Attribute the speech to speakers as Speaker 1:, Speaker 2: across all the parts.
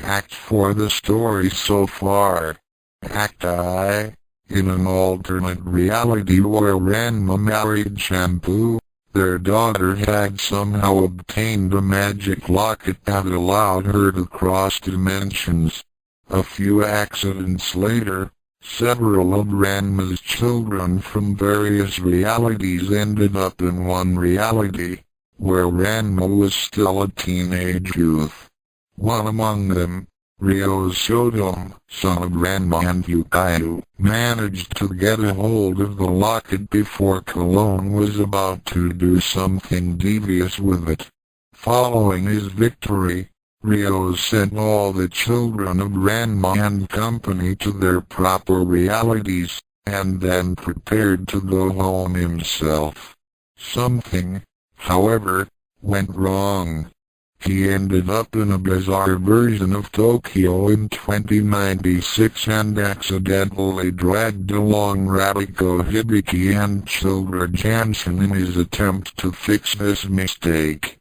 Speaker 1: Act for the story so far. Act I. In an alternate reality where Ranma married Shampoo, their daughter had somehow obtained a magic locket that allowed her to cross dimensions. A few accidents later, several of Ranma's children from various realities ended up in one reality, where Ranma was still a teenage youth. One among them, Ryo Saotome, son of Ranma and Yukaiu, managed to get a hold of the locket before Cologne was about to do something devious with it. Following his victory, Ryo sent all the children of Ranma and company to their proper realities, and then prepared to go home himself. Something, however, went wrong. He ended up in a bizarre version of Tokyo in 2096 and accidentally dragged along Radiko Hibiki and Childra Jansen in his attempt to fix this mistake.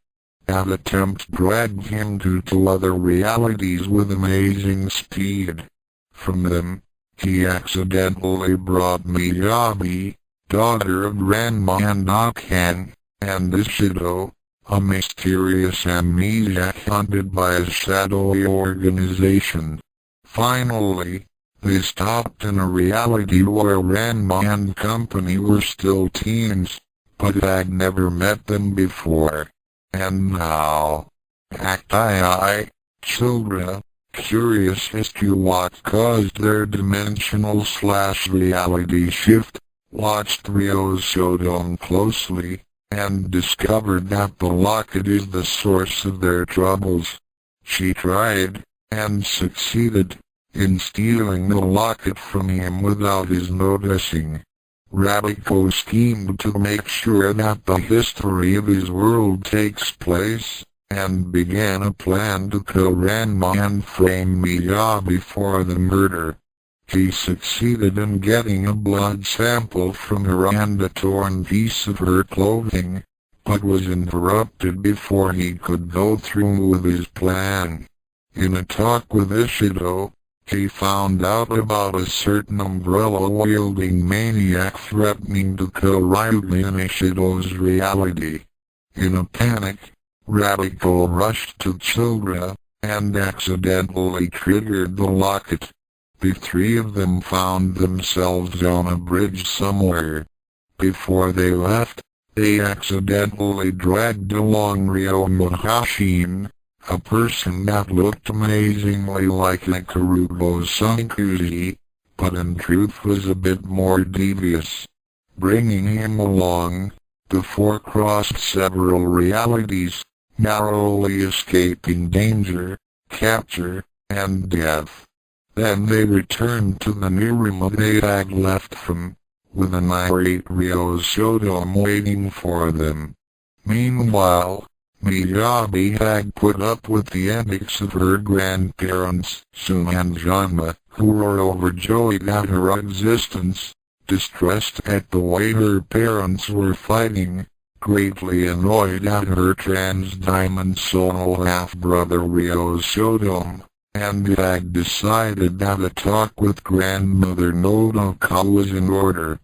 Speaker 1: That attempt dragged him to two other realities with amazing speed. From them, he accidentally brought Miyabi, daughter of Ranma and Akan, and Ishido, a mysterious amnesiac hunted by a shadowy organization. Finally, they stopped in a reality where Ranma and company were still teens, but had never met them before. And now, Act I, Children, curious as to what caused their dimensional/reality shift, watched Ryo Saotome closely, and discovered that the locket is the source of their troubles. She tried, and succeeded, in stealing the locket from him without his noticing. Radiko schemed to make sure that the history of his world takes place, and began a plan to kill Ranma and frame Miyabi for the murder. He succeeded in getting a blood sample from her and a torn piece of her clothing, but was interrupted before he could go through with his plan. In a talk with Ishido, he found out about a certain umbrella-wielding maniac threatening to kill Ryuga in Ishido's reality. In a panic, Radiko rushed to Childra, and accidentally triggered the locket. The three of them found themselves on a bridge somewhere. Before they left, they accidentally dragged along Ryo Mahashin, a person that looked amazingly like Ikarugo Sankuzi, but in truth was a bit more devious. Bringing him along, the four crossed several realities, narrowly escaping danger, capture, and death. Then they returned to the Niruma they had left from, with an irate Ryo Saotome waiting for them. Meanwhile, Miyabi had put up with the antics of her grandparents, Sun and Janma, who were overjoyed at her existence, distressed at the way her parents were fighting, greatly annoyed at her trans-diamond soul half-brother Ryo Saotome, and had decided that a talk with grandmother Nodoka was in order.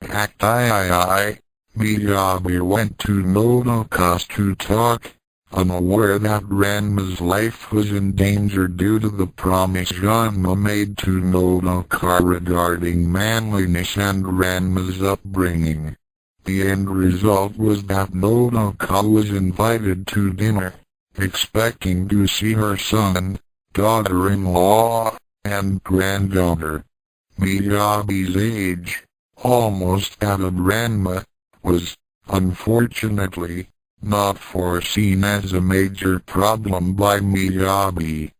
Speaker 1: Act I, Miyabi went to Nodoka's to talk, unaware that Ranma's life was in danger due to the promise Janma made to Nodoka regarding manliness and Ranma's upbringing. The end result was that Nodoka was invited to dinner, expecting to see her son, daughter-in-law, and granddaughter. Miyabi's age, almost that of Ranma, was, unfortunately, not foreseen as a major problem by Miyabi.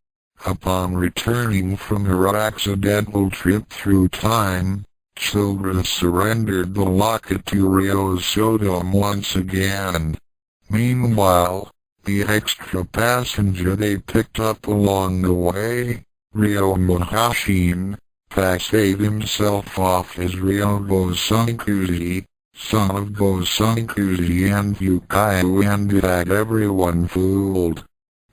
Speaker 1: Upon returning from her accidental trip through time, Children surrendered the locket to Ryo Saotome once again. Meanwhile, the extra passenger they picked up along the way, Ryo Mahashin, passed himself off as Ryogo Sankuzi, son of Go Sankuzi and Yukaiu, and had everyone fooled.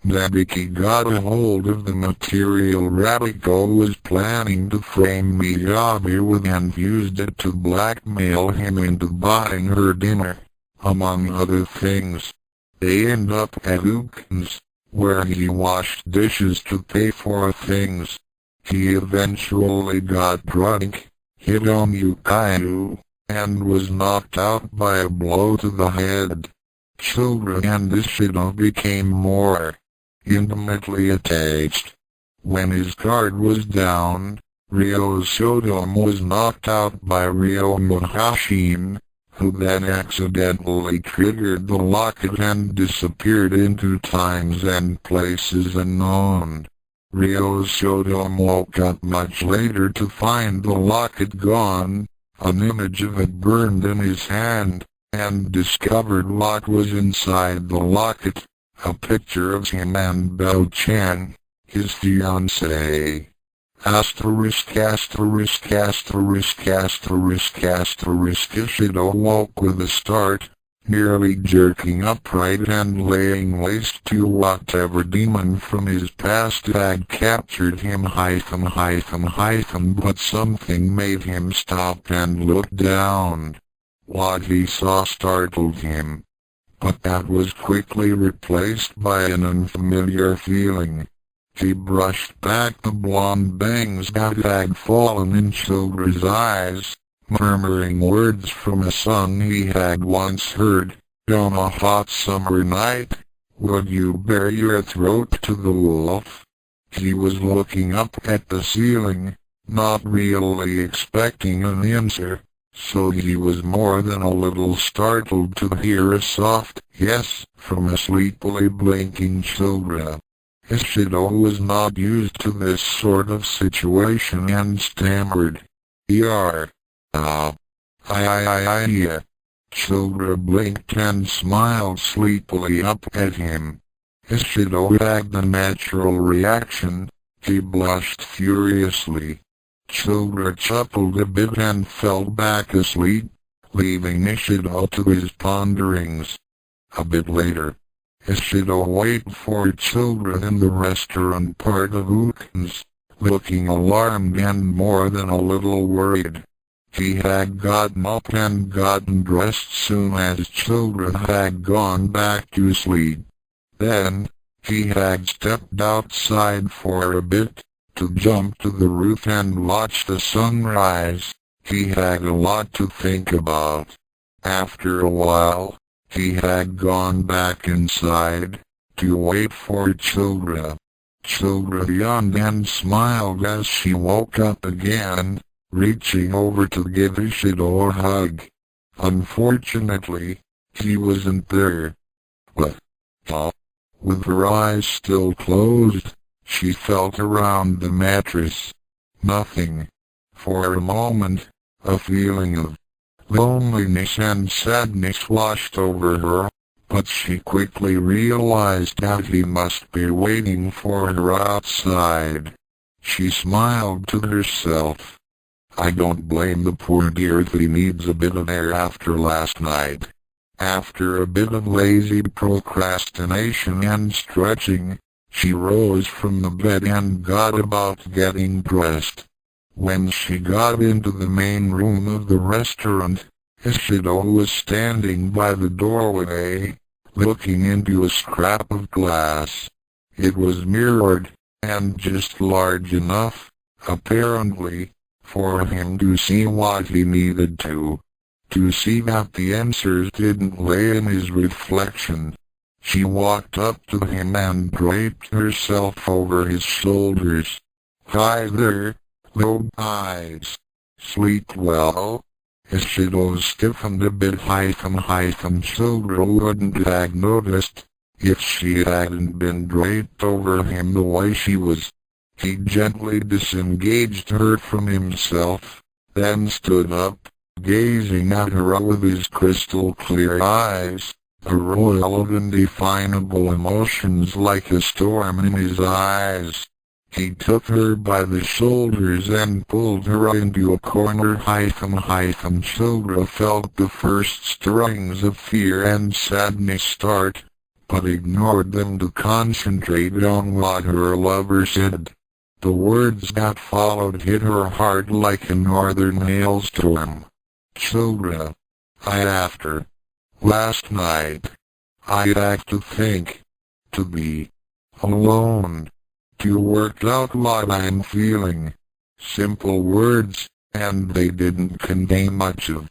Speaker 1: Hibiki got a hold of the material Radiko was planning to frame Miyabi with and used it to blackmail him into buying her dinner, among other things. They end up at Ukin's, where he washed dishes to pay for things. He eventually got drunk, hit on Yukayu, and was knocked out by a blow to the head. Children and Ishido became more intimately attached. When his guard was down, Ryo Saotome was knocked out by Ryo Mahashin, who then accidentally triggered the locket and disappeared into times and places unknown. Ryo Saotome woke up much later to find the locket gone, an image of it burned in his hand, and discovered what was inside the locket, a picture of him and Bao-chan, his fiancée. Ishido woke with a start, nearly jerking upright and laying waste to whatever demon from his past had captured him but something made him stop and look down. What he saw startled him, but that was quickly replaced by an unfamiliar feeling. He brushed back the blonde bangs that had fallen in Childra's eyes, murmuring words from a song he had once heard. On a hot summer night, would you bare your throat to the wolf? He was looking up at the ceiling, not really expecting an answer, so he was more than a little startled to hear a soft yes from a sleepily blinking Childra. Ishido was not used to this sort of situation and stammered, "Yeah. Childra blinked and smiled sleepily up at him. Ishido had the natural reaction. He blushed furiously. Childra chuckled a bit and fell back asleep, leaving Ishido to his ponderings. A bit later, Ishido waited for Childra in the restaurant part of Ukin's, looking alarmed and more than a little worried. He had gotten up and gotten dressed soon as Children had gone back to sleep. Then, he had stepped outside for a bit, to jump to the roof and watch the sunrise. He had a lot to think about. After a while, he had gone back inside, to wait for Childra. Childra yawned and smiled as she woke up again, reaching over to give Ishido a hug. Unfortunately, he wasn't there. What? Huh? With her eyes still closed, she felt around the mattress. Nothing. For a moment, a feeling of loneliness and sadness washed over her, but she quickly realized that he must be waiting for her outside. She smiled to herself. I don't blame the poor dear if he needs a bit of air after last night. After a bit of lazy procrastination and stretching, she rose from the bed and got about getting dressed. When she got into the main room of the restaurant, Ishido was standing by the doorway, looking into a scrap of glass. It was mirrored, and just large enough, apparently, for him to see what he needed to see that the answers didn't lay in his reflection. She walked up to him and draped herself over his shoulders. Hi there, little eyes. Sleep well? Ishido stiffened a bit. Children wouldn't have noticed, if she hadn't been draped over him the way she was. He gently disengaged her from himself, then stood up, gazing at her with his crystal-clear eyes, a royal of indefinable emotions like a storm in his eyes. He took her by the shoulders and pulled her into a corner. Children felt the first stirrings of fear and sadness start, but ignored them to concentrate on what her lover said. The words that followed hit her heart like a northern hailstorm. "Children, after last night, I had to think, to be alone, to work out what I'm feeling." Simple words, and they didn't contain much of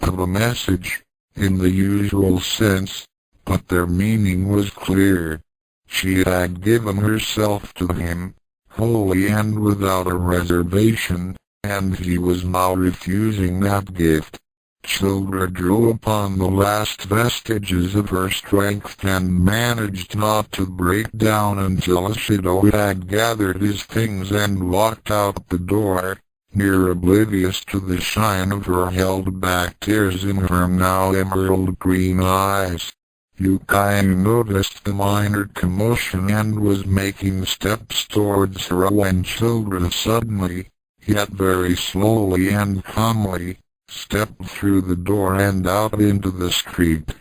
Speaker 1: a message, in the usual sense, but their meaning was clear. She had given herself to him, wholly and without a reservation, and he was now refusing that gift. Children drew upon the last vestiges of her strength and managed not to break down until Ishido had gathered his things and walked out the door, near oblivious to the shine of her held-back tears in her now emerald green eyes. Yukai noticed the minor commotion and was making steps towards her when Children suddenly, yet very slowly and calmly, stepped through the door and out into the street.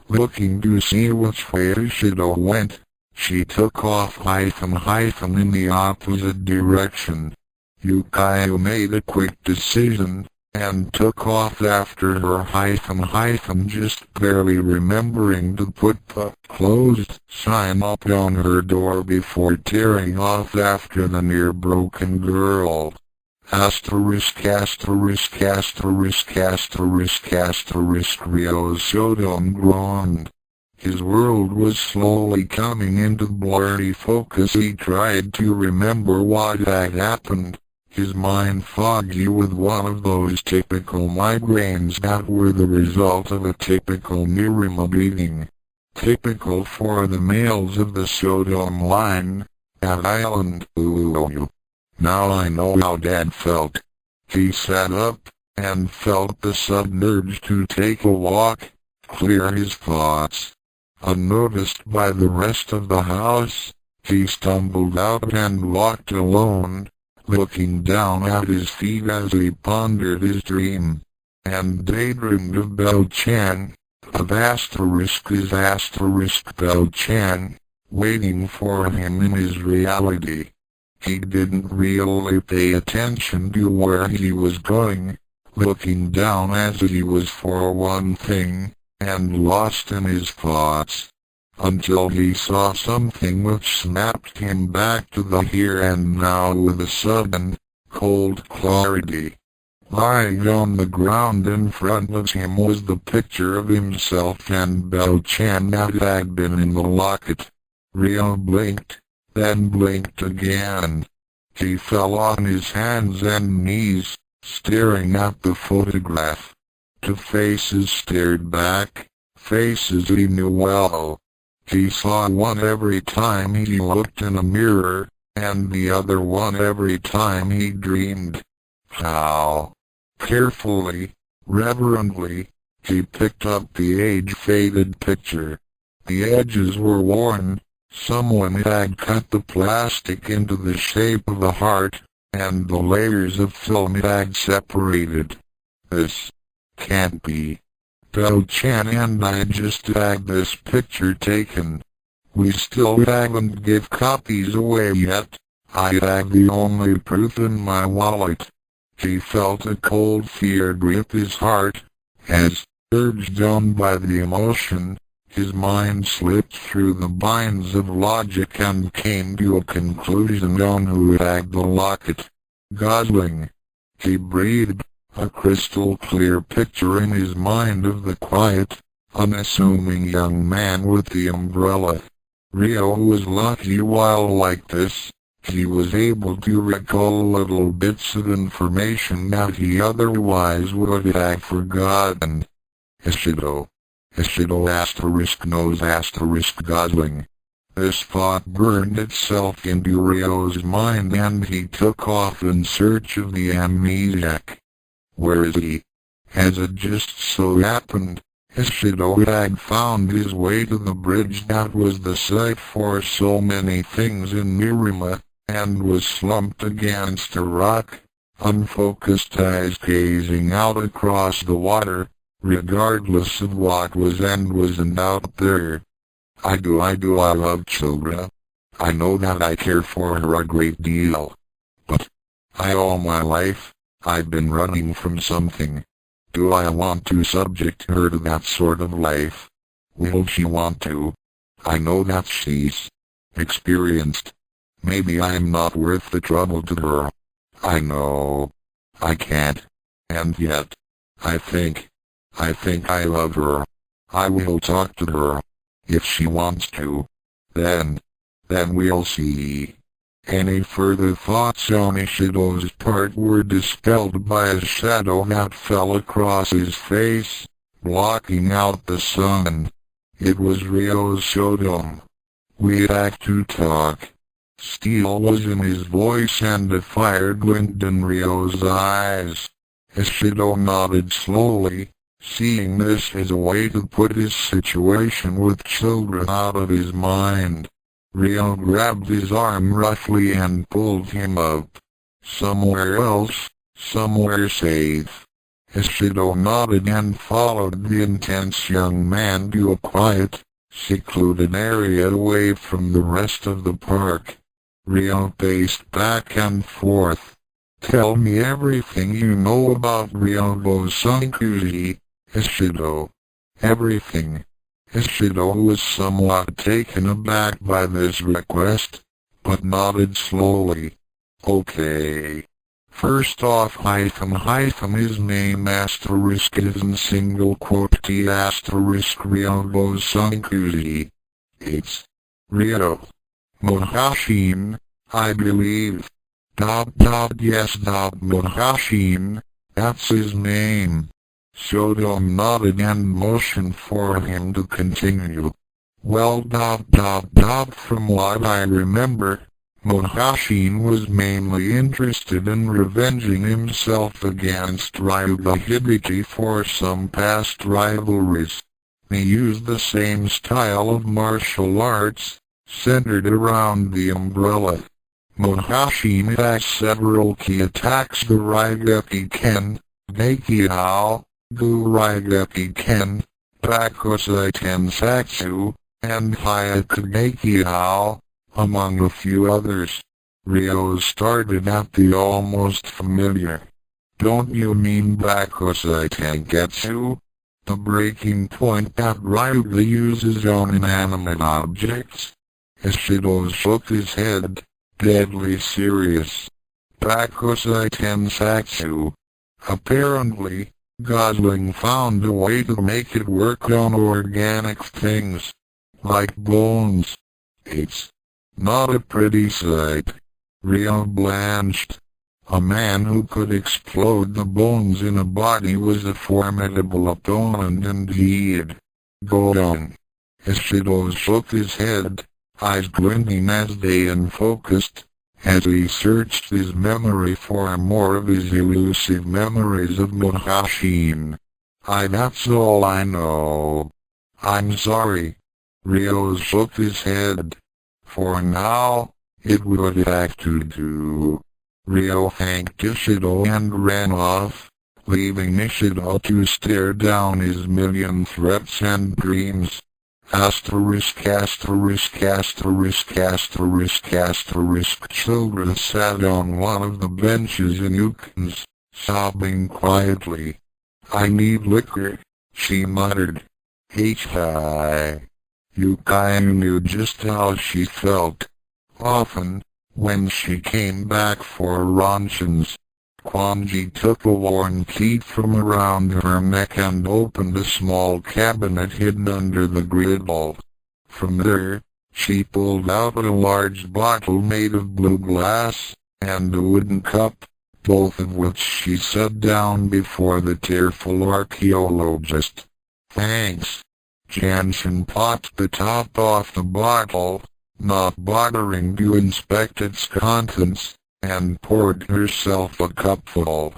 Speaker 1: Looking to see which way Ishido went, she took off in the opposite direction. Yukai made a quick decision, and took off after her just barely remembering to put the closed sign up on her door before tearing off after the near-broken girl. Ryo Saotome groaned. His world was slowly coming into blurry focus. He tried to remember what had happened, his mind foggy with one of those typical migraines that were the result of a typical Nirima beating. Typical for the males of the Saotome line, at Island. Now I know how Dad felt. He sat up, and felt the sudden urge to take a walk, clear his thoughts. Unnoticed by the rest of the house, he stumbled out and walked alone, looking down at his feet as he pondered his dream, and daydreamed of Bell-chan, of Bell-chan, waiting for him in his reality. He didn't really pay attention to where he was going, looking down as he was for one thing, and lost in his thoughts, until he saw something which snapped him back to the here and now with a sudden, cold clarity. Lying on the ground in front of him was the picture of himself and Bell-chan that had been in the locket. Ryo blinked, then blinked again. He fell on his hands and knees, staring at the photograph. Two faces stared back, faces he knew well. He saw one every time he looked in a mirror, and the other one every time he dreamed. How? Carefully, reverently, he picked up the age-faded picture. The edges were worn. Someone had cut the plastic into the shape of a heart, and the layers of film had separated. This can't be. Bell-chan and I just had this picture taken. We still haven't give copies away yet. I have the only proof in my wallet. He felt a cold fear grip his heart, as, urged on by the emotion, his mind slipped through the binds of logic and came to a conclusion on who had the locket. Gosling. He breathed, a crystal-clear picture in his mind of the quiet, unassuming young man with the umbrella. Ryo was lucky while like this, he was able to recall little bits of information that he otherwise would have forgotten. Ishido. Ishido**knows** Gosling. This thought burned itself into Ryo's mind and he took off in search of the amnesiac. Where is he? As it just so happened, Ishido had found his way to the bridge that was the site for so many things in Nirima, and was slumped against a rock, unfocused eyes gazing out across the water, regardless of what was and wasn't out there. I love children. I know that I care for her a great deal. But, all my life, I've been running from something. Do I want to subject her to that sort of life? Will she want to? I know that she's experienced. Maybe I'm not worth the trouble to her. I know. I can't. And yet, I think I love her. I will talk to her. If she wants to. Then we'll see. Any further thoughts on Ishido's part were dispelled by a shadow that fell across his face, blocking out the sun. It was Ryo Saotome. "We have to talk." Steel was in his voice and a fire glint in Ryo's eyes. Ishido nodded slowly, seeing this as a way to put his situation with children out of his mind. Ryo grabbed his arm roughly and pulled him up. Somewhere else, somewhere safe. Ishido nodded and followed the intense young man to a quiet, secluded area away from the rest of the park. Ryo paced back and forth. "Tell me everything you know about Ryobo Sankuji, Ishido. Everything." Ishido was somewhat taken aback by this request, but nodded slowly. "Okay. First off, his name asterisk is in single quote T asterisk Ryobo Sankuji. It's Ryo Mohashin, I believe. Yes, Mohashin, that's his name." Saotome nodded and motioned for him to continue. "Well, from what I remember, Mohashin was mainly interested in revenging himself against Ryuga Hibiki for some past rivalries. He used the same style of martial arts, centered around the umbrella. Mohashin has several key attacks: the Raigeki Ken, Gekiao, Raigeki Ken, Happosai Tensatsu, and Gekiao, among a few others. Ryo started at the almost familiar. "Don't you mean Happosai Tengetsu? The breaking point that Ryuga uses on inanimate objects?" Ishido shook his head, deadly serious. "Happosai Tensatsu. Apparently, Gosling found a way to make it work on organic things, like bones. It's not a pretty sight." Ryo blanched. A man who could explode the bones in a body was a formidable opponent indeed. "Go on." Ishido shook his head, eyes glinting as they unfocused, as he searched his memory for more of his elusive memories of Mohashin. That's all I know. I'm sorry." Ryo shook his head. "For now, it would have to do." Ryo thanked Ishido and ran off, leaving Ishido to stare down his million threats and dreams. Children sat on one of the benches in Ukins, sobbing quietly. "I need liquor," she muttered. Hi. Yukai knew just how she felt. Often, when she came back for ransons, Kwanji took a worn key from around her neck and opened a small cabinet hidden under the griddle. From there, she pulled out a large bottle made of blue glass, and a wooden cup, both of which she set down before the tearful archaeologist. "Thanks." Jansen popped the top off the bottle, not bothering to inspect its contents, and poured herself a cupful.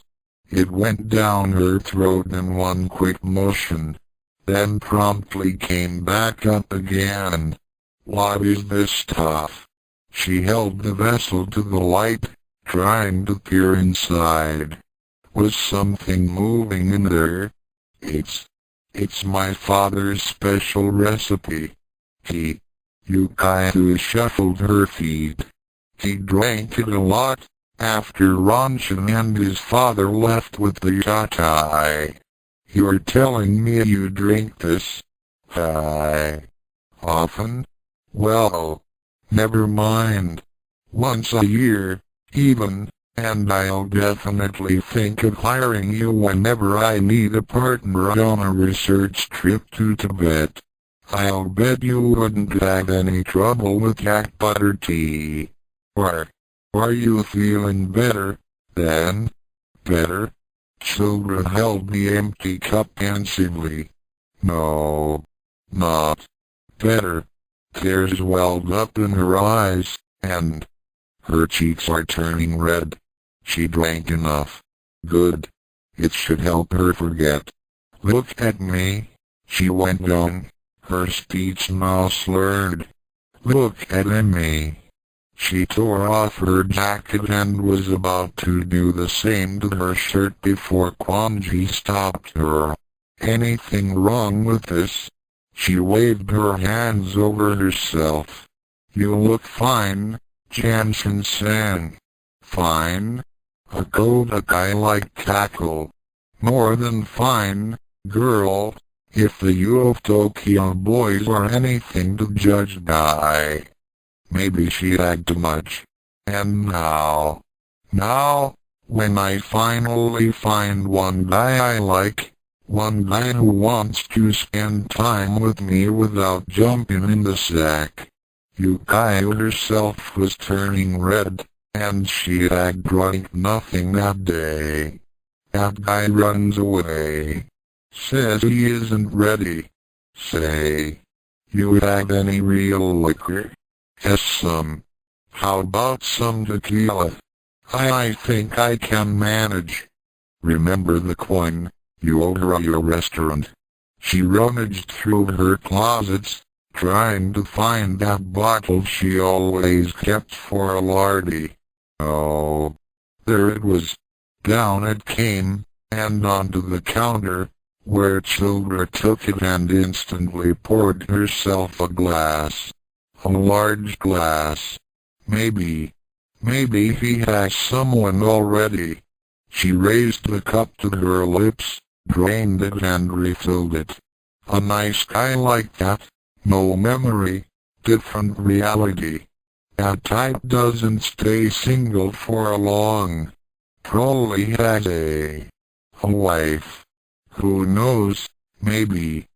Speaker 1: It went down her throat in one quick motion, then promptly came back up again. "What is this stuff?" She held the vessel to the light, trying to peer inside. Was something moving in there? It's my father's special recipe." Yukaiu shuffled her feet. He drank it a lot, after Ranshin and his father left with the yatai. You're telling me you drink this? Hi. Often? Well, never mind. Once a year, even, and I'll definitely think of hiring you whenever I need a partner on a research trip to Tibet. I'll bet you wouldn't have any trouble with yak butter tea. Are you feeling better, then? Better? Children held the empty cup pensively. No. Not better. Tears welled up in her eyes, and her cheeks are turning red. She drank enough. Good. It should help her forget. Look at me, she went on, her speech now slurred. Look at me. She tore off her jacket and was about to do the same to her shirt before Quanji stopped her. Anything wrong with this? She waved her hands over herself. You look fine, Jansen-san. Fine? A Kodakai like cackle. More than fine, girl, if the U of Tokyo boys are anything to judge by. Maybe she had too much. And now, when I finally find one guy I like, one guy who wants to spend time with me without jumping in the sack. Yukaiu herself was turning red, and she had drunk nothing that day. That guy runs away. Says he isn't ready. Say, you have any real liquor? Yes, some. How about some tequila? I think I can manage. Remember the coin, you owe her your restaurant. She rummaged through her closets, trying to find that bottle she always kept for a lardy. Oh, there it was. Down it came, and onto the counter, where Childra took it and instantly poured herself a glass. A large glass. Maybe he has someone already. She raised the cup to her lips, drained it and refilled it. A nice guy like that, no memory, different reality. That type doesn't stay single for long. Probably has a wife. Who knows, maybe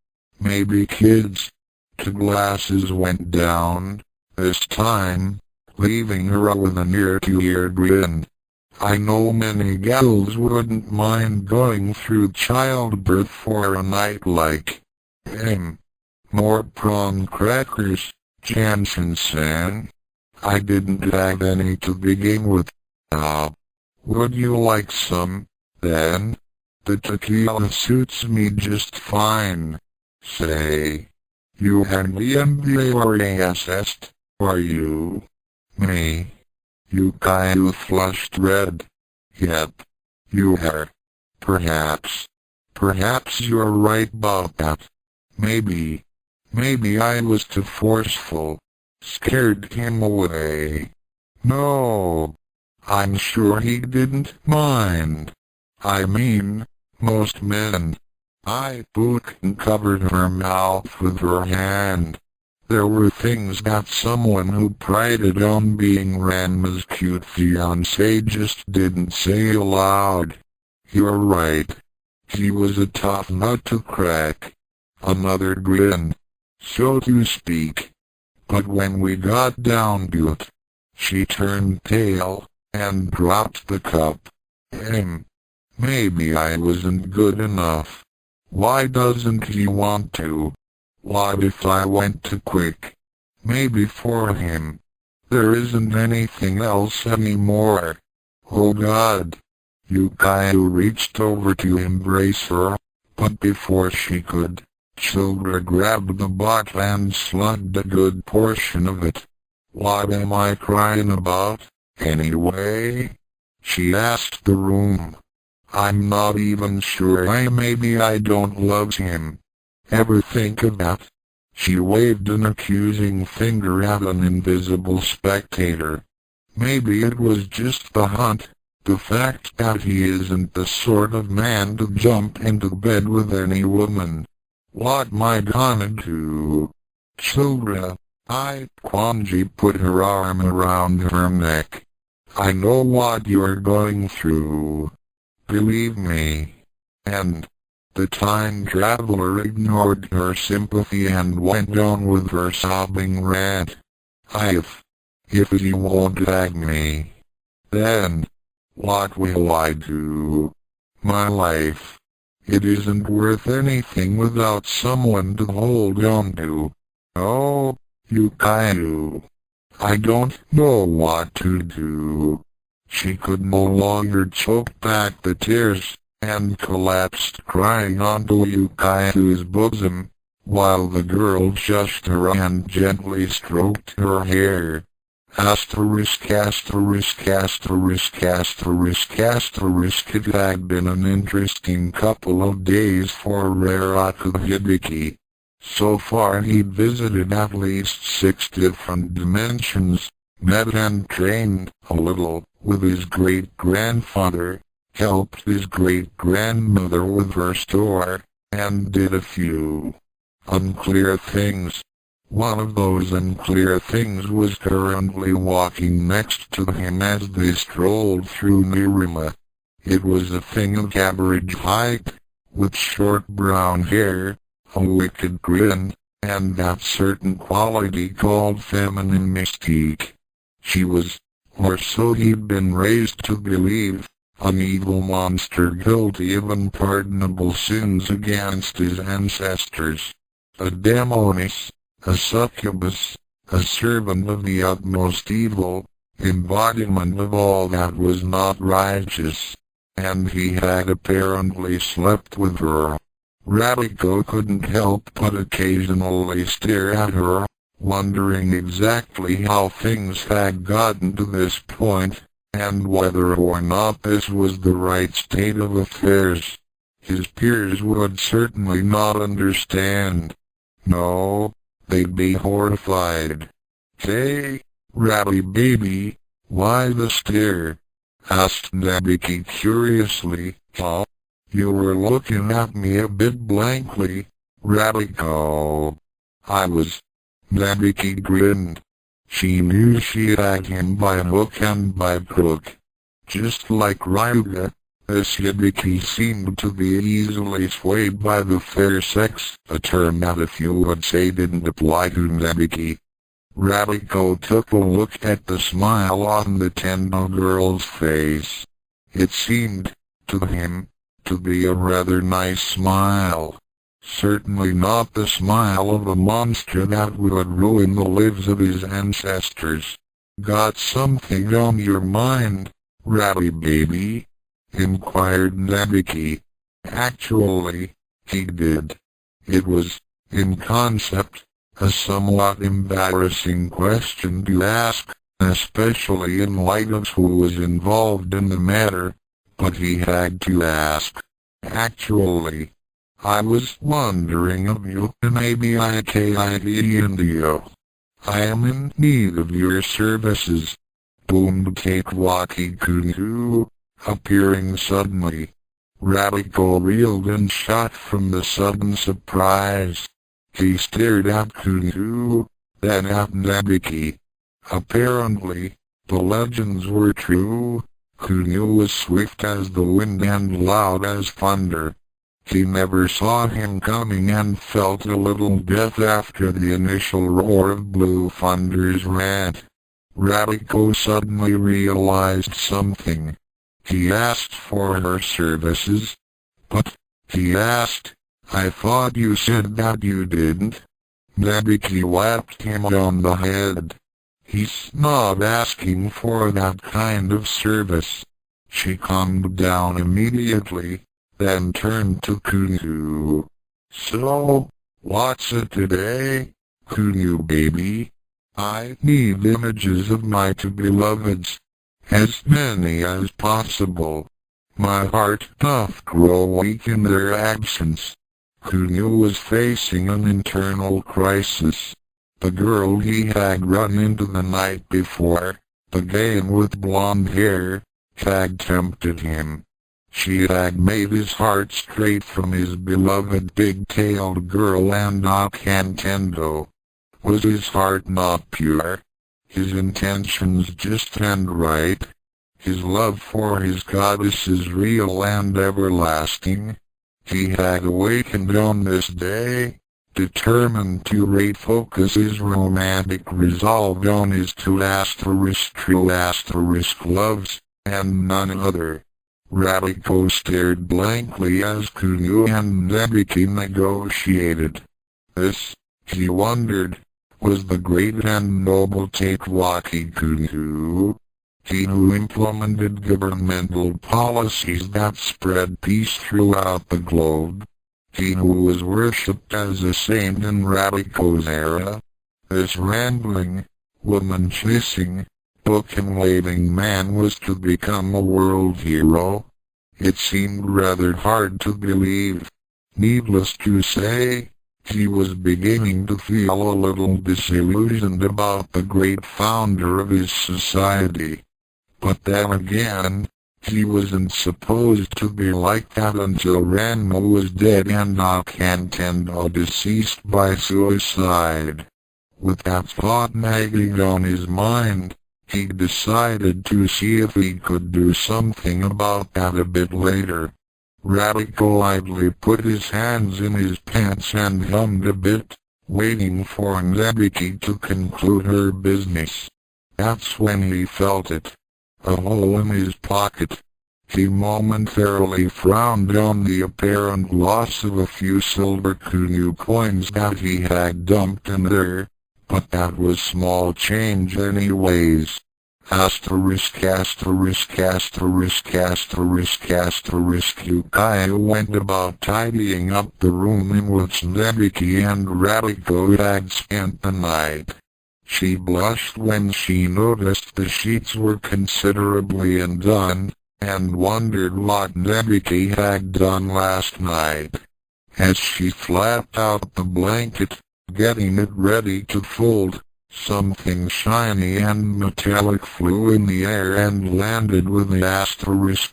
Speaker 1: kids. The glasses went down, this time, leaving her with an ear-to-ear grin. I know many gals wouldn't mind going through childbirth for a night like. More prawn crackers, Jansen-san. I didn't have any to begin with. Would you like some, then? The tequila suits me just fine. Say. You and me assessed, are you? Me? Yukaiu flushed red. Yep. You are. Perhaps you're right about that. Maybe I was too forceful. Scared him away. No. I'm sure he didn't mind. I mean, most men. Buken covered her mouth with her hand. There were things that someone who prided on being Ranma's cute fiancé just didn't say aloud. You're right. He was a tough nut to crack. Another grin, so to speak. But when we got down to it, she turned pale, and dropped the cup. Maybe I wasn't good enough. Why doesn't he want to? What if I went too quick? Maybe for him. There isn't anything else anymore. Oh God. Yukaiu reached over to embrace her, but before she could, Childra grabbed the bottle and slugged a good portion of it. What am I crying about, anyway? She asked the room. I'm not even sure maybe I don't love him. Ever think of that? She waved an accusing finger at an invisible spectator. Maybe it was just the hunt, the fact that he isn't the sort of man to jump into bed with any woman. What am I gonna do? Children, Kwanji put her arm around her neck. I know what you're going through. Believe me. And the time traveler ignored her sympathy and went on with her sobbing rant. If you won't tag me, then what will I do? My life. It isn't worth anything without someone to hold on to. Oh, Yukayu. I don't know what to do. She could no longer choke back the tears, and collapsed crying onto Yukayu's bosom, while the girl shushed her and gently stroked her hair. Asterisk asterisk asterisk asterisk asterisk. It had been an interesting couple of days for Reiraku Hibiki. So far he'd visited at least 6 different dimensions, met and trained a little with his great-grandfather, helped his great-grandmother with her store, and did a few unclear things. One of those unclear things was currently walking next to him as they strolled through Nirima. It was a thing of average height, with short brown hair, a wicked grin, and that certain quality called feminine mystique. She was, or so he'd been raised to believe, an evil monster guilty of unpardonable sins against his ancestors. A demoness, a succubus, a servant of the utmost evil, embodiment of all that was not righteous. And he had apparently slept with her. Radiko couldn't help but occasionally stare at her, wondering exactly how things had gotten to this point, and whether or not this was the right state of affairs. His peers would certainly not understand. No, they'd be horrified. Hey, Rabbit baby, why the stare? Asked Nabiki curiously. Huh? You were looking at me a bit blankly, Radiko. I was. Nabiki grinned. She knew she had him by hook and by crook. Just like Ryuga, this Hibiki seemed to be easily swayed by the fair sex, a term that if you would say didn't apply to Nabiki. Radiko took a look at the smile on the tender girl's face. It seemed, to him, to be a rather nice smile. Certainly not the smile of a monster that would ruin the lives of his ancestors. Got something on your mind, Rabbit baby? Inquired Nabiki. Actually, he did. It was, in concept, a somewhat embarrassing question to ask, especially in light of who was involved in the matter, but he had to ask. Actually, I was wondering of you, Indio. I am in need of your services. Boomed Cakewalkie Kunu, appearing suddenly. Radiko reeled and shot from the sudden surprise. He stared at Kunu, then at Nabiki. Apparently, the legends were true. Kunu was swift as the wind and loud as thunder. He never saw him coming and felt a little death after the initial roar of Blue Thunder's rant. Radiko suddenly realized something. He asked for her services. But, he asked, I thought you said that you didn't. Nabiki whapped him on the head. He's not asking for that kind of service. She calmed down immediately, then turned to Kunu. So, what's it today, Kunu baby? I need images of my two beloveds. As many as possible. My heart doth grow weak in their absence. Kunio was facing an internal crisis. The girl he had run into the night before, the Gayan with blonde hair, had tempted him. She had made his heart straight from his beloved big-tailed girl and not Nintendo. Was his heart not pure? His intentions just and right? His love for his goddess is real and everlasting? He had awakened on this day, determined to refocus his romantic resolve on his two true loves, and none other. Radiko stared blankly as Kunio and Nebiki negotiated. This, he wondered, was the great and noble Tatewaki Kunio. He who implemented governmental policies that spread peace throughout the globe. He who was worshipped as a saint in Radiko's era. This rambling, woman-chasing, book-and-waving man was to become a world hero. It seemed rather hard to believe. Needless to say, he was beginning to feel a little disillusioned about the great founder of his society. But then again, he wasn't supposed to be like that until Ranma was dead and Nintendo deceased by suicide. With that thought nagging on his mind, he decided to see if he could do something about that a bit later. Radiko idly put his hands in his pants and hummed a bit, waiting for Nebiki to conclude her business. That's when he felt it. A hole in his pocket. He momentarily frowned on the apparent loss of a few silver Kunio coins that he had dumped in there, but that was small change anyways. Yukaya went about tidying up the room in which Nebiki and Radiko had spent the night. She blushed when she noticed the sheets were considerably undone, and wondered what Nebiki had done last night. As she flapped out the blanket, getting it ready to fold, something shiny and metallic flew in the air and landed with an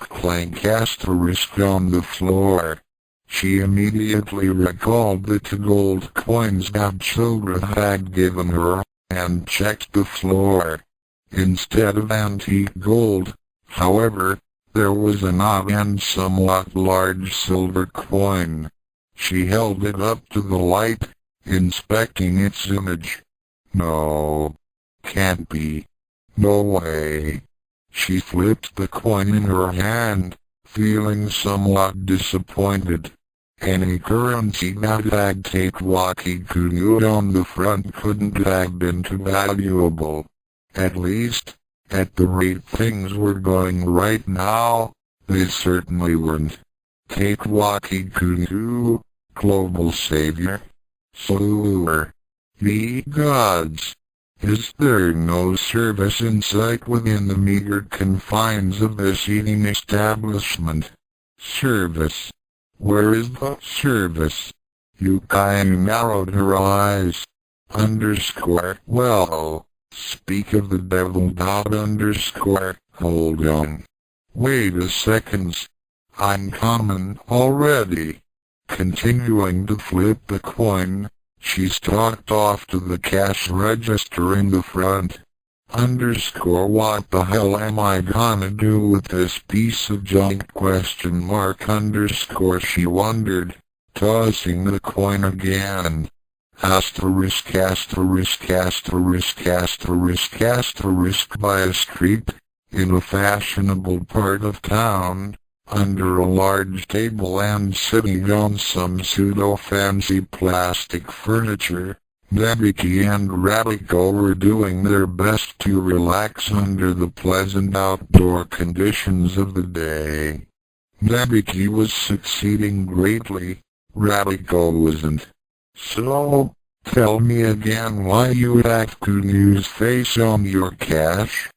Speaker 1: clank on the floor. She immediately recalled the 2 gold coins that Children had given her, and checked the floor. Instead of antique gold, however, there was an odd and somewhat large silver coin. She held it up to the light, inspecting its image. No. Can't be. No way. She flipped the coin in her hand, feeling somewhat disappointed. Any currency that had Tatewaki Kunio on the front couldn't have been too valuable. At least, at the rate things were going right now, they certainly weren't. Tatewaki Kunio, global savior. Sewer. Ye gods! Is there no service in sight within the meager confines of this eating establishment? Service. Where is the service? Yukaya narrowed her eyes. Well, speak of the devil. Hold on. Wait a second. I'm coming already. Continuing to flip the coin, she stalked off to the cash register in the front. What the hell am I gonna do with this piece of junk? She wondered, tossing the coin again. By a street, in a fashionable part of town, under a large table and sitting on some pseudo-fancy plastic furniture, Nebiki and Radiko were doing their best to relax under the pleasant outdoor conditions of the day. Nebiki was succeeding greatly, Radiko wasn't. So, tell me again why you have Kunio's face on your cash?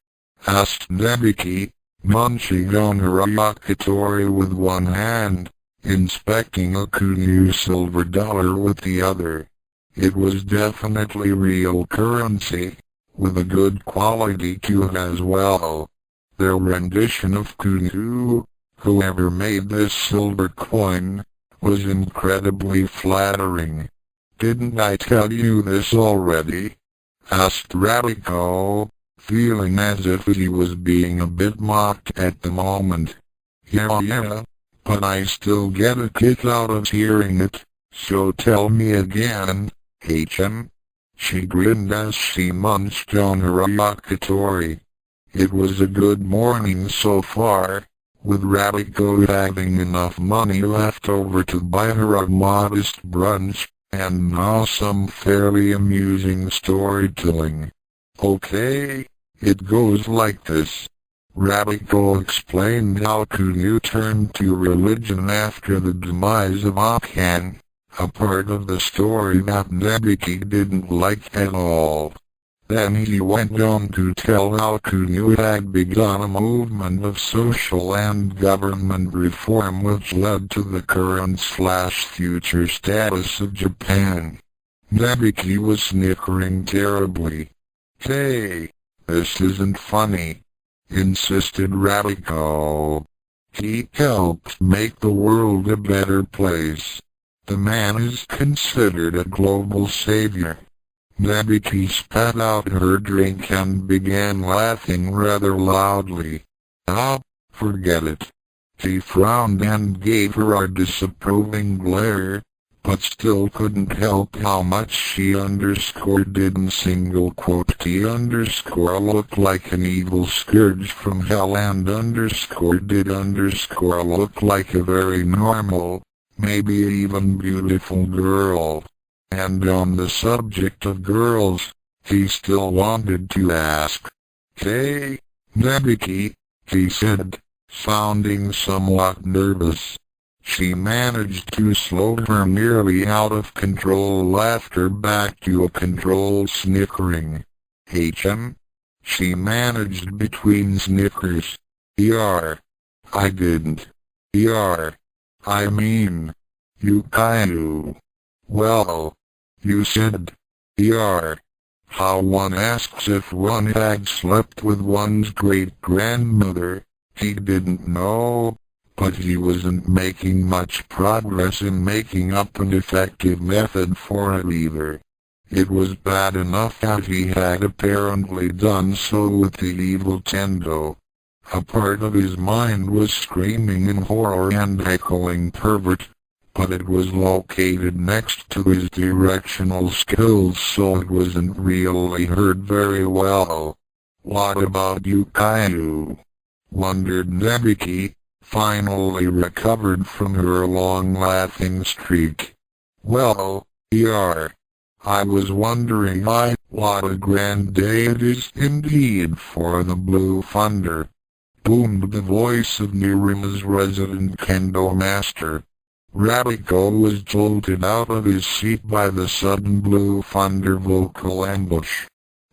Speaker 1: Asked Nebiki, munching on her yakitori with one hand, inspecting a Kunyu silver dollar with the other. It was definitely real currency, with a good quality to it as well. Their rendition of Kunyu, whoever made this silver coin, was incredibly flattering. "Didn't I tell you this already?" asked Radiko, feeling as if he was being a bit mocked at the moment. Yeah, but I still get a kick out of hearing it, so tell me again, HM. She grinned as she munched on her yakitori. It was a good morning so far, with Radiko having enough money left over to buy her a modest brunch, and now some fairly amusing storytelling. Okay, it goes like this. Radiko explained how Kunyu turned to religion after the demise of Akan, a part of the story that Nebiki didn't like at all. Then he went on to tell how Kunyu had begun a movement of social and government reform which led to the current/future status of Japan. Nebiki was snickering terribly. "Hey, this isn't funny," insisted Radiko. "He helped make the world a better place. The man is considered a global savior." Nebiki spat out her drink and began laughing rather loudly. "Ah, forget it." He frowned and gave her a disapproving glare, but still couldn't help how much she didn't single quote T look like an evil scourge from hell and did look like a very normal, maybe even beautiful girl. And on the subject of girls, he still wanted to ask. "Hey, Nebiki," he said, sounding somewhat nervous. She managed to slow her nearly out of control laughter back to a controlled snickering. "HM?" she managed between snickers. I didn't. I mean, Yukayu. Well, you said, how one asks if one had slept with one's great-grandmother. He didn't know, but he wasn't making much progress in making up an effective method for it either. It was bad enough that he had apparently done so with the evil Tendo. A part of his mind was screaming in horror and echoing pervert, but it was located next to his directional skills so it wasn't really heard very well. "What about you, Caillou?" wondered Nebiki, finally recovered from her long laughing streak. "Well, I was wondering what a grand day it is indeed for the Blue Thunder," boomed the voice of Nirima's resident kendo master. Radiko was jolted out of his seat by the sudden Blue Thunder vocal ambush.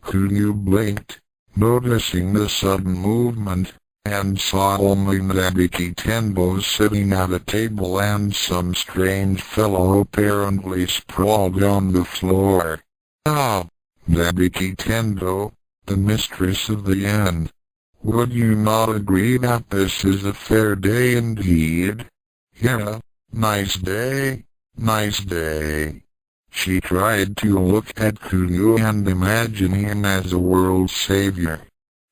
Speaker 1: Kunyu blinked, noticing the sudden movement, and saw only Nebiki Tenbo sitting at a table and some strange fellow apparently sprawled on the floor. "Ah, Nebiki Tendo, the mistress of the end. Would you not agree that this is a fair day indeed?" "Yeah, nice day, nice day." She tried to look at Kunyu and imagine him as a world savior.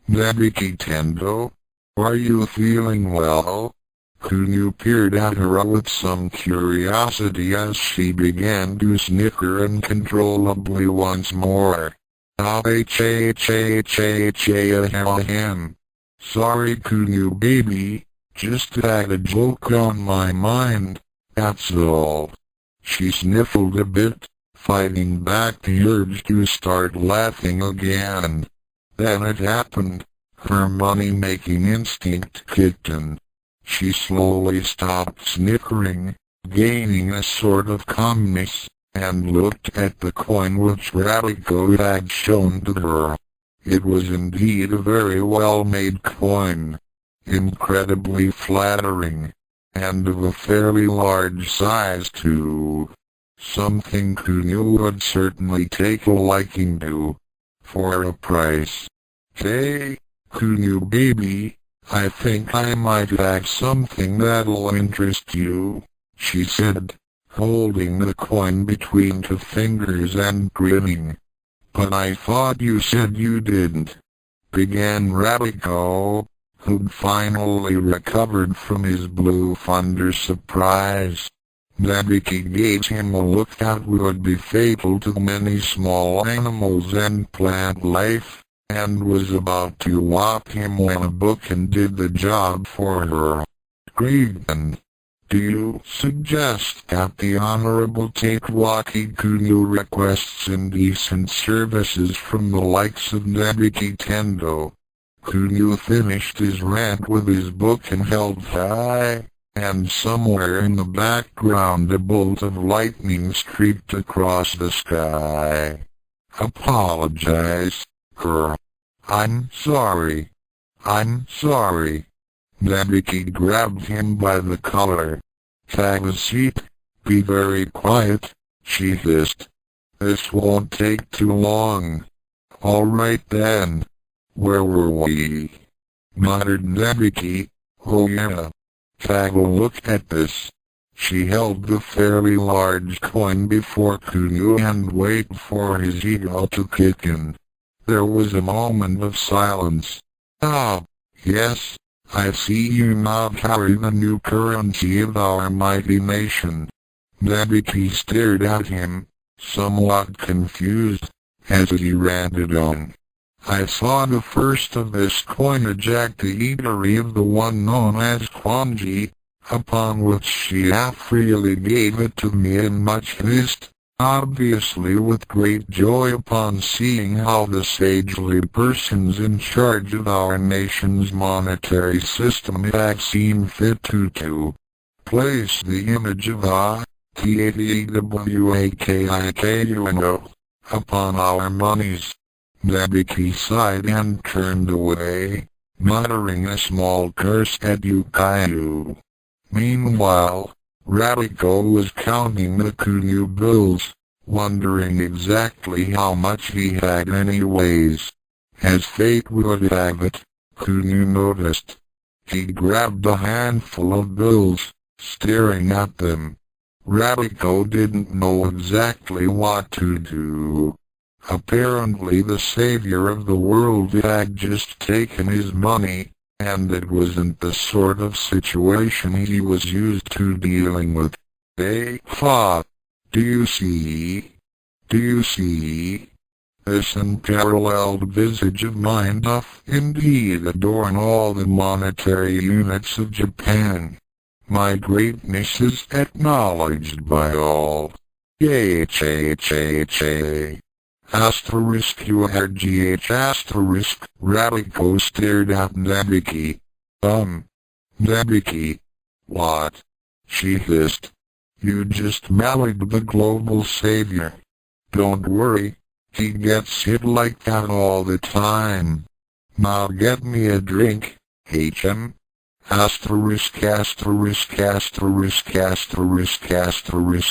Speaker 1: "Nebiki Tendo, are you feeling well?" Kunyu peered at her with some curiosity as she began to snicker uncontrollably once more. "Sorry Kunyu baby, just had a joke on my mind, that's all." She sniffled a bit, fighting back the urge to start laughing again. Then it happened. Her money-making instinct kicked in. She slowly stopped snickering, gaining a sort of calmness, and looked at the coin which Radiko had shown to her. It was indeed a very well-made coin. Incredibly flattering. and of a fairly large size too. Something Kunio would certainly take a liking to. For a price. Hey, Kunio baby, I think I might have something that'll interest you, she said, holding the coin between two fingers and grinning. But I thought you said you didn't, began Radico, who'd finally recovered from his blue thunder surprise. Nabiki gave him a look that would be fatal to many small animals and plant life, and was about to whop him when a bookin did the job for her. Gregan, do you suggest that the Honorable take Waki-Kunu requests indecent services from the likes of Nabiki Tendo? Kunu finished his rant with his book and held high, and somewhere in the background a bolt of lightning streaked across the sky. Apologize, her. I'm sorry. I'm sorry. Nabiki grabbed him by the collar. Have a seat. Be very quiet, she hissed. This won't take too long. All right then. Where were we? Muttered Nabiki. Oh yeah. Have a look at this. She held the fairly large coin before Kunu and waited for his ego to kick in. There was a moment of silence. Ah, yes, I see you now carry the new currency of our mighty nation. Nabiki stared at him, somewhat confused, as he ranted on. I saw the first of this coinage at the eatery of the one known as Kwanji, upon which she freely gave it to me in much haste, obviously with great joy upon seeing how the sagely persons in charge of our nation's monetary system have seen fit to place the image of Tadewakikuno upon our monies. Nabiki sighed and turned away, muttering a small curse at Yukayu. Meanwhile, Radico was counting the Kunu bills, wondering exactly how much he had anyways. As fate would have it, Kunu noticed. He grabbed a handful of bills, staring at them. Radico didn't know exactly what to do. Apparently the savior of the world had just taken his money, and it wasn't the sort of situation he was used to dealing with. Hey, fa! Do you see? Do you see? This unparalleled visage of mine doth indeed adorn all the monetary units of Japan. My greatness is acknowledged by all. Yay, chay. Asterisk URGH asterisk. Radico stared at Nabiki. Nabiki. What? She hissed. You just married the global savior. Don't worry, he gets hit like that all the time. Now get me a drink, HM.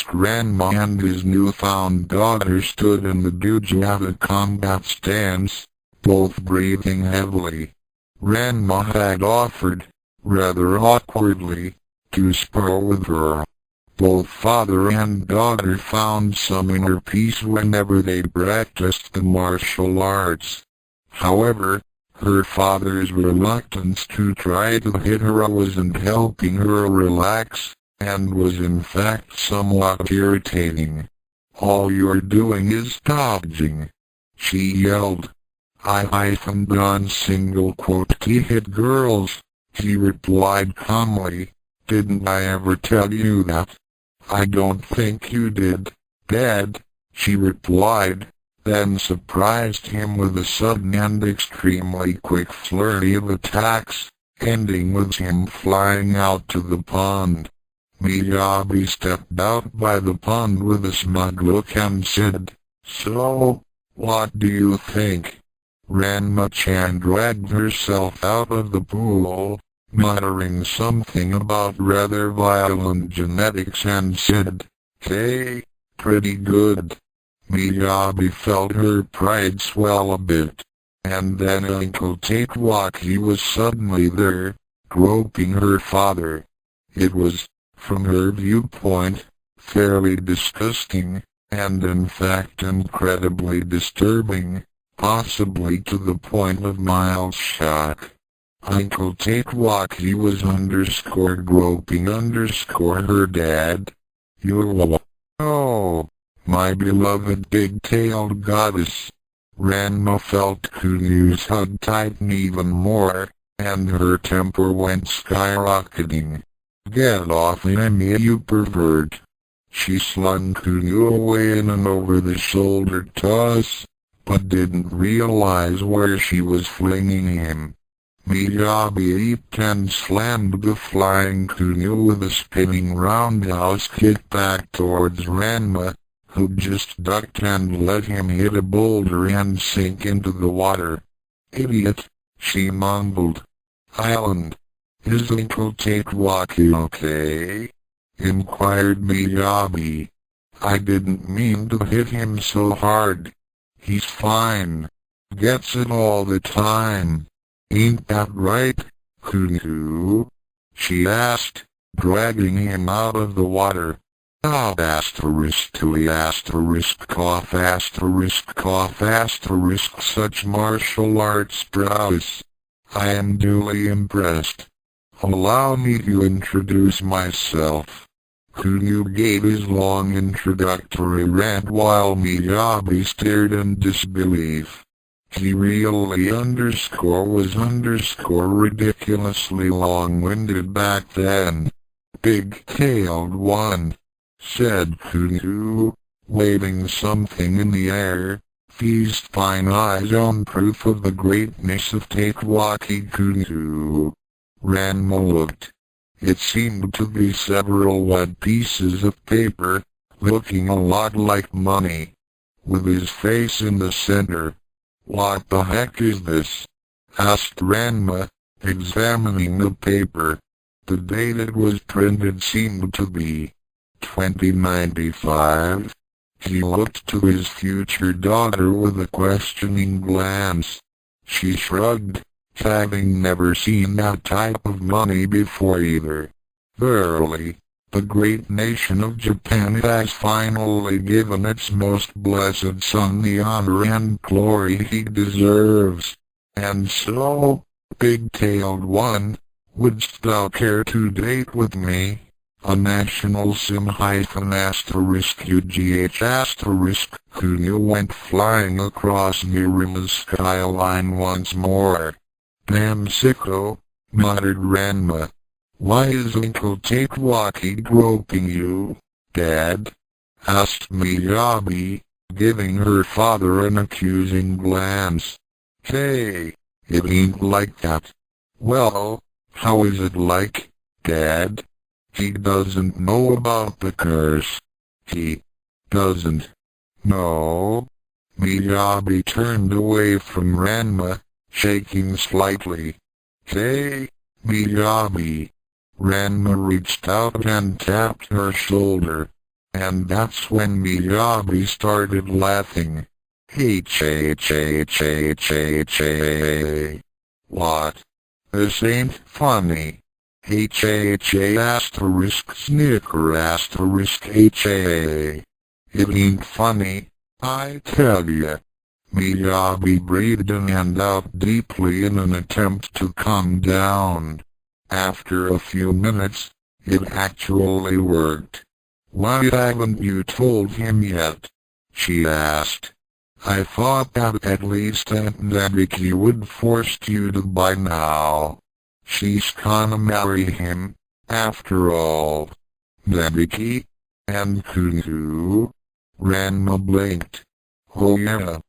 Speaker 1: Ranma and his newfound daughter stood in the dojo at a combat stance, both breathing heavily. Ranma had offered, rather awkwardly, to spar with her. Both father and daughter found some inner peace whenever they practiced the martial arts. However, her father's reluctance to try to hit her wasn't helping her relax, and was in fact somewhat irritating. All you're doing is dodging, she yelled. I single quote hit girls, he replied calmly. Didn't I ever tell you that? I don't think you did, Dad, she replied, then surprised him with a sudden and extremely quick flurry of attacks, ending with him flying out to the pond. Miyabi stepped out by the pond with a smug look and said, So, what do you think? Ranma-chan dragged herself out of the pool, muttering something about rather violent genetics, and said, "Hey, pretty good." Miyabi felt her pride swell a bit. And then Uncle Tatewaki was suddenly there, groping her father. It was, from her viewpoint, fairly disgusting, and in fact incredibly disturbing, possibly to the point of mild shock. Uncle Tatewaki was groping her dad. Oh, my beloved big-tailed goddess. Ranma felt Kunyu's hug tighten even more, and her temper went skyrocketing. "Get off me, you pervert!" She slung Kunyu away in an over-the-shoulder toss, but didn't realize where she was flinging him. Miyabi leaped and slammed the flying Kunyu with a spinning roundhouse kick back towards Ranma, who just ducked and let him hit a boulder and sink into the water. "Idiot," she mumbled. "Island, is Uncle Tatewaki okay?" inquired Miyabi. "I didn't mean to hit him so hard. He's fine. Gets it all the time. Ain't that right, Kunyu?" she asked, dragging him out of the water. Such martial arts prowess. I am duly impressed. Allow me to introduce myself." Kunyu gave his long introductory rant while Miyabi stared in disbelief. He really was ridiculously long-winded back then. "Big-tailed one," said Kunyu, waving something in the air. "Feast fine eyes on proof of the greatness of Tatewaki Kunyu." Ranma looked. It seemed to be several wet pieces of paper, looking a lot like money, with his face in the center. "What the heck is this?" asked Ranma, examining the paper. The date it was printed seemed to be 2095. He looked to his future daughter with a questioning glance. She shrugged, having never seen that type of money before either. "Verily, the great nation of Japan has finally given its most blessed son the honor and glory he deserves. And so, big-tailed one, wouldst thou care to date with me?" A national sim-UGH*. Kunyu went flying across Nirima's skyline once more. "Damn sicko," muttered Ranma. "Why is Uncle Tatewaki groping you, Dad?" asked Miyabi, giving her father an accusing glance. "Hey, it ain't like that." "Well, how is it like, Dad?" "He doesn't know about the curse." "He doesn't know?" Miyabi turned away from Ranma, shaking slightly. "Hey, Miyabi." Ranma reached out and tapped her shoulder. And that's when Miyabi started laughing. "H-A-H-A-H-A-H-A-H-A. What? This ain't funny. H-A-H-A**snicker**H-A. It ain't funny, I tell ya." Miyabi breathed in and out deeply in an attempt to calm down. After a few minutes, it actually worked. "Why haven't you told him yet?" she asked. "I thought that at least Aunt Nabiki would force you to by now. She's gonna marry him, after all." "Nabiki? And Kunyu?" Ranma blinked. "Oh yeah.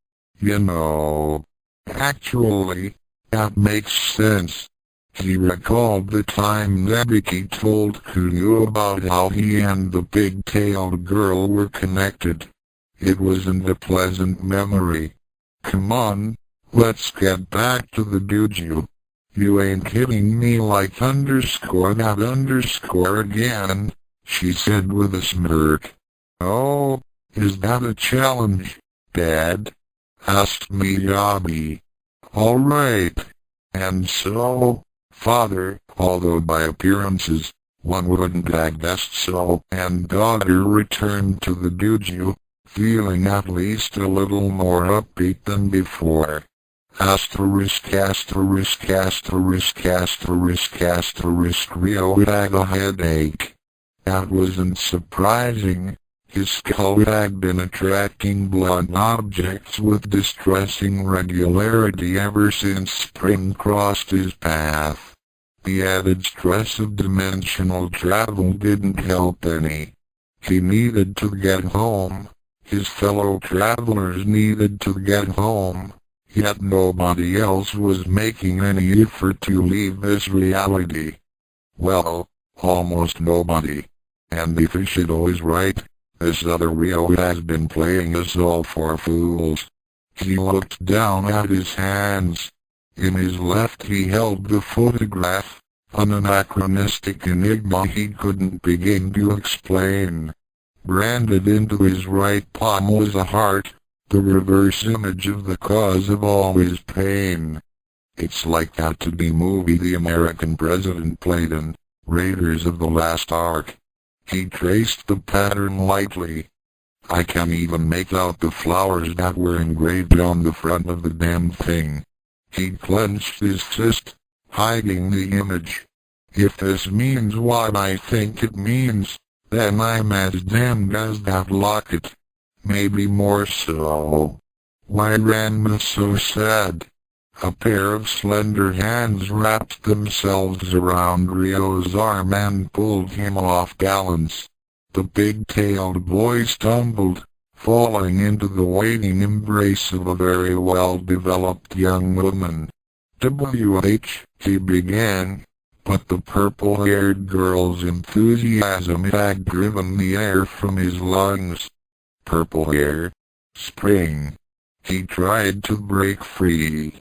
Speaker 1: You know. Actually, that makes sense." He recalled the time Nabiki told Kunyu about how he and the big-tailed girl were connected. It wasn't a pleasant memory. "Come on, let's get back to the dojo. You ain't kidding me like underscore that underscore again, she said with a smirk. Oh, is that a challenge, Dad? Asked Miyabi. All right. And so, Father, although by appearances, one wouldn't have guessed so, and daughter returned to the dojo, feeling at least a little more upbeat than before. Asterisk asterisk asterisk asterisk asterisk Ryo had a headache. That wasn't surprising. His skull had been attracting blunt objects with distressing regularity ever since spring crossed his path. The added stress of dimensional travel didn't help any. He needed to get home. His fellow travelers needed to get home. Yet nobody else was making any effort to leave this reality. Well, almost nobody. And if Ishido is right, this other Ryo has been playing us all for fools. He looked down at his hands. In his left he held the photograph, an anachronistic enigma he couldn't begin to explain. Branded into his right palm was a heart, the reverse image of the cause of all his pain. It's like that to be movie the American president played in, Raiders of the Lost Ark. He traced the pattern lightly. I can't even make out the flowers that were engraved on the front of the damn thing. He clenched his fist, hiding the image. If this means what I think it means, then I'm as damned as that locket. Maybe more so. Why Ranma so sad? A pair of slender hands wrapped themselves around Ryo's arm and pulled him off balance. The big-tailed boy stumbled, falling into the waiting embrace of a very well-developed young woman. He began, but the purple-haired girl's enthusiasm had driven the air from his lungs. Purple hair. Spring. He tried to break free.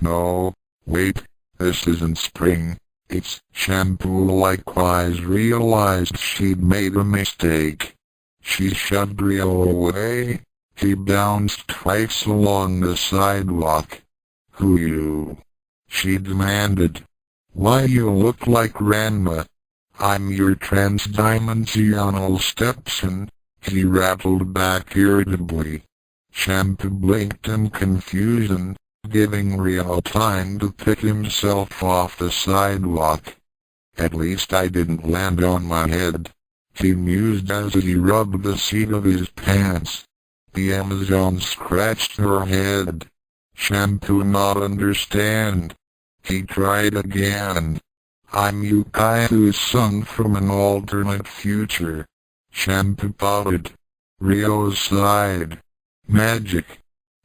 Speaker 1: No, wait, this isn't spring, it's shampoo. Likewise realized she'd made a mistake. She shoved Ryo away. He bounced twice along the sidewalk. Who you? She demanded. Why you look like Ranma. I'm your transdimensional stepson. He rattled back irritably. Shampoo blinked in confusion, giving Ryo time to pick himself off the sidewalk. At least I didn't land on my head, he mused as he rubbed the seat of his pants. The Amazon scratched her head. Shampoo not understand. He tried again. I'm Yukai's son from an alternate future. Shampoo pouted. Ryo sighed. Magic.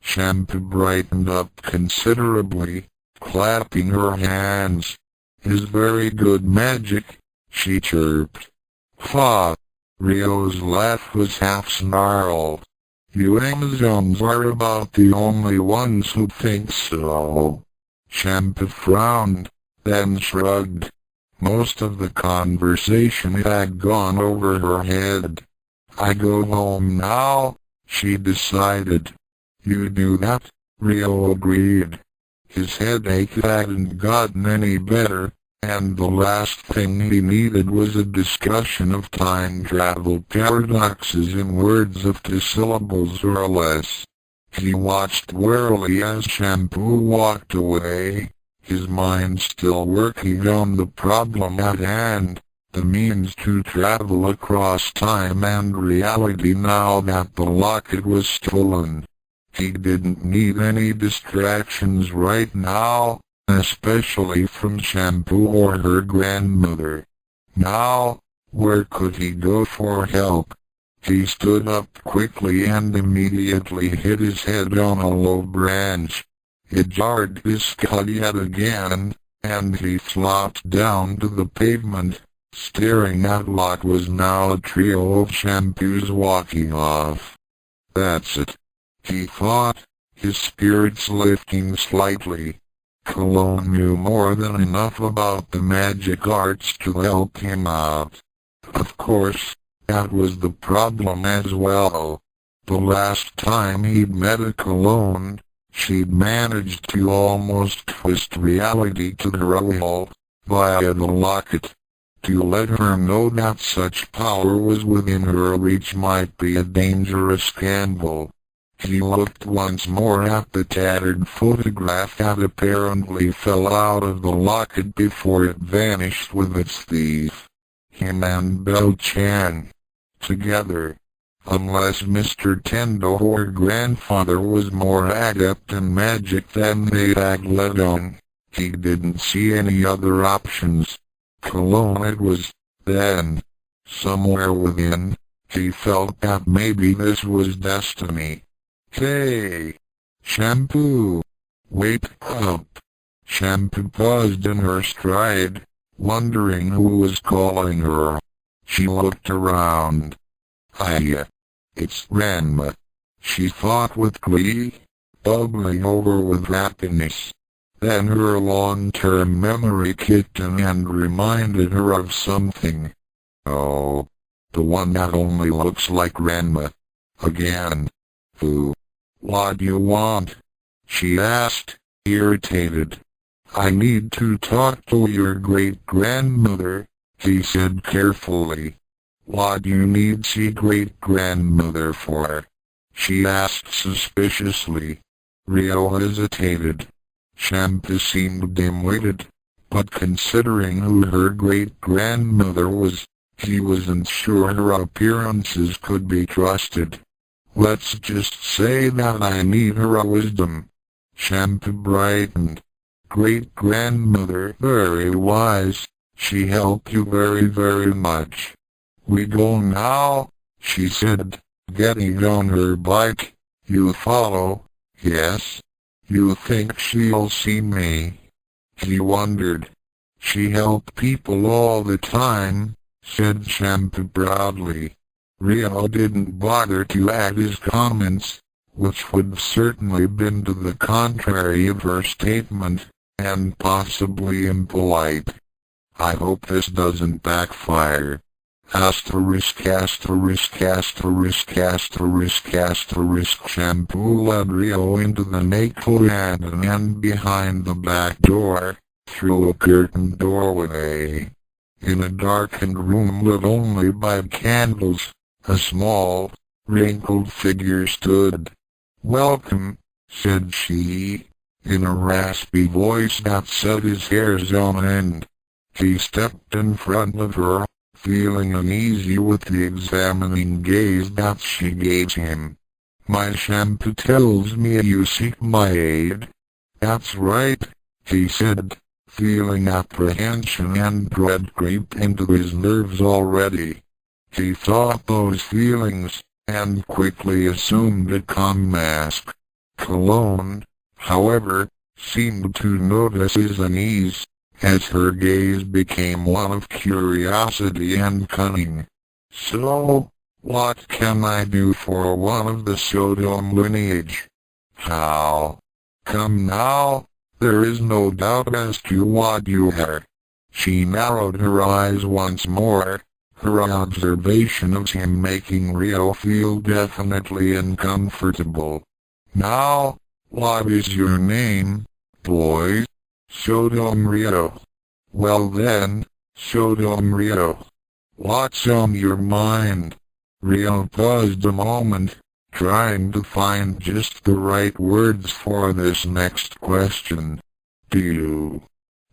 Speaker 1: Shampoo brightened up considerably, clapping her hands. Is very good magic, she chirped. Ha! Ryo's laugh was half snarled. You Amazons are about the only ones who think so. Shampoo frowned, then shrugged. Most of the conversation had gone over her head. I go home now, she decided. You do that, Ryo agreed. His headache hadn't gotten any better, and the last thing he needed was a discussion of time travel paradoxes in words of 2 syllables or less. He watched warily as Shampoo walked away, his mind still working on the problem at hand, the means to travel across time and reality now that the locket was stolen. He didn't need any distractions right now, especially from Shampoo or her grandmother. Now, where could he go for help? He stood up quickly and immediately hit his head on a low branch. It jarred his skull yet again, and he flopped down to the pavement, staring at what was now a trio of Shampoos walking off. That's it, he thought, his spirits lifting slightly. Cologne knew more than enough about the magic arts to help him out. Of course, that was the problem as well. The last time he'd met a Cologne, she'd managed to almost twist reality to her will, via the locket. To let her know that such power was within her reach might be a dangerous gamble. He looked once more at the tattered photograph that apparently fell out of the locket before it vanished with its thief. Him and Bell-chan. Together. Unless Mr. Tendo, her grandfather, was more adept in magic than they had let on, he didn't see any other options. Cologne it was, then. Somewhere within, he felt that maybe this was destiny. Hey! Shampoo! Wake up! Shampoo paused in her stride, wondering who was calling her. She looked around. Hiya! It's Ranma, she thought with glee, bubbling over with happiness. Then her long-term memory kicked in and reminded her of something. Oh, the one that only looks like Ranma. Again. Who? What do you want? She asked, irritated. I need to talk to your great-grandmother, he said carefully. What do you need see great-grandmother for? She asked suspiciously. Ryo hesitated. Shampoo seemed dim-witted, but considering who her great-grandmother was, he wasn't sure her appearances could be trusted. Let's just say that I need her wisdom. Shampoo brightened. Great-grandmother, very wise, she helped you very, very much. We go now, she said, getting on her bike. You follow, yes? You think she'll see me? He wondered. She helped people all the time, said Shampoo proudly. Ryo didn't bother to add his comments, which would certainly been to the contrary of her statement, and possibly impolite. I hope this doesn't backfire. Asterisk asterisk asterisk asterisk asterisk. Shampoo led Ryo into the Nakoland and behind the back door, through a curtained doorway. In a darkened room lit only by candles, a small, wrinkled figure stood. Welcome, said she, in a raspy voice that set his hairs on end. He stepped in front of her, feeling uneasy with the examining gaze that she gave him. My Shampoo tells me you seek my aid. That's right, he said, feeling apprehension and dread creep into his nerves already. He thought those feelings, and quickly assumed a calm mask. Cologne, however, seemed to notice his unease, as her gaze became one of curiosity and cunning. So, what can I do for one of the Saotome lineage? How? Come now, there is no doubt as to what you are. She narrowed her eyes once more, her observation of him making Ryo feel definitely uncomfortable. Now, what is your name, boy? Saotome Ryo. Well then, Saotome Ryo. What's on your mind? Ryo paused a moment, trying to find just the right words for this next question. Do you?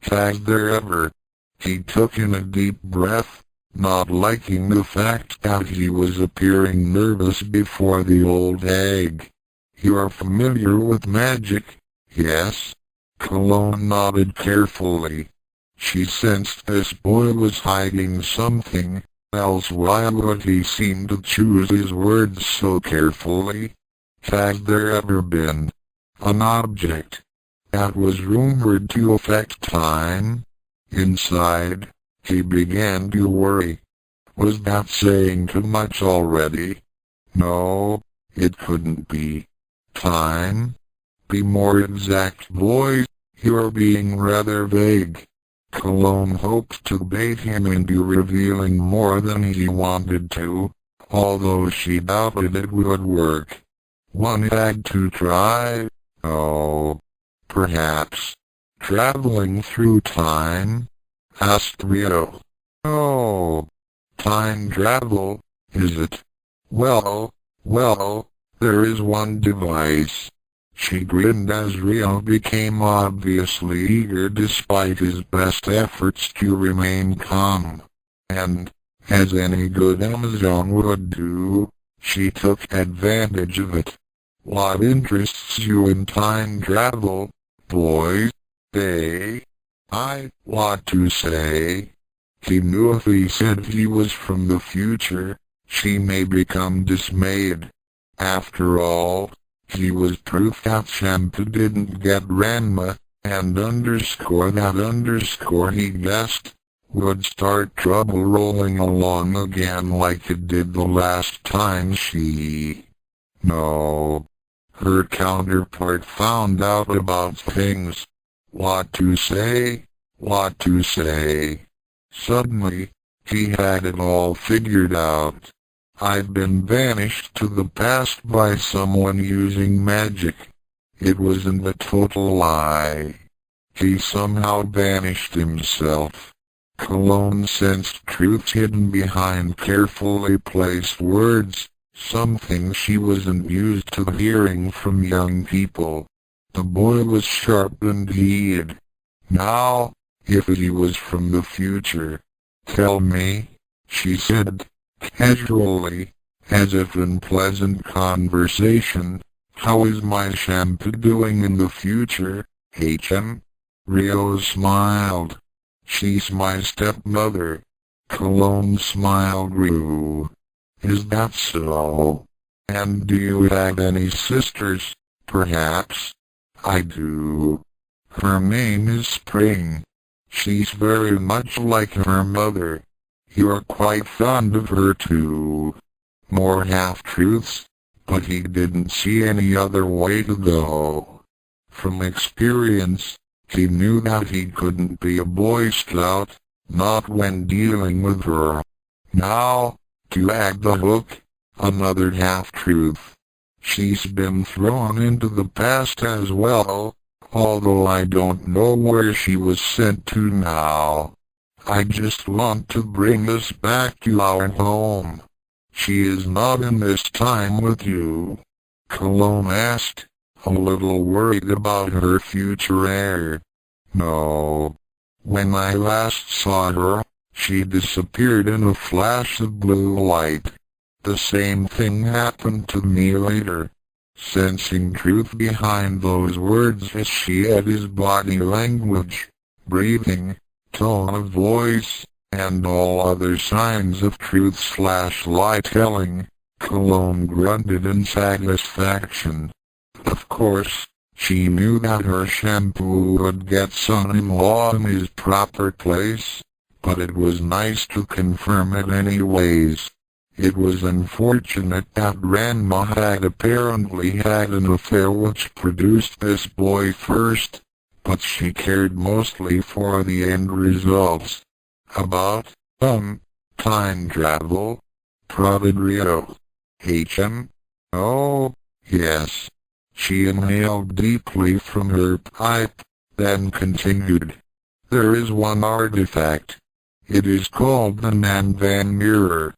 Speaker 1: Has there ever? He took in a deep breath, not liking the fact that he was appearing nervous before the old hag. You're familiar with magic, yes? Cologne nodded carefully. She sensed this boy was hiding something, else why would he seem to choose his words so carefully? Has there ever been an object that was rumored to affect time? Inside, he began to worry. Was that saying too much already? No, it couldn't be. Time? Be more exact, boy. You're being rather vague. Cologne hoped to bait him into revealing more than he wanted to, although she doubted it would work. One had to try. Oh, perhaps. Traveling through time? Asked Ryo. Oh, time travel, is it? Well, there is one device. She grinned as Ryo became obviously eager despite his best efforts to remain calm. And, as any good Amazon would do, she took advantage of it. What interests you in time travel, boys? What to say? He knew if he said he was from the future, she may become dismayed. After all, he was proof that Shampoo didn't get Ranma, and _that_ he guessed, would start trouble rolling along again like it did the last time her counterpart found out about things. What to say? Suddenly, he had it all figured out. I've been banished to the past by someone using magic. It wasn't a total lie. He somehow banished himself. Cologne sensed truths hidden behind carefully placed words, something she wasn't used to hearing from young people. The boy was sharp indeed. Now, if he was from the future, tell me, she said, casually, as if in pleasant conversation, how is my Shampoo doing in the future, HM? Ryo smiled. She's my stepmother. Cologne's smile grew. Is that so? And do you have any sisters, perhaps? I do. Her name is Spring. She's very much like her mother. You're quite fond of her too. More half-truths, but he didn't see any other way to go. From experience, he knew that he couldn't be a Boy Scout, not when dealing with her. Now, to add the hook, another half-truth. She's been thrown into the past as well, although I don't know where she was sent to now. I just want to bring us back to our home. She is not in this time with you? Cologne asked, a little worried about her future heir. No. When I last saw her, she disappeared in a flash of blue light. The same thing happened to me later. Sensing truth behind those words as she had his body language, breathing, tone of voice, and all other signs of truth/lie-telling, Cologne grunted in satisfaction. Of course, she knew that her Shampoo would get son-in-law in his proper place, but it was nice to confirm it anyways. It was unfortunate that Ranma had apparently had an affair which produced this boy first, but she cared mostly for the end results. About, time travel? Prodded Ryo. HM? Oh, yes. She inhaled deeply from her pipe, then continued. There is one artifact. It is called the Nanvan Mirror.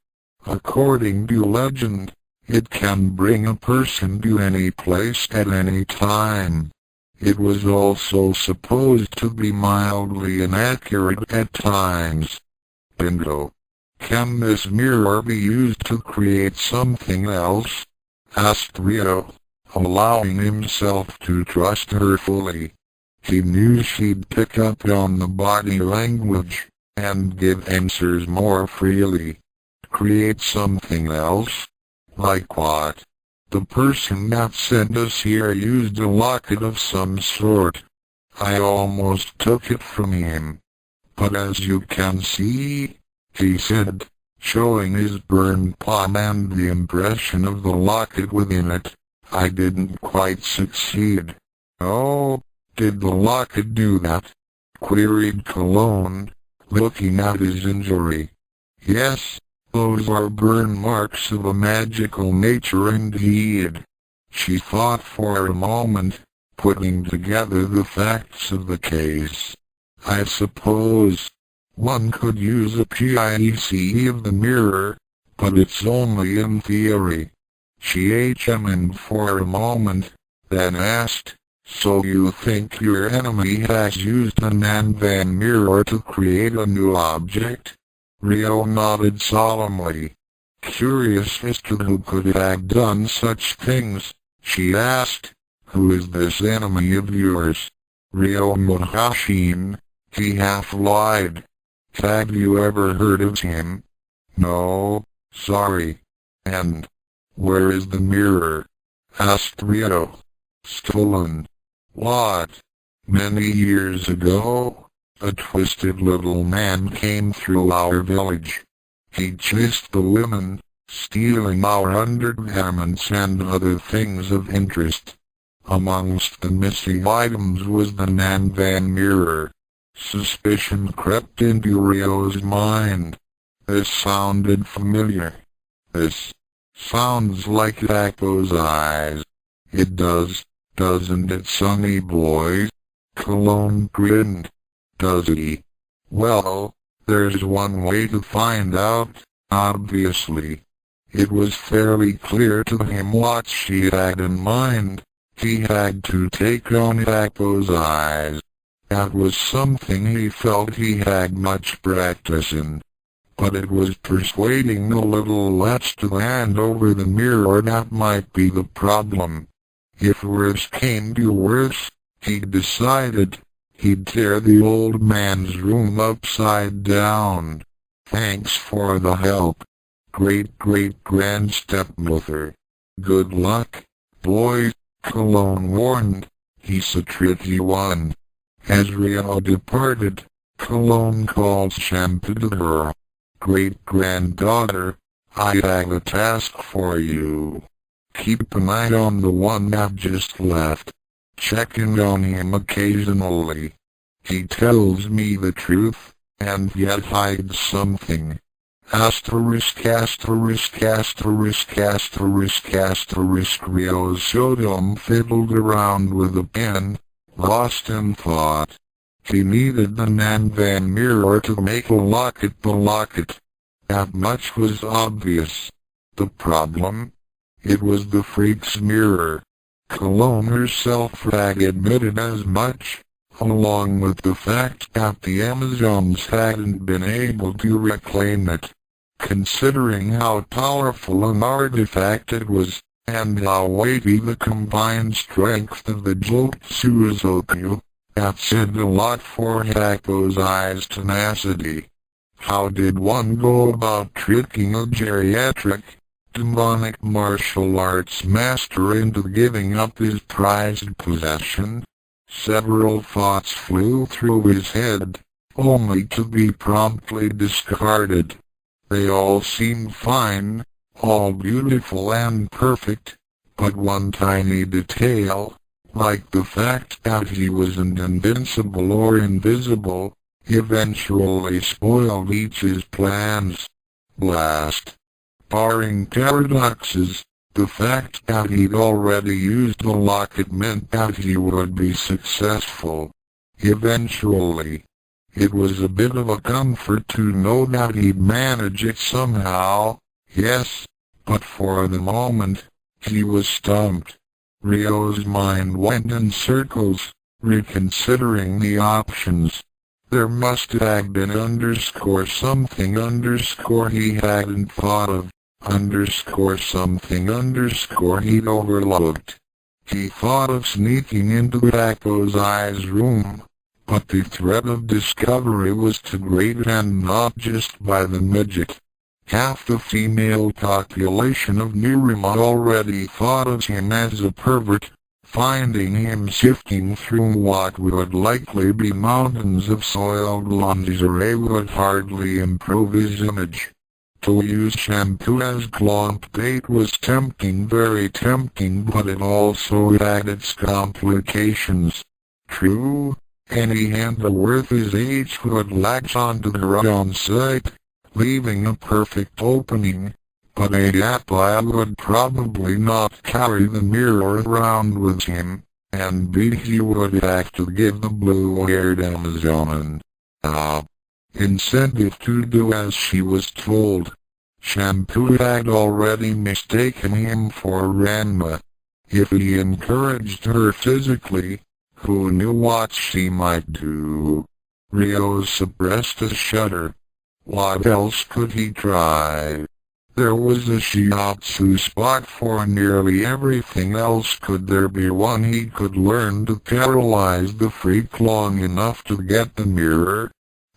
Speaker 1: According to legend, it can bring a person to any place at any time. It was also supposed to be mildly inaccurate at times. Bingo. Can this mirror be used to create something else? Asked Ryo, allowing himself to trust her fully. He knew she'd pick up on the body language, and give answers more freely. Create something else? Like what? The person that sent us here used a locket of some sort. I almost took it from him. But as you can see, he said, showing his burned palm and the impression of the locket within it, I didn't quite succeed. Oh, Did the locket do that? Queried Cologne, looking at his injury. Yes, those are burn marks of a magical nature indeed. She thought for a moment, putting together the facts of the case. I suppose one could use a PIEC of the mirror, but it's only in theory. She HM'd for a moment, then asked, so you think your enemy has used a Nanvan mirror to create a new object? Ryo nodded solemnly. Curious as to who could have done such things, she asked, who is this enemy of yours? Ryo Muhashin, he half lied. Have you ever heard of him? No, sorry. And where is the mirror? Asked Ryo. Stolen. What? Many years ago, a twisted little man came through our village. He chased the women, stealing our undergarments and other things of interest. Amongst the missing items was the Nanvan mirror. Suspicion crept into Ryo's mind. This sounded familiar. This sounds like Happosai. It does, doesn't it, sonny boy? Cologne grinned. Does he? Well, there's one way to find out, obviously. It was fairly clear to him what she had in mind. He had to take on Happosai. That was something he felt he had much practice in. But it was persuading the little lech to hand over the mirror that might be the problem. If worse came to worse, he decided, he'd tear the old man's room upside down. Thanks for the help, great-great-grand-stepmother. Good luck, boys, Cologne warned. He's a tricky one. As Ryo departed, Cologne called Shampoo to her. Great-granddaughter, I have a task for you. Keep an eye on the one that just left. Checking on him occasionally. He tells me the truth, and yet hides something. Asterisk asterisk asterisk asterisk asterisk. Ryo Saotome fiddled around with a pen, lost in thought. He needed the Nanvan mirror to make a locket the locket. That much was obvious. The problem? It was the freak's mirror. Cologne herself had admitted as much, along with the fact that the Amazons hadn't been able to reclaim it. Considering how powerful an artifact it was, and how weighty the combined strength of the Jotsuizoku, that said a lot for Happosai's tenacity. How did one go about tricking a geriatric, demonic martial arts master into giving up his prized possession? Several thoughts flew through his head, only to be promptly discarded. They all seemed fine, all beautiful and perfect, but one tiny detail, like the fact that he wasn't invincible or invisible, eventually spoiled each's plans. Blast. Barring paradoxes, the fact that he'd already used the locket meant that he would be successful. Eventually. It was a bit of a comfort to know that he'd manage it somehow, yes, but for the moment, he was stumped. Ryo's mind went in circles, reconsidering the options. There must have been something he hadn't thought of, something he'd overlooked. He thought of sneaking into Happosai's room, but the threat of discovery was too great, and not just by the midget. Half the female population of Nirima already thought of him as a pervert. Finding him sifting through what would likely be mountains of soiled lingerie would hardly improve his image. To use shampoo as plump bait was tempting, very tempting, but it also had its complications. True, any handler worth his age would latch onto the wrong side, leaving a perfect opening, but a Happosai would probably not carry the mirror around with him, and he would have to give the blue-haired Amazon incentive to do as she was told. Shampoo had already mistaken him for Ranma. If he encouraged her physically, who knew what she might do? Ryo suppressed a shudder. What else could he try? There was a shiatsu spot for nearly everything else. Could there be one he could learn to paralyze the freak long enough to get the mirror?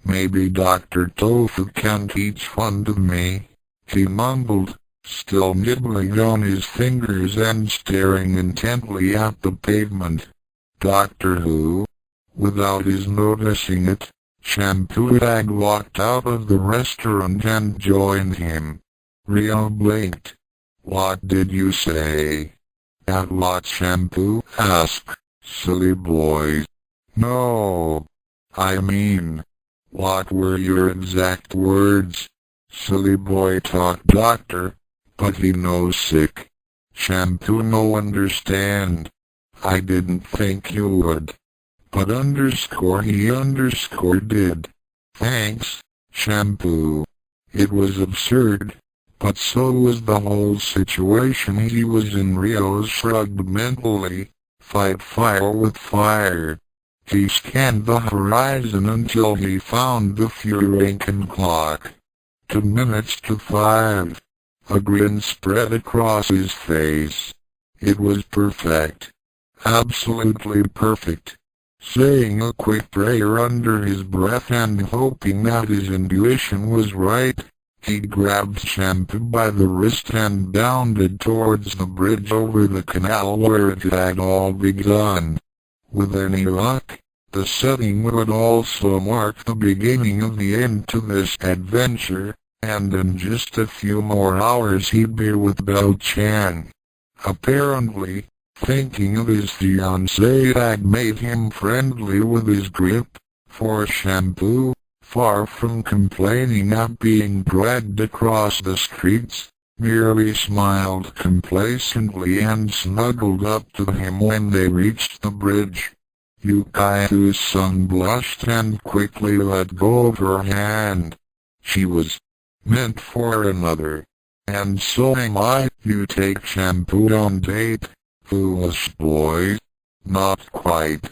Speaker 1: Maybe Dr. Tofu can teach one to me, he mumbled, still nibbling on his fingers and staring intently at the pavement. Doctor Who? Without his noticing it, Shampoo had walked out of the restaurant and joined him. Ryo blinked. What did you say? At what? Shampoo asked. Silly boy. No. I mean, what were your exact words? Silly boy talk doctor, but he knows sick. Shampoo no understand. I didn't think you would. But he did. Thanks, Shampoo. It was absurd, but so was the whole situation he was in. Ryo shrugged mentally. Fight fire with fire. He scanned the horizon until he found the Furankan clock. 2 minutes to 5. A grin spread across his face. It was perfect. Absolutely perfect. Saying a quick prayer under his breath and hoping that his intuition was right, he grabbed Shampoo by the wrist and bounded towards the bridge over the canal where it had all begun. With any luck, the setting would also mark the beginning of the end to this adventure, and in just a few more hours he'd be with Bell-chan. Apparently, thinking of his fiancée had made him friendly with his grip, for Shampoo, far from complaining at being dragged across the streets, merely smiled complacently and snuggled up to him when they reached the bridge. Yukai's-san blushed and quickly let go of her hand. She was meant for another. And so am I. You take Shampoo on date, foolish boy. Not quite.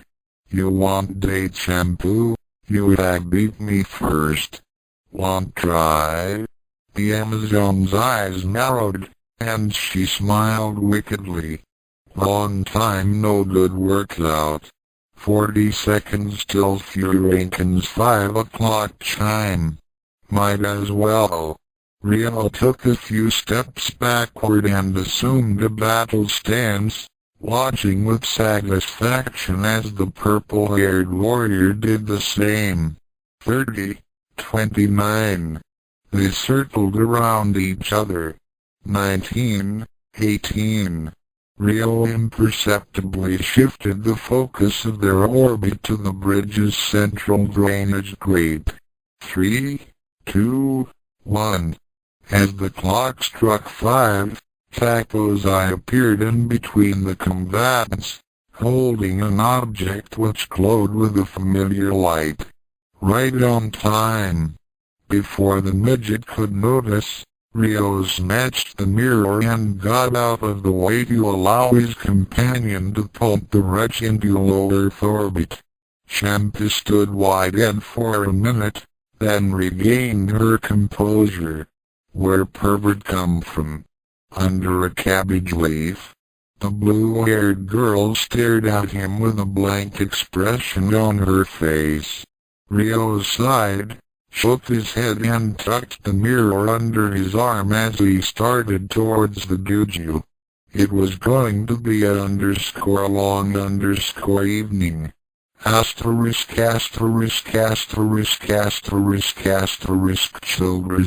Speaker 1: You want date Shampoo? You had beat me first. Want try? The Amazon's eyes narrowed, and she smiled wickedly. Long time no good worked out. 40 seconds till Furankan's 5 o'clock chime. Might as well. Ryo took a few steps backward and assumed a battle stance, watching with satisfaction as the purple-haired warrior did the same. 30, 29. They circled around each other. 19, 18. Ryo imperceptibly shifted the focus of their orbit to the bridge's central drainage grate. 3, 2, 1. As the clock struck 5, Happosai appeared in between the combatants, holding an object which glowed with a familiar light. Right on time. Before the midget could notice, Ryo snatched the mirror and got out of the way to allow his companion to pump the wretch into low Earth orbit. Shampoo stood wide-eyed for a minute, then regained her composure. Where pervert come from? Under a cabbage leaf? The blue-haired girl stared at him with a blank expression on her face. Ryo sighed, shook his head and tucked the mirror under his arm as he started towards the dojo. It was going to be a long evening. Childra's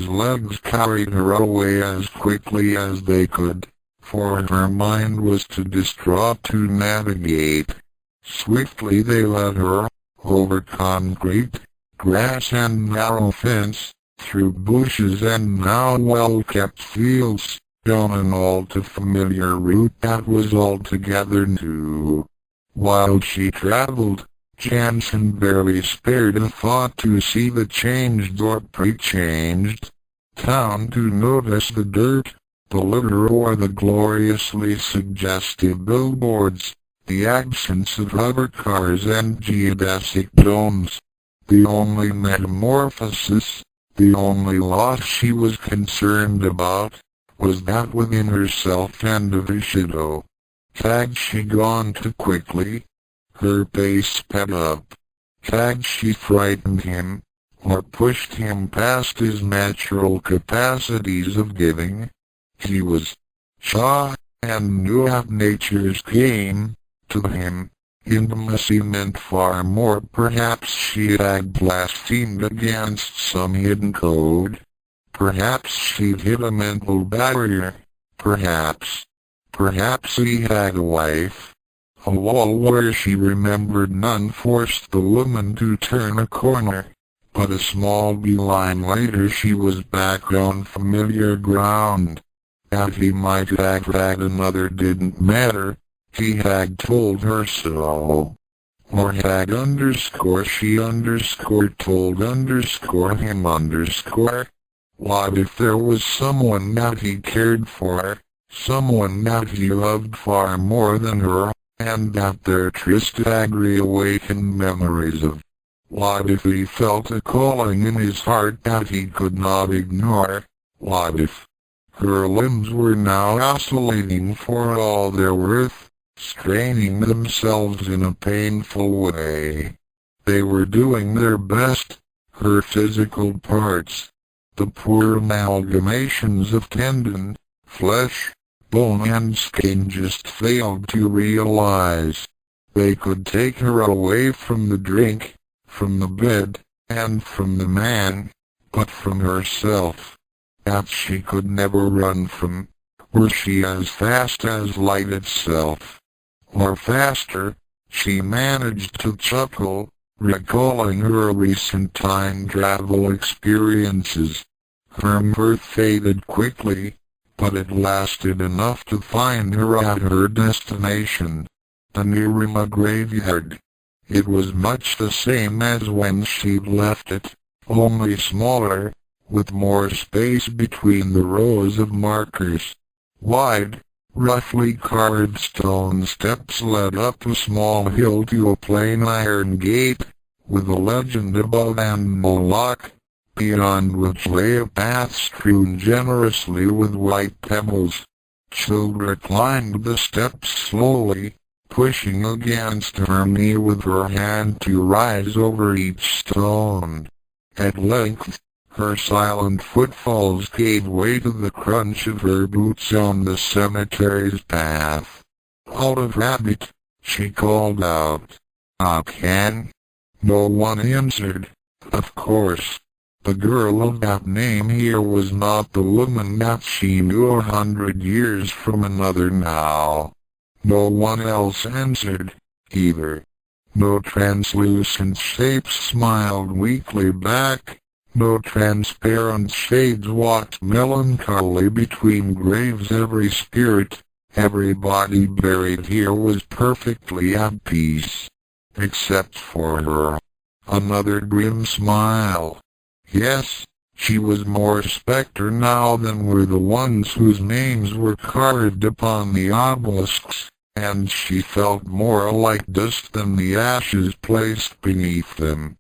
Speaker 1: legs carried her away as quickly as they could, for her mind was too distraught to navigate. Swiftly they led her, over concrete, grass and narrow fence, through bushes and now well-kept fields, down an all-too-familiar route that was altogether new. While she traveled, Jansen barely spared a thought to see the changed or pre-changed town, to notice the dirt, the litter, or the gloriously suggestive billboards, the absence of hover cars and geodesic domes. The only metamorphosis, the only loss she was concerned about, was that within herself and of Ishido. Had she gone too quickly? Her pace sped up. Had she frightened him, or pushed him past his natural capacities of giving? He was shy, and knew at nature's game. To him, intimacy meant far more. Perhaps she had blasphemed against some hidden code. Perhaps she'd hit a mental barrier. Perhaps he had a wife. A wall where she remembered none forced the woman to turn a corner. But a small beeline later she was back on familiar ground. That he might have had another didn't matter. He had told her so. Or had she told him. What if there was someone that he cared for, someone that he loved far more than her, and that their tryst had reawakened memories of? What if he felt a calling in his heart that he could not ignore? What if her limbs were now oscillating for all their worth, straining themselves in a painful way? They were doing their best, her physical parts, the poor amalgamations of tendon, flesh, bone and skin, just failed to realize. They could take her away from the drink, from the bed, and from the man, but from herself. That she could never run from, were she as fast as light itself. Or faster, she managed to chuckle, recalling her recent time travel experiences. Her mirth faded quickly, but it lasted enough to find her at her destination, the Nirima graveyard. It was much the same as when she'd left it, only smaller, with more space between the rows of markers. Wide, roughly carved stone steps led up a small hill to a plain iron gate, with a legend above and no lock, beyond which lay a path strewn generously with white pebbles. Childra climbed the steps slowly, pushing against her knee with her hand to rise over each stone. At length, her silent footfalls gave way to the crunch of her boots on the cemetery's path. Out of habit, she called out, "Akan?" No one answered. Of course, the girl of that name here was not the woman that she knew 100 years from another now. No one else answered, either. No translucent shapes smiled weakly back. No transparent shades walked melancholy between graves. Every spirit, every body buried here was perfectly at peace. Except for her. Another grim smile. Yes, she was more spectre now than were the ones whose names were carved upon the obelisks, and she felt more like dust than the ashes placed beneath them.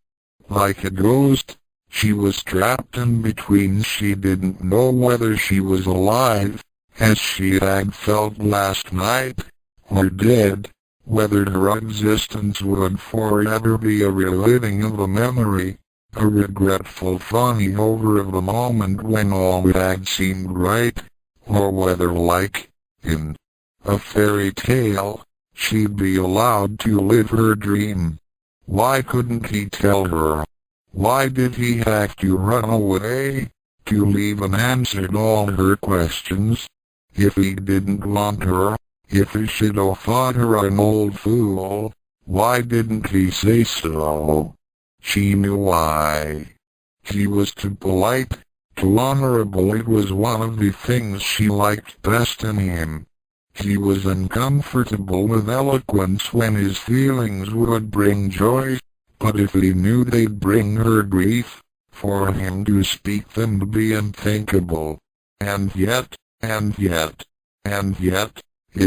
Speaker 1: Like a ghost, she was trapped in between. She didn't know whether she was alive, as she had felt last night, or dead, whether her existence would forever be a reliving of a memory, a regretful fawning over of a moment when all had seemed right, or whether, like in a fairy tale, she'd be allowed to live her dream. Why couldn't he tell her? Why did he have to run away, to leave unanswered all her questions? If he didn't want her, if Ishido thought her an old fool, Why didn't he say so? She knew why. He was too polite, too honorable. It was one of the things she liked best in him. He was uncomfortable with eloquence when his feelings would bring joy, but if he knew they'd bring her grief, for him to speak them would be unthinkable. And yet, it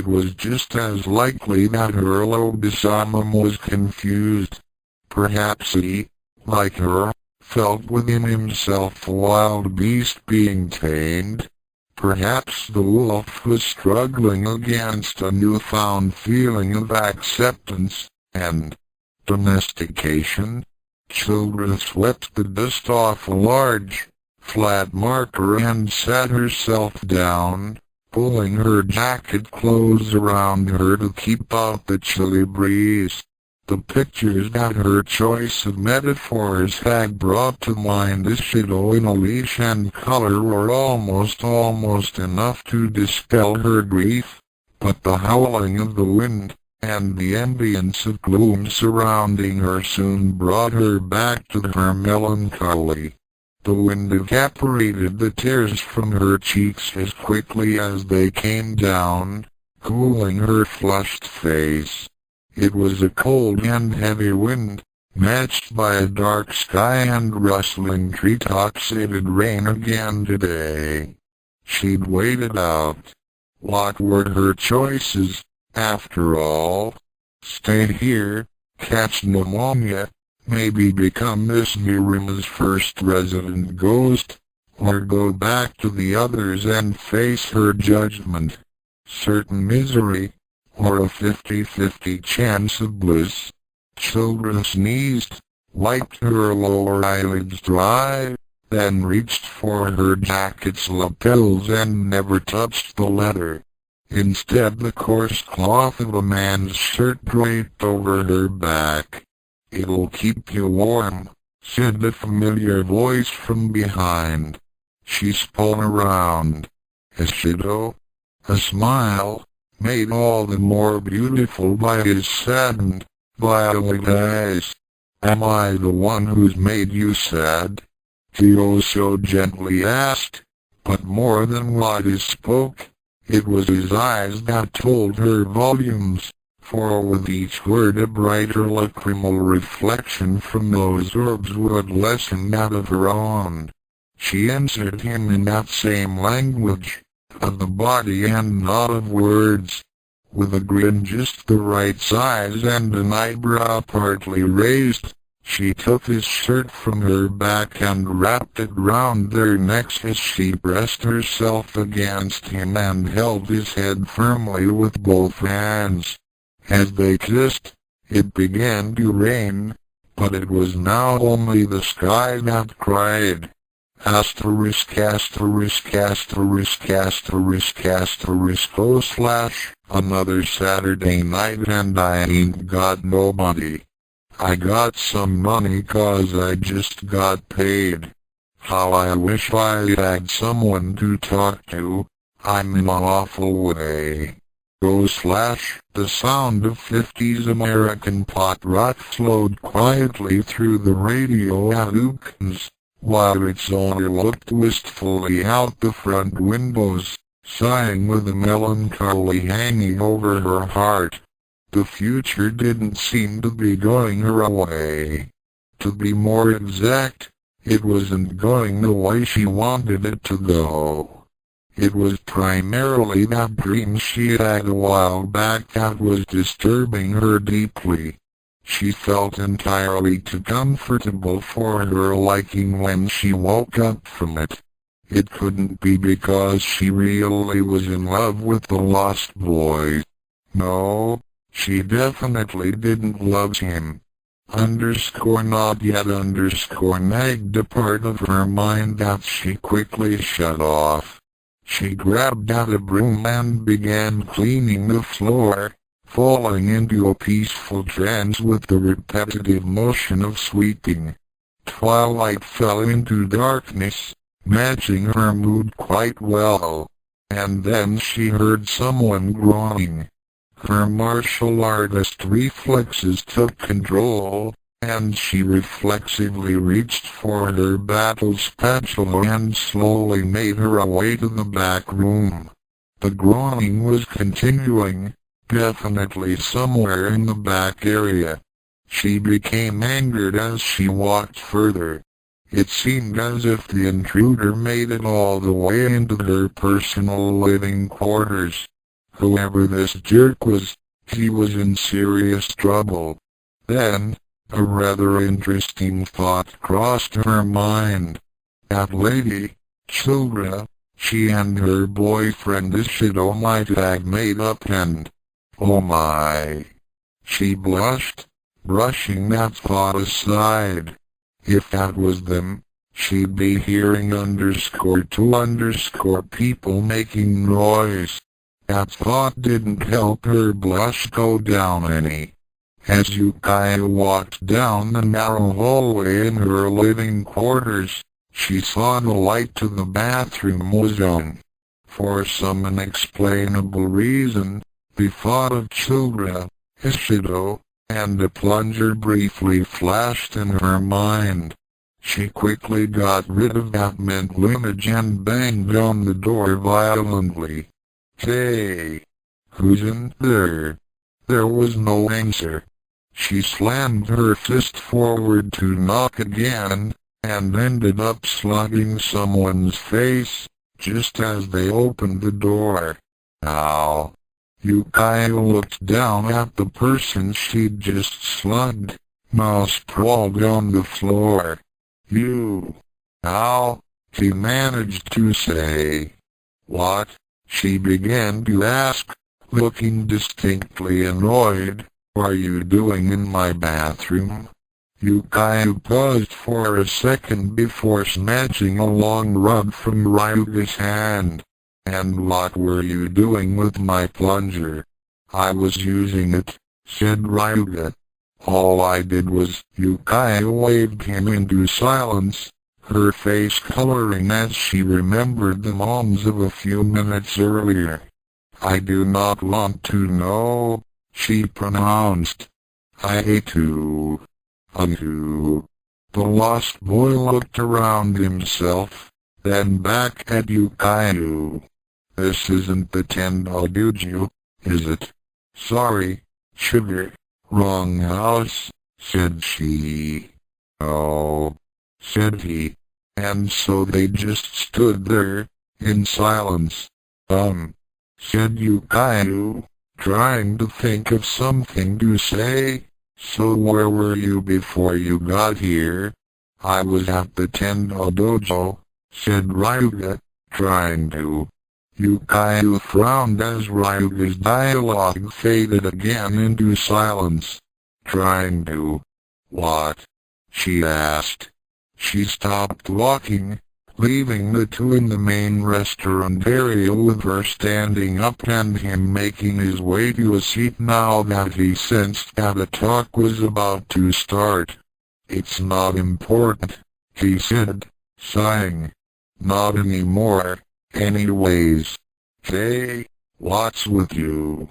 Speaker 1: was just as likely that Ryo Saotome was confused. Perhaps he, like her, felt within himself a wild beast being tamed. Perhaps the wolf was struggling against a newfound feeling of acceptance and domestication. Children swept the dust off a large, flat marker and sat herself down, pulling her jacket close around her to keep out the chilly breeze. The pictures that her choice of metaphors had brought to mind, a shadow in a leash and color, were almost enough to dispel her grief, but the howling of the wind, and the ambience of gloom surrounding her soon brought her back to her melancholy. The wind evaporated the tears from her cheeks as quickly as they came down, cooling her flushed face. It was a cold and heavy wind, matched by a dark sky and rustling treetops. It'd rain again today. She'd wait it out. What were her choices, after all? Stay here, catch pneumonia, maybe become Miss Mirima's first resident ghost, or go back to the others and face her judgment. Certain misery, or a 50-50 chance of bliss. Children sneezed, wiped her lower eyelids dry, then reached for her jacket's lapels and never touched the leather. Instead, the coarse cloth of a man's shirt draped over her back. "It'll keep you warm," said the familiar voice from behind. She spun around. A shadow, a smile, made all the more beautiful by his saddened, violet eyes. "Am I the one who's made you sad?" he so gently asked, but more than what he spoke, it was his eyes that told her volumes, for with each word a brighter lacrimal reflection from those orbs would lessen that of her own. She answered him in that same language, of the body and not of words, with a grin just the right size and an eyebrow partly raised. She took his shirt from her back and wrapped it round their necks as she pressed herself against him and held his head firmly with both hands. As they kissed, it began to rain, but it was now only the sky that cried. Another Saturday night and I ain't got nobody. I got some money 'cause I just got paid. How I wish I had someone to talk to. I'm in an awful way. The sound of 50s American pop rock flowed quietly through the radio at Ukins, while its owner looked wistfully out the front windows, sighing with a melancholy hanging over her heart. The future didn't seem to be going her way. To be more exact, it wasn't going the way she wanted it to go. It was primarily that dream she had a while back that was disturbing her deeply. She felt entirely too comfortable for her liking when she woke up from it. It couldn't be because she really was in love with the lost boy. No, she definitely didn't love him. Not yet nagged a part of her mind that she quickly shut off. She grabbed at a broom and began cleaning the floor, falling into a peaceful trance with the repetitive motion of sweeping. Twilight fell into darkness, matching her mood quite well. And then she heard someone groaning. Her martial artist reflexes took control, and she reflexively reached for her battle spatula and slowly made her way to the back room. The groaning was continuing, definitely somewhere in the back area. She became angered as she walked further. It seemed as if the intruder made it all the way into her personal living quarters. Whoever this jerk was, he was in serious trouble. Then, a rather interesting thought crossed her mind. That lady, Childra, she and her boyfriend Ishido might have made up and... oh my! She blushed, brushing that thought aside. If that was them, she'd be hearing _2_ people making noise. That thought didn't help her blush go down any. As Yukaya walked down the narrow hallway in her living quarters, she saw the light to the bathroom was on. For some unexplainable reason, the thought of Childra, Ishido, and the plunger briefly flashed in her mind. She quickly got rid of that mental image and banged on the door violently. Hey! Who's in there? There was no answer. She slammed her fist forward to knock again, and ended up slugging someone's face, just as they opened the door. Ow! Yukaya looked down at the person she'd just slugged, now sprawled on the floor. You! Ow! He managed to say. What? She began to ask, looking distinctly annoyed. What are you doing in my bathroom? Yukaya paused for a second before snatching a long rod from Ryuga's hand. And what were you doing with my plunger? I was using it, said Ryuga. All I did was... Yukaya waved him into silence, her face coloring as she remembered the moms of a few minutes earlier. I do not want to know, she pronounced. I hate to. The lost boy looked around himself, then back at Yukaya. This isn't the Tendo Dojo, is it? Sorry, sugar. Wrong house, said she. Oh, said he. And so they just stood there, in silence. Said Yukaya, trying to think of something to say. So where were you before you got here? I was at the Tendo Dojo, said Ryuga, trying to. Yukaya frowned as Ryuga's dialogue faded again into silence. Trying to. What? She asked. She stopped walking, leaving the two in the main restaurant area with her standing up and him making his way to a seat now that he sensed that a talk was about to start. It's not important, he said, sighing. Not anymore, anyways. Hey, what's with you?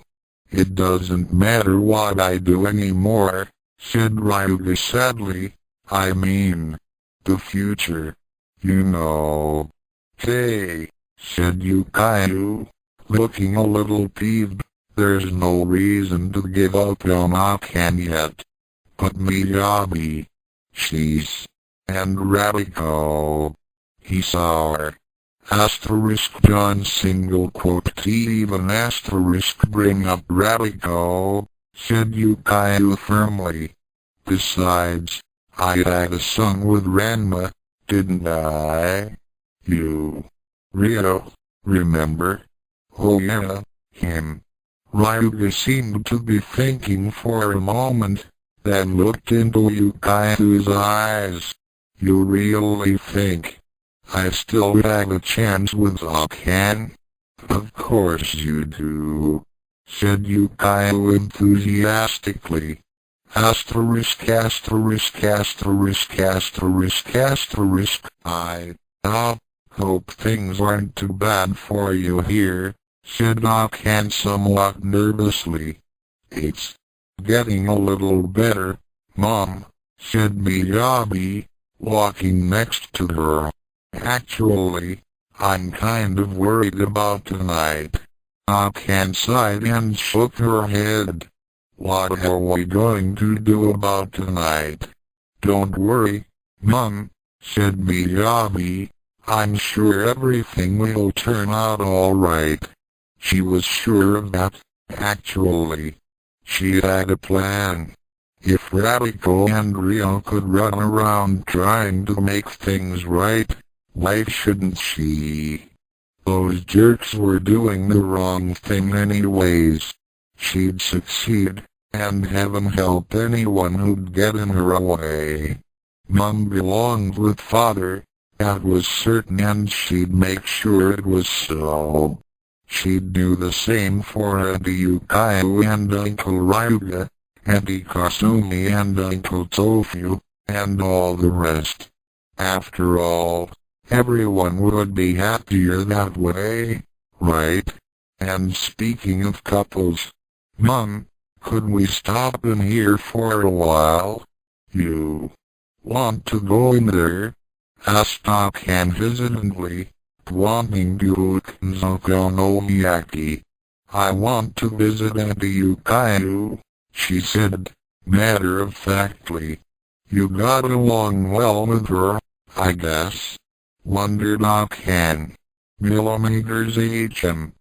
Speaker 1: It doesn't matter what I do anymore, said Ryuga sadly. I mean, the future. You know. Hey, said Yukaya, looking a little peeved. There's no reason to give up on Akan yet. But Miyabi, she's... and Radiko. He saw her. Asterisk John single quote T even asterisk bring up Radiko, said Yukaya firmly. Besides, I had a song with Ranma, didn't I? You. Ryo, remember? Oh yeah, him. Ryuga seemed to be thinking for a moment, then looked into Yukaya's eyes. You really think I still have a chance with Akan? Of course you do, said Yukaya enthusiastically. Asterisk asterisk asterisk asterisk asterisk I hope things aren't too bad for you here, said Akan somewhat nervously. It's getting a little better, Mom, said Miyabi, walking next to her. Actually, I'm kind of worried about tonight. Akan sighed and shook her head. What are we going to do about tonight? Don't worry, Mom, said Miyabi. I'm sure everything will turn out all right. She was sure of that, actually. She had a plan. If Radical and Ryo could run around trying to make things right, why shouldn't she? Those jerks were doing the wrong thing anyways. She'd succeed, and heaven help anyone who'd get in her way. Mom belonged with Father, that was certain, and she'd make sure it was so. She'd do the same for Auntie Yukayo and Uncle Ryuga, Auntie Kasumi and Uncle Tofu, and all the rest. After all, everyone would be happier that way, right? And speaking of couples, Mom, could we stop in here for a while? You want to go in there? Asked Akan hesitantly, pointing to Okonomiyaki. I want to visit Auntie Yukayo, she said, matter-of-factly. You got along well with her, I guess? Wondered Akan. Millimeters HM.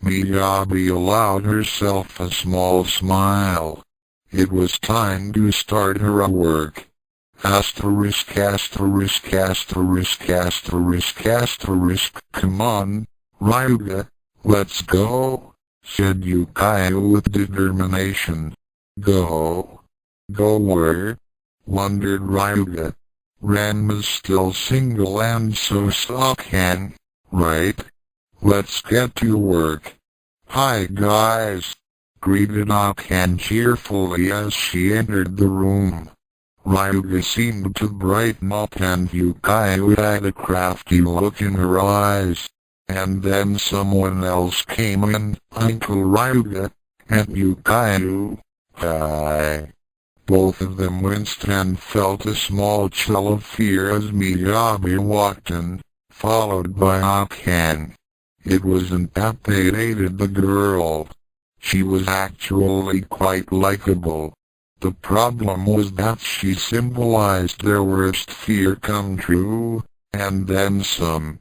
Speaker 1: Miyabi allowed herself a small smile. It was time to start her work. Asterisk asterisk asterisk asterisk asterisk. Come on, Ryuga, let's go, said Yukayo with determination. Go? Go where? Wondered Ryuga. Ranma's still single and so's Akan, right? Let's get to work. Hi guys, greeted Akan cheerfully as she entered the room. Ryuga seemed to brighten up and Yukayo had a crafty look in her eyes. And then someone else came in, Uncle Ryuga, and Yukayo. Hi. Both of them winced and felt a small chill of fear as Miyabi walked in, followed by Akan. It wasn't that they hated the girl. She was actually quite likable. The problem was that she symbolized their worst fear come true, and then some.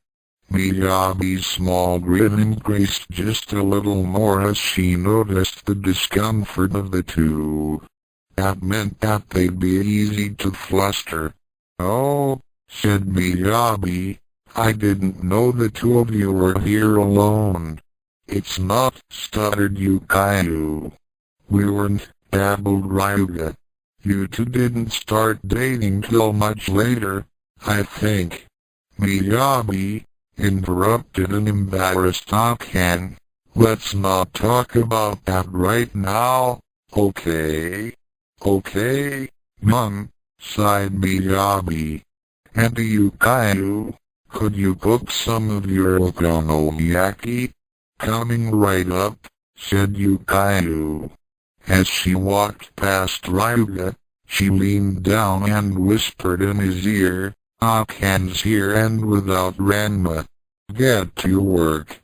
Speaker 1: Miyabi's small grin increased just a little more as she noticed the discomfort of the two. That meant that they'd be easy to fluster. Oh, said Miyabi, I didn't know the two of you were here alone. It's not, stuttered Yukayo. We weren't, babbled Ryuga. You two didn't start dating till much later, I think. Miyabi, interrupted an embarrassed Akan. Let's not talk about that right now, okay? Okay, Mom, sighed Miyabi. Auntie Yukayo, could you cook some of your okonomiyaki? Coming right up, said Yukayo. As she walked past Ryuga, she leaned down and whispered in his ear, Akan's here and without Ranma. Get to work.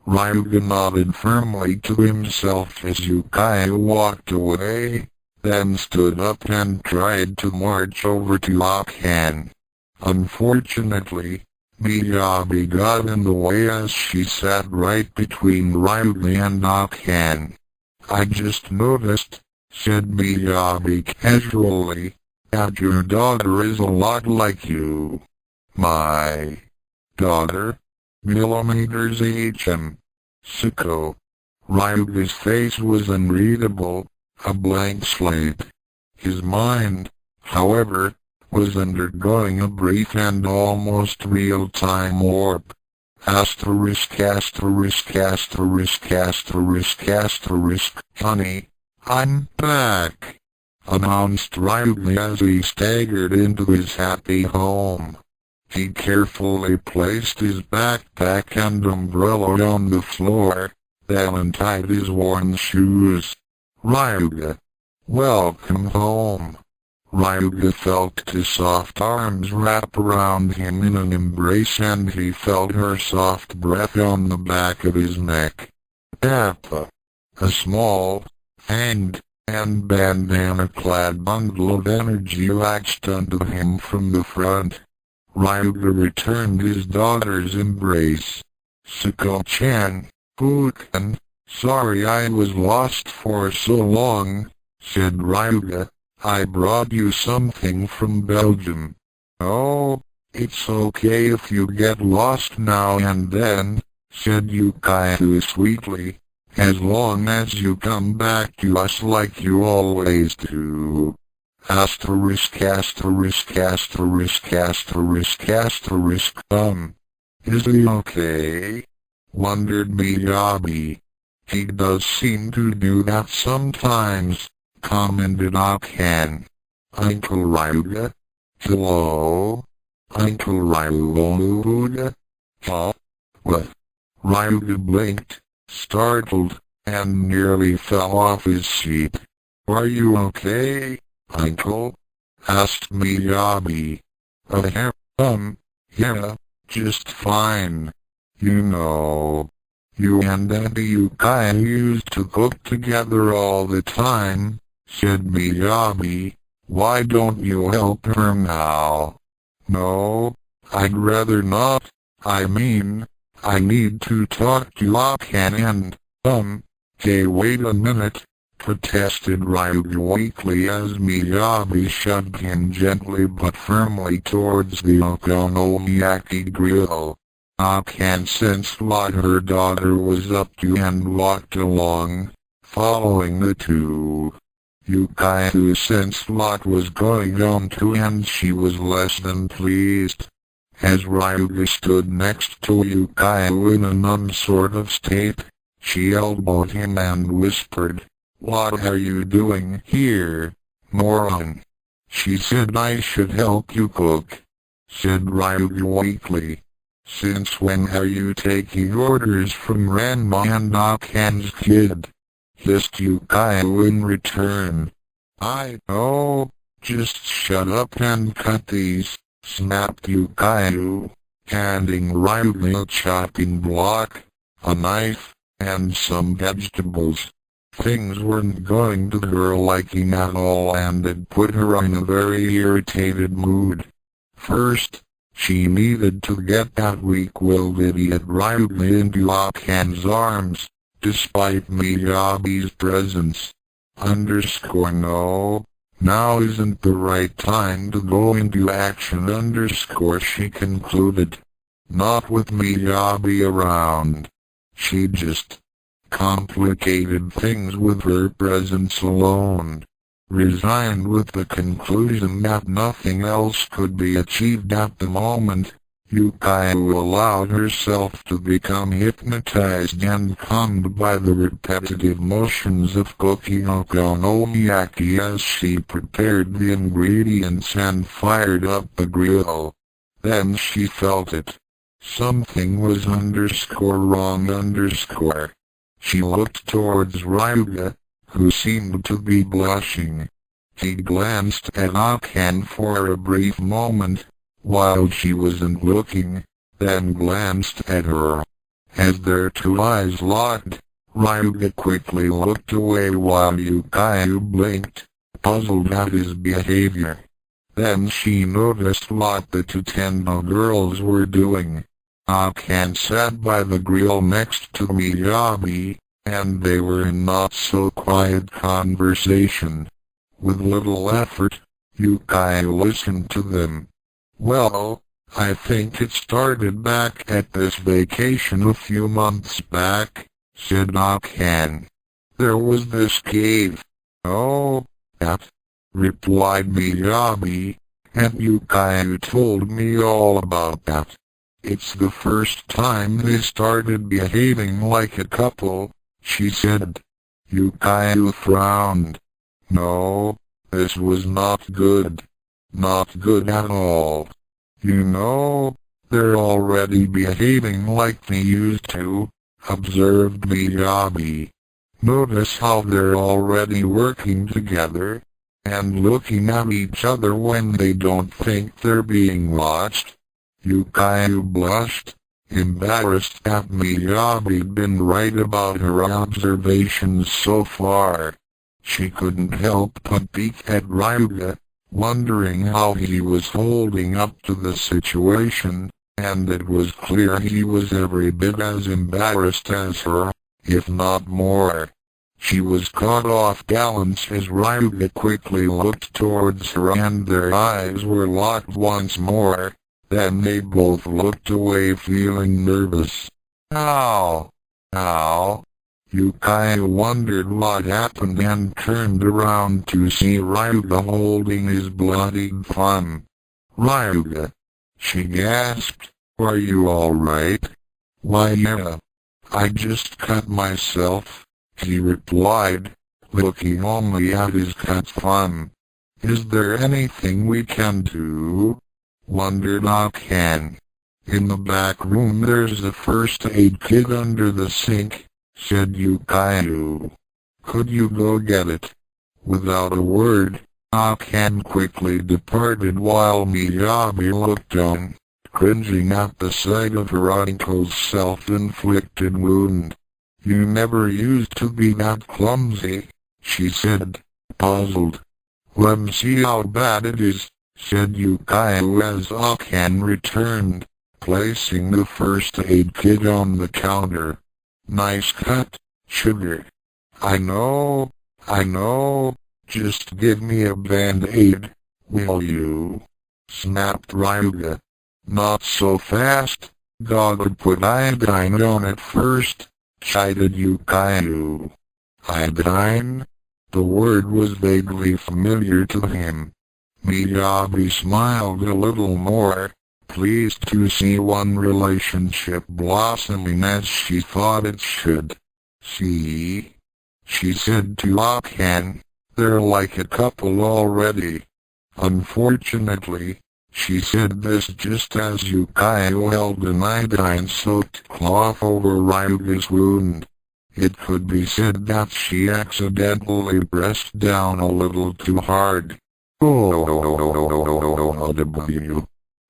Speaker 1: Ryuga nodded firmly to himself as Yukayo walked away, then stood up and tried to march over to Akan. Unfortunately, Miyabi got in the way as she sat right between Ryuga and Akan. I just noticed, said Miyabi casually, that your daughter is a lot like you. My daughter? Millimeters HM. Sicko. Ryuga's face was unreadable, a blank slate. His mind, however, was undergoing a brief and almost real-time warp. Asterisk asterisk asterisk asterisk asterisk. Honey, I'm back, announced Ryuga as he staggered into his happy home. He carefully placed his backpack and umbrella on the floor, then untied his worn shoes. Ryuga, welcome home. Ryuga felt his soft arms wrap around him in an embrace, and he felt her soft breath on the back of his neck. Appa. A small, fanged, and bandana-clad bundle of energy latched onto him from the front. Ryuga returned his daughter's embrace. "Suko-chan, Fukan, sorry I was lost for so long," said Ryuga. "I brought you something from Belgium." "Oh, it's okay if you get lost now and then," said Yukaiu sweetly, "as long as you come back to us like you always do." Asterisk asterisk asterisk asterisk asterisk Is he okay? Wondered Miyabi. "He does seem to do that sometimes," commented Akan. "Uncle Ryuga? Hello? Uncle Ryuga? Huh? What?" Ryuga blinked, startled, and nearly fell off his seat. "Are you okay, Uncle?" asked Miyabi. Yeah, just fine. You know, you and Auntie Yukai used to cook together all the time," said Miyabi. "Why don't you help her now?" "No, I'd rather not. I mean, I need to talk to Akan and, hey, wait a minute," protested Ryuga weakly as Miyabi shoved him gently but firmly towards the okonomiyaki grill. Akan sensed what her daughter was up to and walked along, following the two. Yukaiu sensed what was going on too, and she was less than pleased. As Ryuga stood next to Yukaiu in an unsort of state, she elbowed him and whispered, "What are you doing here, moron?" "She said I should help you cook," said Ryuga weakly. "Since when are you taking orders from Ranma and Akan's kid?" hissed Yukaiu in return. "Oh, just shut up and cut these," snapped Yukaiu, handing Ryuga a chopping block, a knife, and some vegetables. Things weren't going to her liking at all, and it put her in a very irritated mood. First, she needed to get that weak-willed idiot Ryuga into Akan's arms, despite Miyabi's presence. No, now isn't the right time to go into action. She concluded. Not with Miyabi around. She just complicated things with her presence alone. Resigned with the conclusion that nothing else could be achieved at the moment, Yukaiu allowed herself to become hypnotized and calmed by the repetitive motions of cooking okonomiyaki as she prepared the ingredients and fired up the grill. Then she felt it. Something was wrong. She looked towards Ryuga, who seemed to be blushing. He glanced at Akan for a brief moment, while she wasn't looking, then glanced at her. As their two eyes locked, Ryuga quickly looked away while Yukaiu blinked, puzzled at his behavior. Then she noticed what the two Tendo girls were doing. Akan sat by the grill next to Miyabi, and they were in not-so-quiet conversation. With little effort, Yukaiu listened to them. "Well, I think it started back at this vacation a few months back," said Akan. "There was this cave." "Oh, that," replied Miyabi, "and Yukaiu told me all about that. It's the first time they started behaving like a couple," she said. Yukaiu frowned. "No, this was not good. Not good at all. You know, they're already behaving like they used to, observed Miyabi. Notice how they're already working together, and looking at each other when they don't think they're being watched. Yukaiu blushed, embarrassed that Miyabi'd been right about her observations so far. She couldn't help but peek at Ryuga, wondering how he was holding up to the situation, and it was clear he was every bit as embarrassed as her, if not more. She was caught off balance as Ryuga quickly looked towards her and their eyes were locked once more. Then they both looked away feeling nervous. Ow! Ow! Yukaiu wondered what happened and turned around to see Ryuga holding his bloodied thumb. Ryuga! She gasped. Are you alright? Why yeah. I just cut myself, he replied, looking only at his cut thumb. Is there anything we can do? Wondered Akan. In the back room there's a first aid kit under the sink, said Yukaiu. Could you go get it? Without a word, Akan quickly departed while Miyabi looked on, cringing at the sight of her uncle's self-inflicted wound. You never used to be that clumsy, she said, puzzled. Let me see how bad it is, said Yukaiu as Akan returned, placing the first aid kit on the counter. Nice cut, sugar. I know, just give me a band-aid, will you? Snapped Ryuga. Not so fast, gotta put iodine on it first, chided Yukaiu. Iodine? The word was vaguely familiar to him. Miyabi smiled a little more, pleased to see one relationship blossoming as she thought it should. See? She said to Akan, they're like a couple already. Unfortunately, she said this just as Yukaiu held an iodine-soaked cloth over Ryuga's wound. It could be said that she accidentally pressed down a little too hard.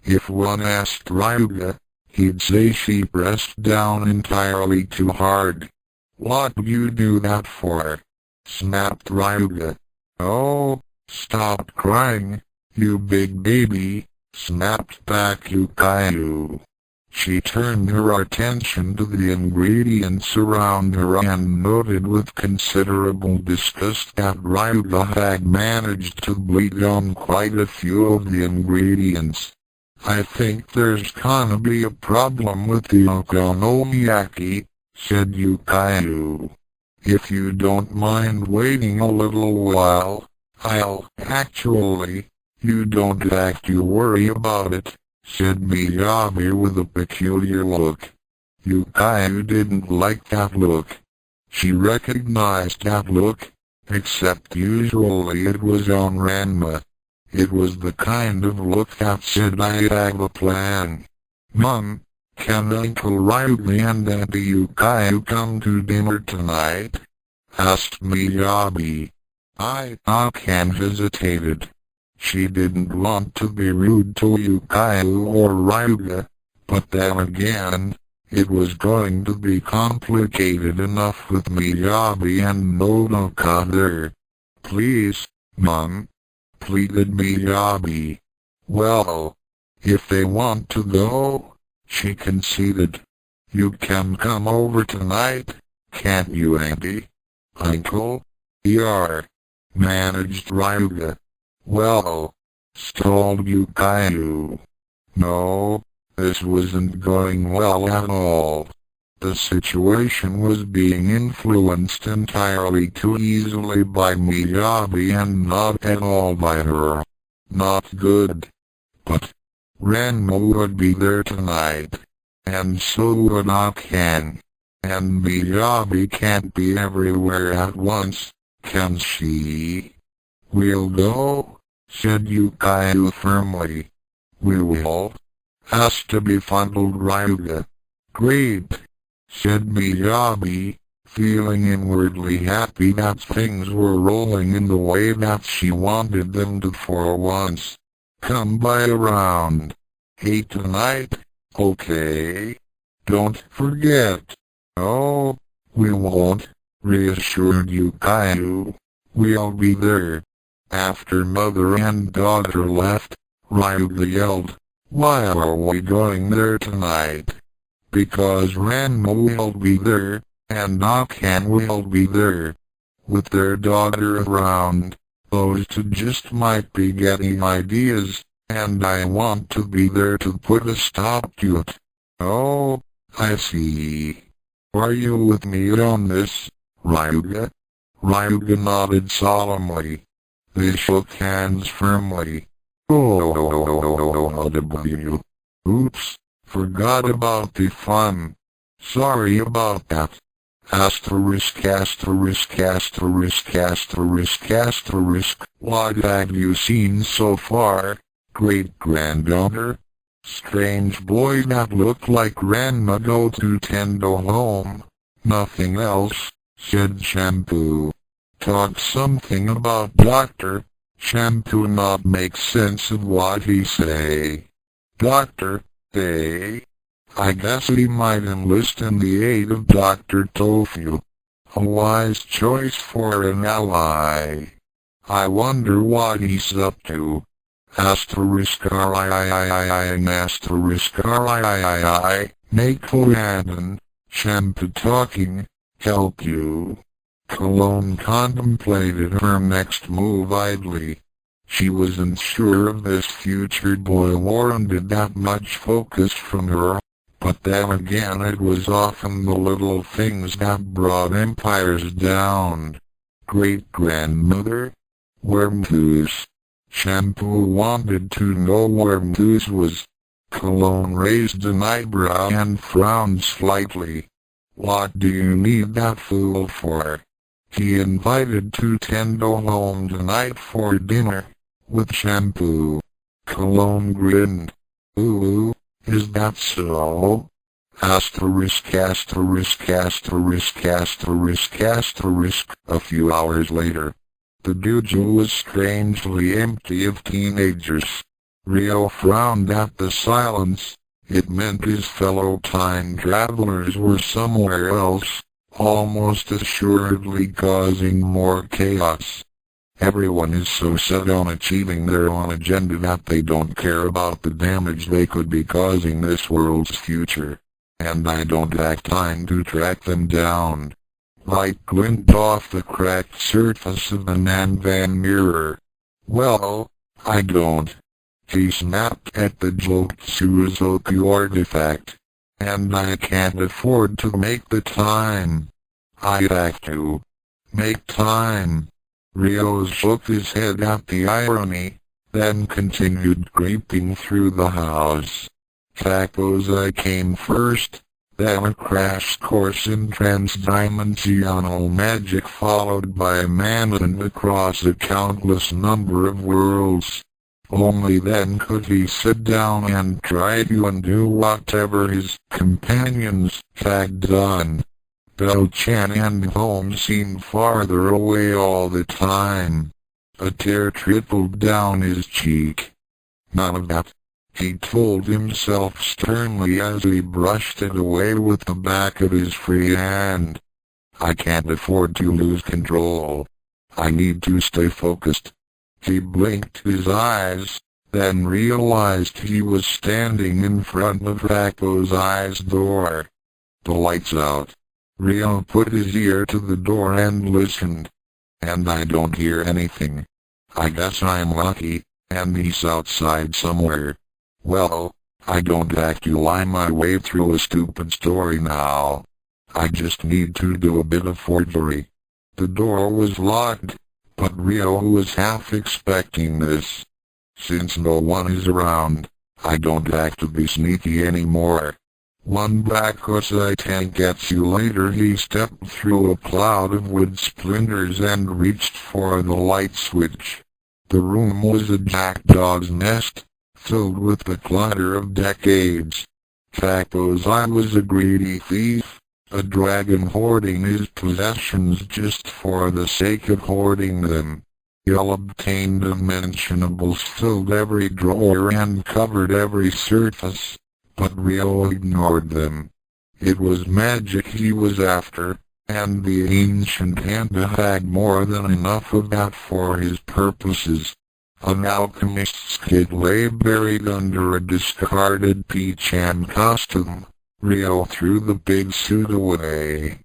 Speaker 1: If one asked Ryuga, he'd say she pressed down entirely too hard. What'd you do that for? Snapped Ryuga. Oh, stop crying, you big baby, snapped back Yukaiu. She turned her attention to the ingredients around her and noted with considerable disgust that Ryuga had managed to bleed on quite a few of the ingredients. I think there's gonna be a problem with the okonomiyaki, said Yukaiu. If you don't mind waiting a little while, you don't have to worry about it, said Miyabi with a peculiar look. Yukaiu didn't like that look. She recognized that look, except usually it was on Ranma. It was the kind of look that said I have a plan. Mom, can Uncle Ryuga and Auntie Yukaiu come to dinner tonight? Asked Miyabi. Akan hesitated. She didn't want to be rude to Yukaiu or Ryuga, but then again, it was going to be complicated enough with Miyabi and Nodoka there. Please, Mom, pleaded Miyabi. Well, if they want to go, she conceded. You can come over tonight, can't you, Auntie? Uncle? Yar, managed Ryuga. Well, stalled Yukaiu. No, this wasn't going well at all. The situation was being influenced entirely too easily by Miyabi and not at all by her. Not good. But Ranma would be there tonight, and so would Akan. And Miyabi can't be everywhere at once, can she? We'll go, said Yukaiu firmly. We will? Has to be funneled Ryuga. Great, said Miyabi, feeling inwardly happy that things were rolling in the way that she wanted them to for once. Come by around 8 tonight, okay? Don't forget. Oh, we won't, reassured Yukayu. We'll be there. After mother and daughter left, Ryuga yelled, "Why are we going there tonight?" "Because Ranma will be there, and Akan will be there. With their daughter around, those two just might be getting ideas, and I want to be there to put a stop to it." "Oh, I see. Are you with me on this, Ryuga?" Ryuga nodded solemnly. They shook hands firmly. "Oh, oops, forgot about the fun. Sorry about that. Asterisk asterisk asterisk asterisk asterisk. What have you seen so far, great-granddaughter?" "Strange boy that looked like Ranma go to Tendo home. Nothing else," said Shampoo. "Talk something about doctor." Shampoo not make sense of what he say. "Doctor, eh? I guess he might enlist in the aid of Dr. Tofu. A wise choice for an ally. I wonder what he's up to." Asterisk RIII and asterisk RIII, Mako Adden, Shampoo talking, help you. Cologne contemplated her next move idly. She wasn't sure if this future boy warranted that much focus from her, but then again it was often the little things that brought empires down. Great-grandmother? Wormgoose. Shampoo wanted to know where Wormgoose was. Cologne raised an eyebrow and frowned slightly. "What do you need that fool for?" "He invited to Tendo home tonight for dinner, with Shampoo." Cologne grinned. "Ooh, is that so?" Asterisk asterisk asterisk asterisk asterisk. A few hours later, the dojo was strangely empty of teenagers. Ryo frowned at the silence. It meant his fellow time travelers were somewhere else, almost assuredly causing more chaos. Everyone is so set on achieving their own agenda that they don't care about the damage they could be causing this world's future. And I don't have time to track them down. Light glinted off the cracked surface of the Nanvan mirror. "Well, I don't." He snapped at the Joksuzoku artifact. "And I can't afford to make the time. I have to make time." Ryo shook his head at the irony, then continued creeping through the house. Happosai came first, then a crash course in transdimensional magic followed by a manhunt across a countless number of worlds. Only then could he sit down and try to undo whatever his companions had done. Bell-chan and home seemed farther away all the time. A tear trickled down his cheek. "None of that," he told himself sternly as he brushed it away with the back of his free hand. "I can't afford to lose control. I need to stay focused." He blinked his eyes, then realized he was standing in front of Happosai's door. "The light's out." Ryo put his ear to the door and listened. "And I don't hear anything. I guess I'm lucky, and he's outside somewhere. Well, I don't have to lie my way through a stupid story now. I just need to do a bit of forgery." The door was locked, but Ryo was half expecting this. "Since no one is around, I don't have to be sneaky anymore. One Happosai Tanketsu later he stepped through a cloud of wood splinters and reached for the light switch. The room was a jackdaw's nest, filled with the clutter of decades. Happosai was a greedy thief, A dragon hoarding his possessions just for the sake of hoarding them. Ill-obtained unmentionables filled every drawer and covered every surface, but Ryo ignored them. It was magic he was after, and the ancient Handa had more than enough of that for his purposes. An alchemist's kit lay buried under a discarded P-chan costume. Ryo threw the big suit away.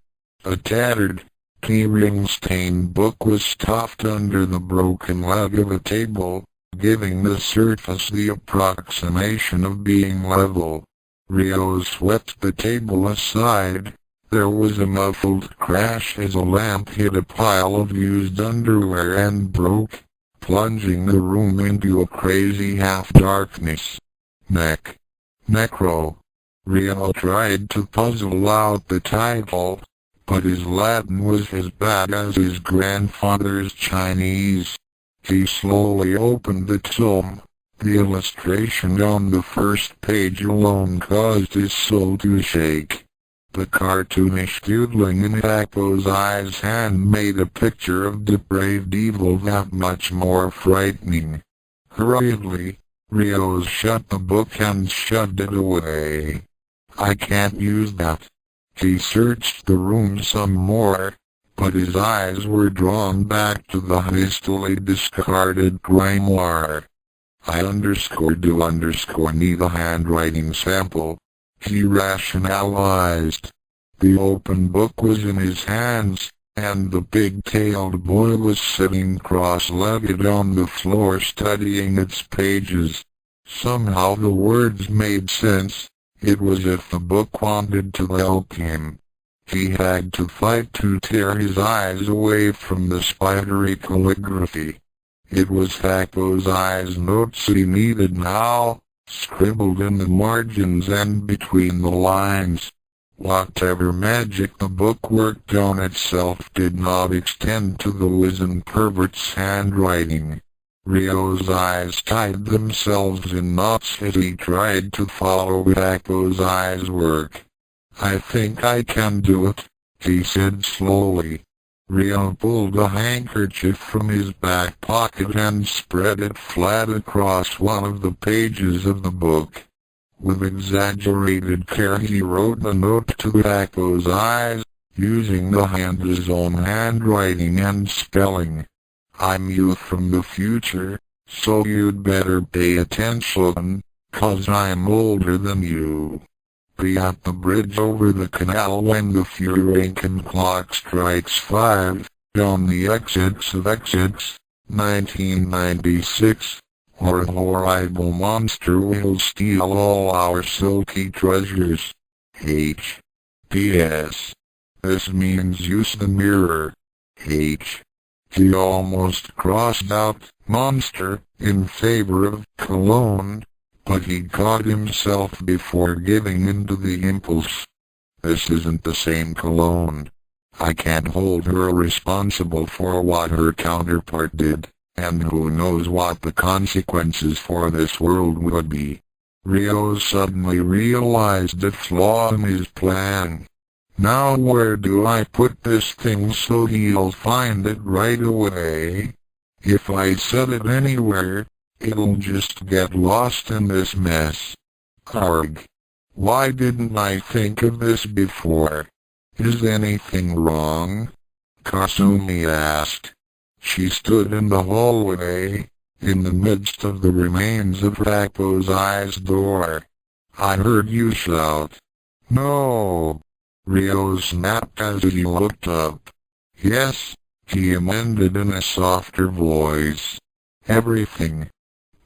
Speaker 1: A tattered, keyring-stained book was stuffed under the broken leg of a table, giving the surface the approximation of being level. Ryo swept the table aside. There was a muffled crash as a lamp hit a pile of used underwear and broke, plunging the room into a crazy half-darkness. Necro. Ryo tried to puzzle out the title, but his Latin was as bad as his grandfather's Chinese. He slowly opened the tome. The illustration on the first page alone caused his soul to shake. The cartoonish doodling in Happosai's hand made a picture of depraved evil that much more frightening. Hurriedly, Ryo shut the book and shoved it away. I can't use that. He searched the room some more, but his eyes were drawn back to the hastily discarded grimoire. I need a handwriting sample, he rationalized. The open book was in his hands, and the big-tailed boy was sitting cross-legged on the floor studying its pages. Somehow the words made sense. It was as if the book wanted to help him. He had to fight to tear his eyes away from the spidery calligraphy. It was Happosai's notes he needed now, scribbled in the margins and between the lines. Whatever magic the book worked on itself did not extend to the wizened pervert's handwriting. Ryo's eyes tied themselves in knots as he tried to follow Happosai's work. I think I can do it, he said slowly. Ryo pulled a handkerchief from his back pocket and spread it flat across one of the pages of the book. With exaggerated care he wrote a note to Happosai, using the Handa's own handwriting and spelling. I'm you from the future, so you'd better pay attention, 'cause I'm older than you. Be at the bridge over the canal when the Furinkan clock strikes 5, on the XX of XX, 1996, or a horrible monster will steal all our silky treasures. P.S. This means use the mirror. He almost crossed out monster in favor of Cologne, but he caught himself before giving in to the impulse. This isn't the same Cologne. I can't hold her responsible for what her counterpart did, and who knows what the consequences for this world would be. Ryo suddenly realized a flaw in his plan. Now where do I put this thing so he'll find it right away? If I set it anywhere, it'll just get lost in this mess. Arg. Why didn't I think of this before? Is anything wrong? Kasumi asked. She stood in the hallway, in the midst of the remains of Happosai's door. I heard you shout. No! Ryo snapped as he looked up. Yes, he amended in a softer voice. Everything.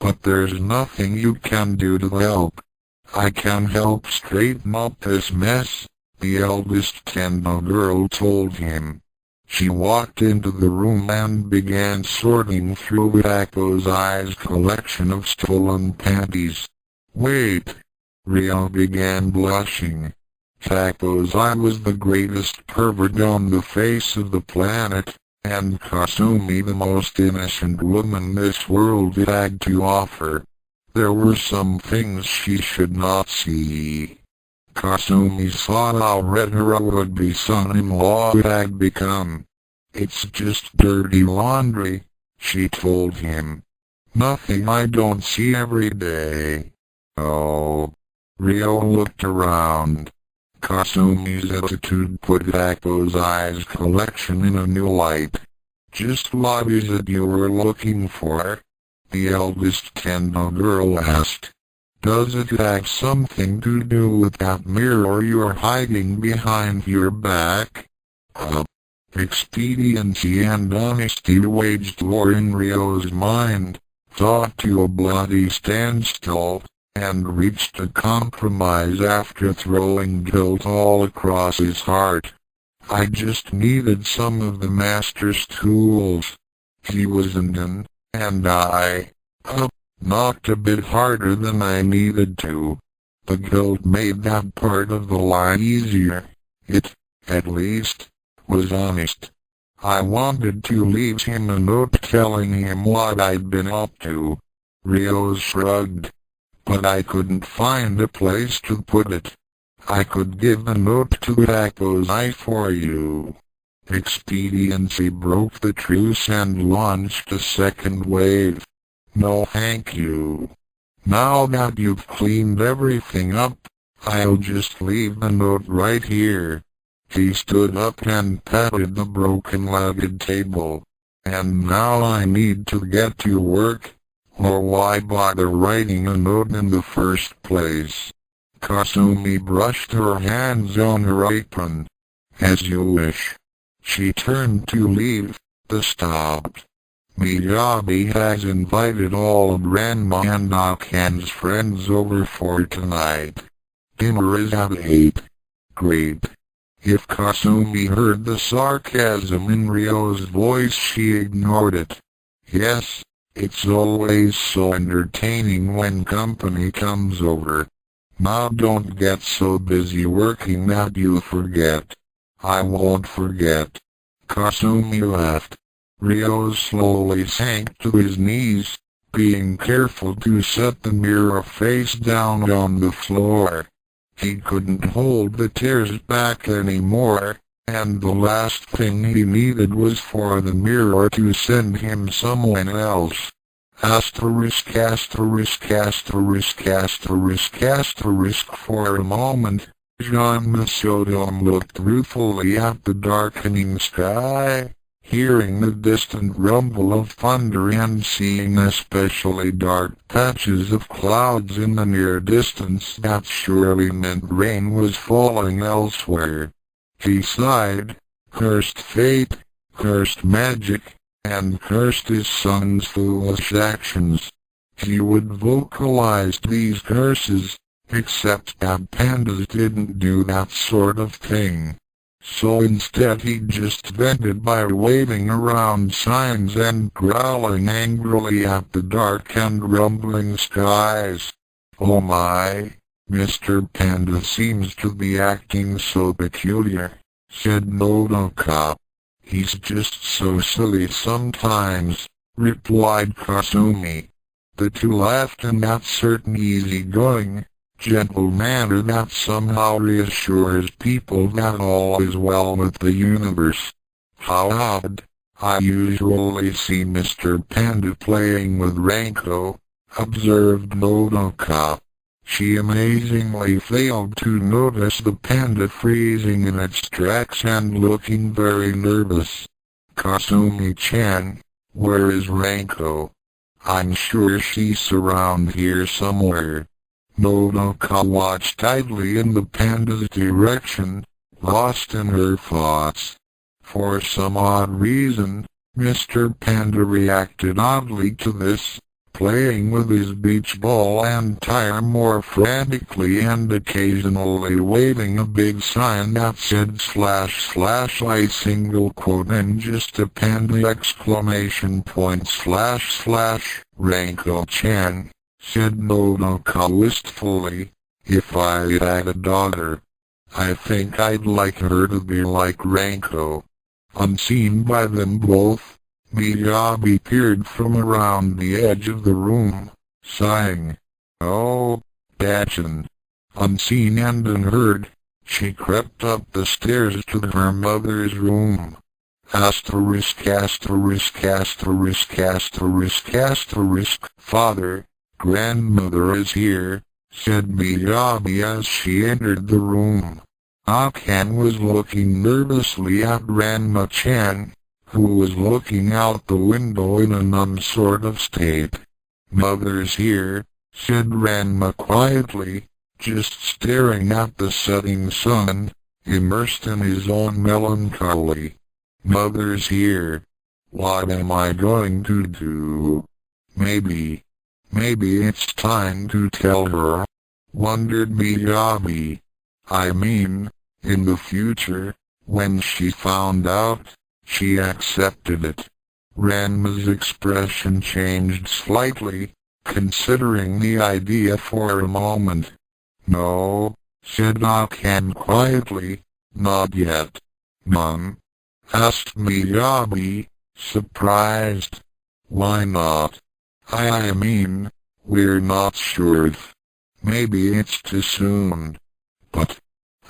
Speaker 1: But there's nothing you can do to help. I can help straighten up this mess, the eldest Kendo girl told him. She walked into the room and began sorting through Happosai's collection of stolen panties. Wait! Ryo began blushing. Happosai was the greatest pervert on the face of the planet, and Kasumi the most innocent woman this world had to offer. There were some things she should not see. Kasumi saw how red her would-be son-in-law had become. "It's just dirty laundry," she told him. "Nothing I don't see every day." "Oh." Ryo looked around. Kasumi's attitude put Happosai's collection in a new light. "Just what is it you were looking for?" the eldest Tendo girl asked. "Does it have something to do with that mirror you're hiding behind your back?" Expediency and honesty waged war in Ryo's mind, thought to a bloody standstill, and reached a compromise after throwing guilt all across his heart. "I just needed some of the master's tools. He wasn't in, and I knocked a bit harder than I needed to." The guilt made that part of the lie easier. It, at least, was honest. "I wanted to leave him a note telling him what I'd been up to." Ryo shrugged. "But I couldn't find a place to put it. I could give the note to Happosai for you." Expediency broke the truce and launched a second wave. "No thank you. Now that you've cleaned everything up, I'll just leave the note right here." He stood up and patted the broken-legged table. "And now I need to get to work, or why bother writing a note in the first place?" Kasumi brushed her hands on her apron. "As you wish." She turned to leave, but stopped. "Miyabi has invited all of Ranma and Akan's friends over for tonight. Dinner is at 8. "Great." If Kasumi heard the sarcasm in Ryo's voice, she ignored it. "Yes, it's always so entertaining when company comes over. Now don't get so busy working that you forget." "I won't forget." Kasumi laughed. Ryo slowly sank to his knees, being careful to set the mirror face down on the floor. He couldn't hold the tears back anymore, and the last thing he needed was for the mirror to send him someone else. Asterisk asterisk asterisk asterisk asterisk. For a moment, Ranma Saotome looked ruefully at the darkening sky, hearing the distant rumble of thunder and seeing especially dark patches of clouds in the near distance that surely meant rain was falling elsewhere. He sighed, cursed fate, cursed magic, and cursed his son's foolish actions. He would vocalize these curses, except that pandas didn't do that sort of thing. So instead he just vented by waving around signs and growling angrily at the dark and rumbling skies. "Oh my, Mr. Panda seems to be acting so peculiar," said Nodoka. "He's just so silly sometimes," replied Kasumi. The two laughed in that certain easy-going, gentle manner that somehow reassures people that all is well with the universe. "How odd. I usually see Mr. Panda playing with Ranko," observed Nodoka. She amazingly failed to notice the panda freezing in its tracks and looking very nervous. "Kasumi-chan, where is Ranko?" "I'm sure she's around here somewhere." Nodoka watched idly in the panda's direction, lost in her thoughts. For some odd reason, Mr. Panda reacted oddly to this, playing with his beach ball and tire more frantically and occasionally waving a big sign that said // single quote and just a panda exclamation point / "Ranko-chan," said Nodoka wistfully, "if I had a daughter, I think I'd like her to be like Ranko." Unseen by them both, Miyabi peered from around the edge of the room, sighing. "Oh, Dachin. Unseen and unheard, she crept up the stairs to her mother's room. Father, grandmother is here, said Miyabi as she entered the room. Akan was looking nervously at Ranma-chan, who was looking out the window in an unsort of state. Mother's here, said Ranma quietly, just staring at the setting sun, immersed in his own melancholy. Mother's here. What am I going to do? Maybe it's time to tell her, wondered Miyabi. I mean, in the future, when she found out, she accepted it. Ranma's expression changed slightly, considering the idea for a moment. No, said Akan quietly, not yet. Mom? Asked Miyabi, surprised. Why not? I mean, we're not sure if. Maybe it's too soon. But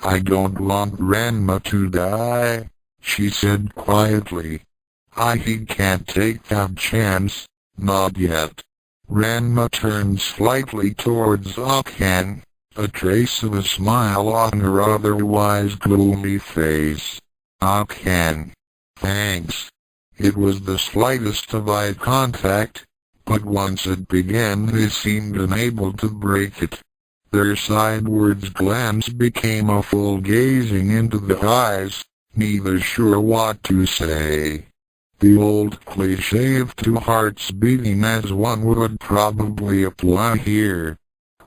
Speaker 1: I don't want Ranma to die, she said quietly. He can't take that chance, not yet. Ranma turned slightly towards Akan, a trace of a smile on her otherwise gloomy face. Akan. Thanks. It was the slightest of eye contact, but once it began they seemed unable to break it. Their sidewards glance became a full gazing into the eyes, neither sure what to say. The old cliché of two hearts beating as one would probably apply here.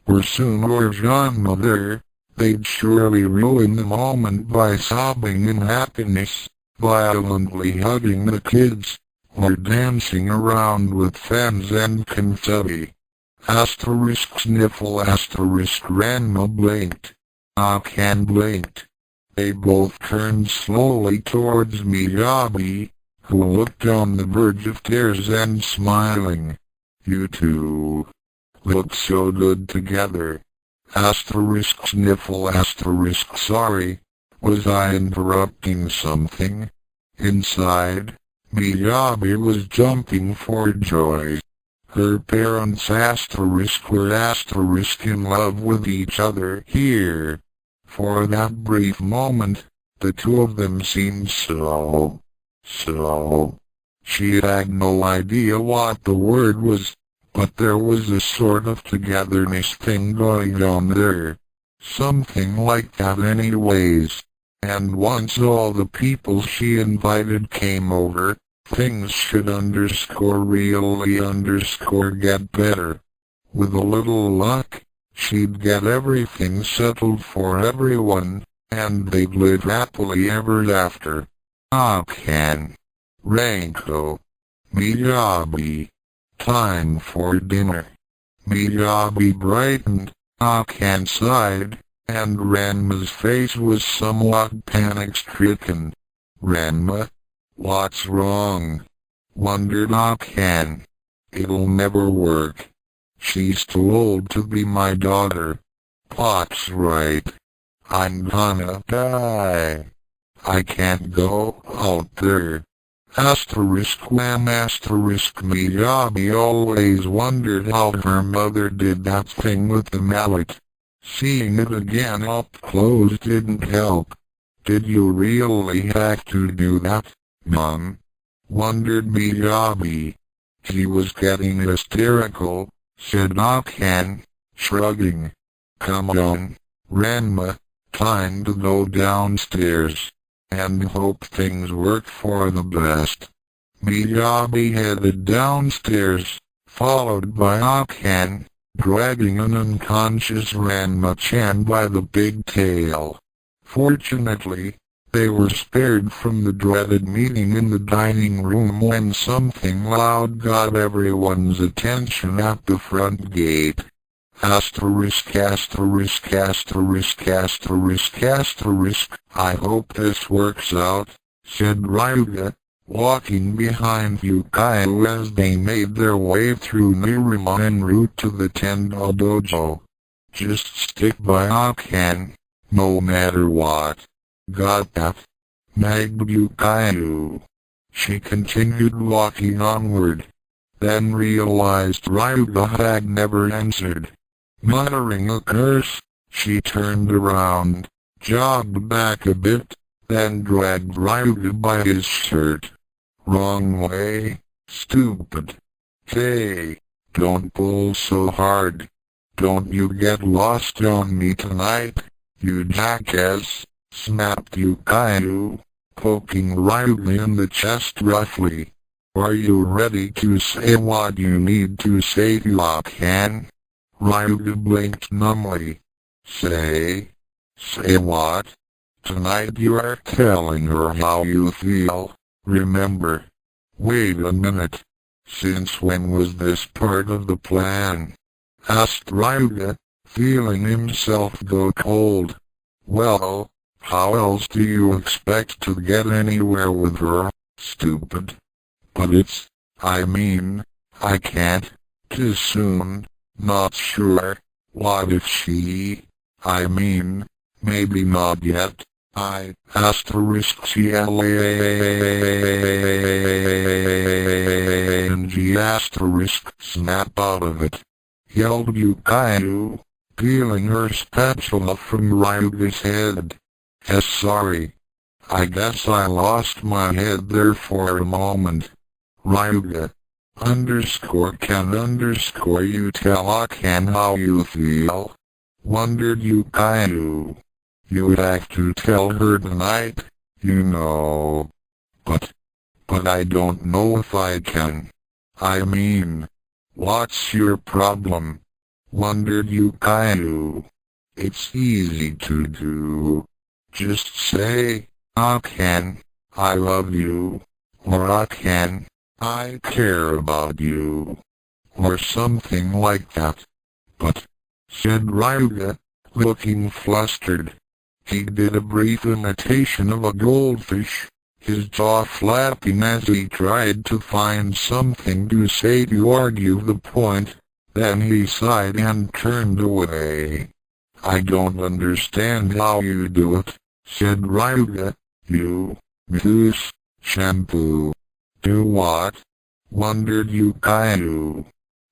Speaker 1: Were Sun or Janma there, they'd surely ruin the moment by sobbing in happiness, violently hugging the kids, or dancing around with fans and confetti. Sniffle Ranma blinked. Akan blinked. They both turned slowly towards Miyabi, who looked on the verge of tears and smiling. You two look so good together. Sniffle sorry, was I interrupting something? Inside, Miyabi was jumping for joy. Her parents were in love with each other here. For that brief moment, the two of them seemed so. She had no idea what the word was, but there was a sort of togetherness thing going on there. Something like that anyways. And once all the people she invited came over, things should really get better. With a little luck, she'd get everything settled for everyone, and they'd live happily ever after. Akan. Ranko. Miyabi. Time for dinner. Miyabi brightened, Akan sighed, and Ranma's face was somewhat panic-stricken. Ranma? What's wrong? Wondered Akan. It'll never work. She's too old to be my daughter. Pot's right. I'm gonna die. I can't go out there. Miyabi always wondered how her mother did that thing with the mallet. Seeing it again up close didn't help. Did you really have to do that, Mom? Wondered Miyabi. He was getting hysterical, said Akan, shrugging. Come on, Ranma, time to go downstairs, and hope things work for the best. Miyabi headed downstairs, followed by Akan, dragging an unconscious Ranma-chan by the big tail. Fortunately, they were spared from the dreaded meeting in the dining room when something loud got everyone's attention at the front gate. I hope this works out, said Ryuga, walking behind Yukayo as they made their way through Niruma en route to the Tendo dojo. Just stick by Akan, no matter what. Got that? Nagbukayu. She continued walking onward, then realized Ryuga had never answered. Muttering a curse, she turned around, jogged back a bit, then dragged Ryuga by his shirt. Wrong way, stupid. Hey, don't pull so hard. Don't you get lost on me tonight, you jackass, snapped Yukayu, poking Ryuga in the chest roughly. Are you ready to say what you need to say to Akan? Ryuga blinked numbly. Say what? Tonight you are telling her how you feel, remember? Wait a minute. Since when was this part of the plan? Asked Ryuga, feeling himself go cold. Well, how else do you expect to get anywhere with her, stupid? But I can't. Too soon. Not sure. What if she? Maybe not yet. Asterisk CLANG asterisk snap out of it. Yelled Yukayu, peeling her spatula from Ryuga's head. Sorry. I guess I lost my head there for a moment. Ryuga. _can_ you tell Akan how you feel? Wondered Yukayu. You'd have to tell her tonight, you know. But I don't know if I can. What's your problem? Wondered Yukayu. It's easy to do. Just say, Akan, I love you. Or Akan, I care about you. Or something like that. But, said Ryuga, looking flustered. He did a brief imitation of a goldfish, his jaw flapping as he tried to find something to say to argue the point. Then he sighed and turned away. I don't understand how you do it, said Ryuga. You use shampoo. Do what? Wondered Yukayu.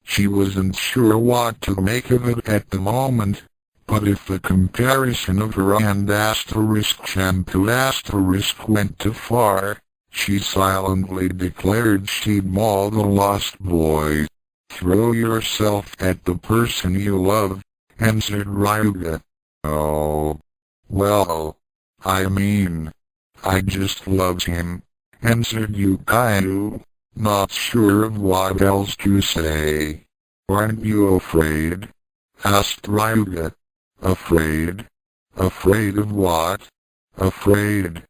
Speaker 1: She wasn't sure what to make of it at the moment, but if the comparison of her and asterisk shampoo asterisk went too far, she silently declared she'd maul the lost boy. Throw yourself at the person you love, answered Ryuga. Oh. Well. I just love him, answered Yukayu, not sure of what else to say. Aren't you afraid? Asked Ryuga. Afraid? Afraid of what? Afraid.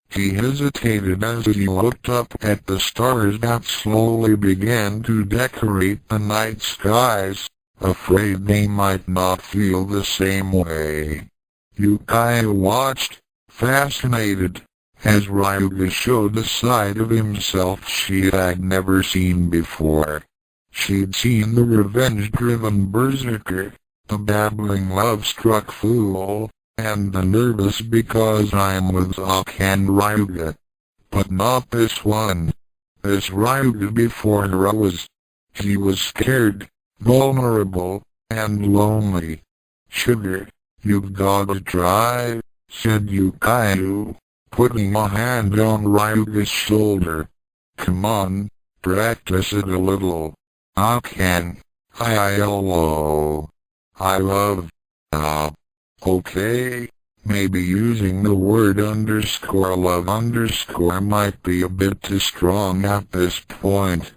Speaker 1: He hesitated as he looked up at the stars that slowly began to decorate the night skies, afraid they might not feel the same way. Yukayu watched, fascinated, as Ryuga showed a side of himself she had never seen before. She'd seen the revenge-driven berserker, the babbling love-struck fool, and the nervous because I'm with Akan Ryuga. But not this one. This Ryuga before her he was scared, vulnerable, and lonely. Sugar, you've gotta try, said Yukayu, putting a hand on Ryuga's shoulder. Come on, practice it a little. Akan, hello. I love, okay, maybe using the word _love_ might be a bit too strong at this point.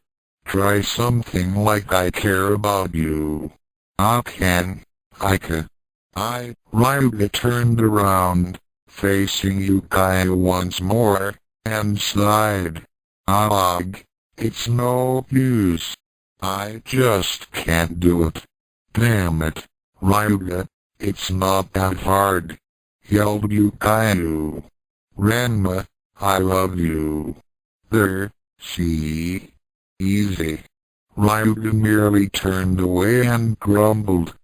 Speaker 1: Try something like I care about you. Akan, Ryuga turned around, facing Yukayu once more, and sighed. It's no use. I just can't do it. Damn it, Ryuga, it's not that hard, yelled Yukayu. Ranma, I love you. There, see? Easy. Ryuga merely turned away and grumbled.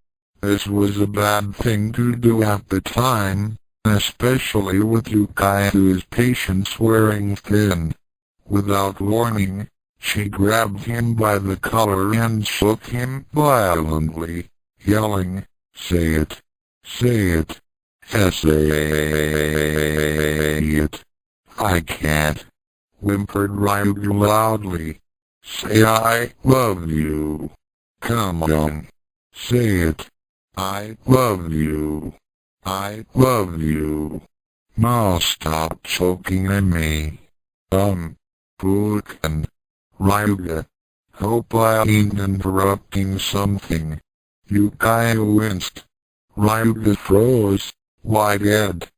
Speaker 1: This was a bad thing to do at the time, especially with Yukai's patience wearing thin. Without warning, she grabbed him by the collar and shook him violently, yelling, "Say it! Say it! Say it!" "I can't," whimpered Ryo loudly. "Say I love you. Come on. Say it. I love you. I love you. Now stop choking at me. Fucking Ryuga. Hope I ain't interrupting something." Yukai winced. Ryuga froze, wide-eyed.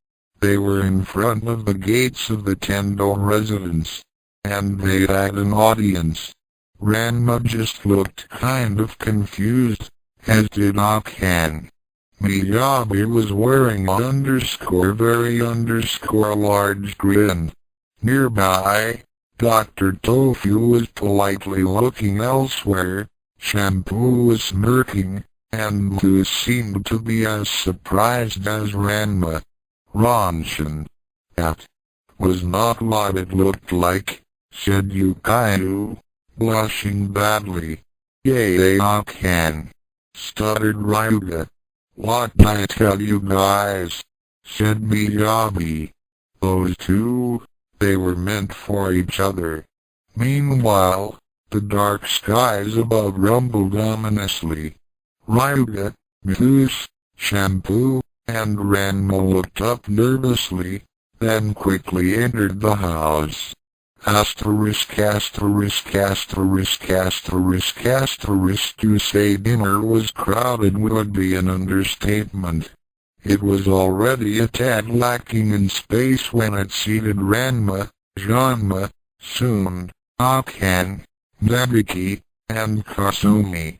Speaker 1: They were in front of the gates of the Tendo residence, and they had an audience. Ranma just looked kind of confused, as did Akan. Miyabi was wearing a very large grin. Nearby, Dr. Tofu was politely looking elsewhere, Shampoo was smirking, and Lu seemed to be as surprised as Ranma. "Ranshin. That was not what it looked like," said Yukai, blushing badly. "Yay, Akan," stuttered Ryuga. "What I tell you guys," said Miyabi. "Those two, they were meant for each other." Meanwhile, the dark skies above rumbled ominously. Ryuga, Muse, Shampoo, and Ranma looked up nervously, then quickly entered the house. To say dinner was crowded would be an understatement. It was already a tad lacking in space when it seated Ranma, Janma, Soon, Akan, Naruki, and Kasumi.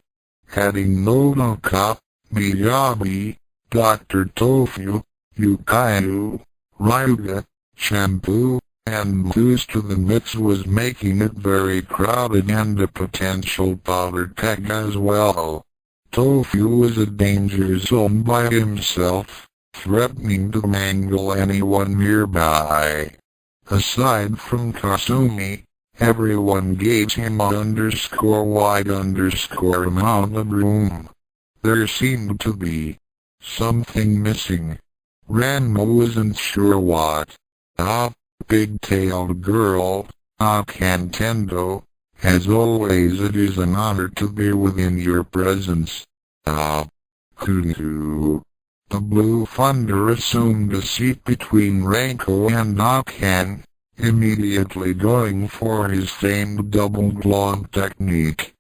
Speaker 1: Adding Nodoka, Miyabi, Dr. Tofu, Yukai, Ryuga, Shampoo, and Muse to the mix was making it very crowded and a potential powder keg as well. Tofu was a danger zone by himself, threatening to mangle anyone nearby. Aside from Kasumi, everyone gave him a wide amount of room. There seemed to be something missing. Ranma wasn't sure what. Big-tailed girl, Kantendo. As always, it is an honor to be within your presence. Hoo-hoo. The Blue Thunder assumed a seat between Ranko and Akan, immediately going for his famed double glove technique.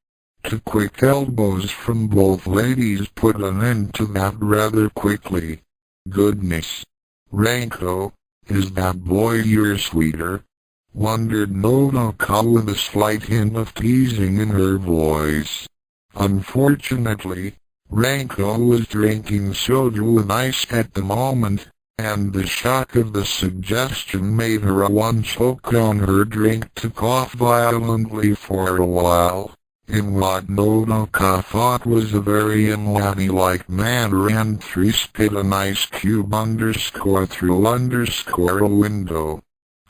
Speaker 1: Two quick elbows from both ladies put an end to that rather quickly. "Goodness. Ranko, is that boy your sweeter?" wondered Nodoka with a slight hint of teasing in her voice. Unfortunately, Ranko was drinking soju with ice at the moment, and the shock of the suggestion made her one choke on her drink to cough violently for a while, in what Nodoka thought was a very unladylike manner, and spit an ice cube through a window.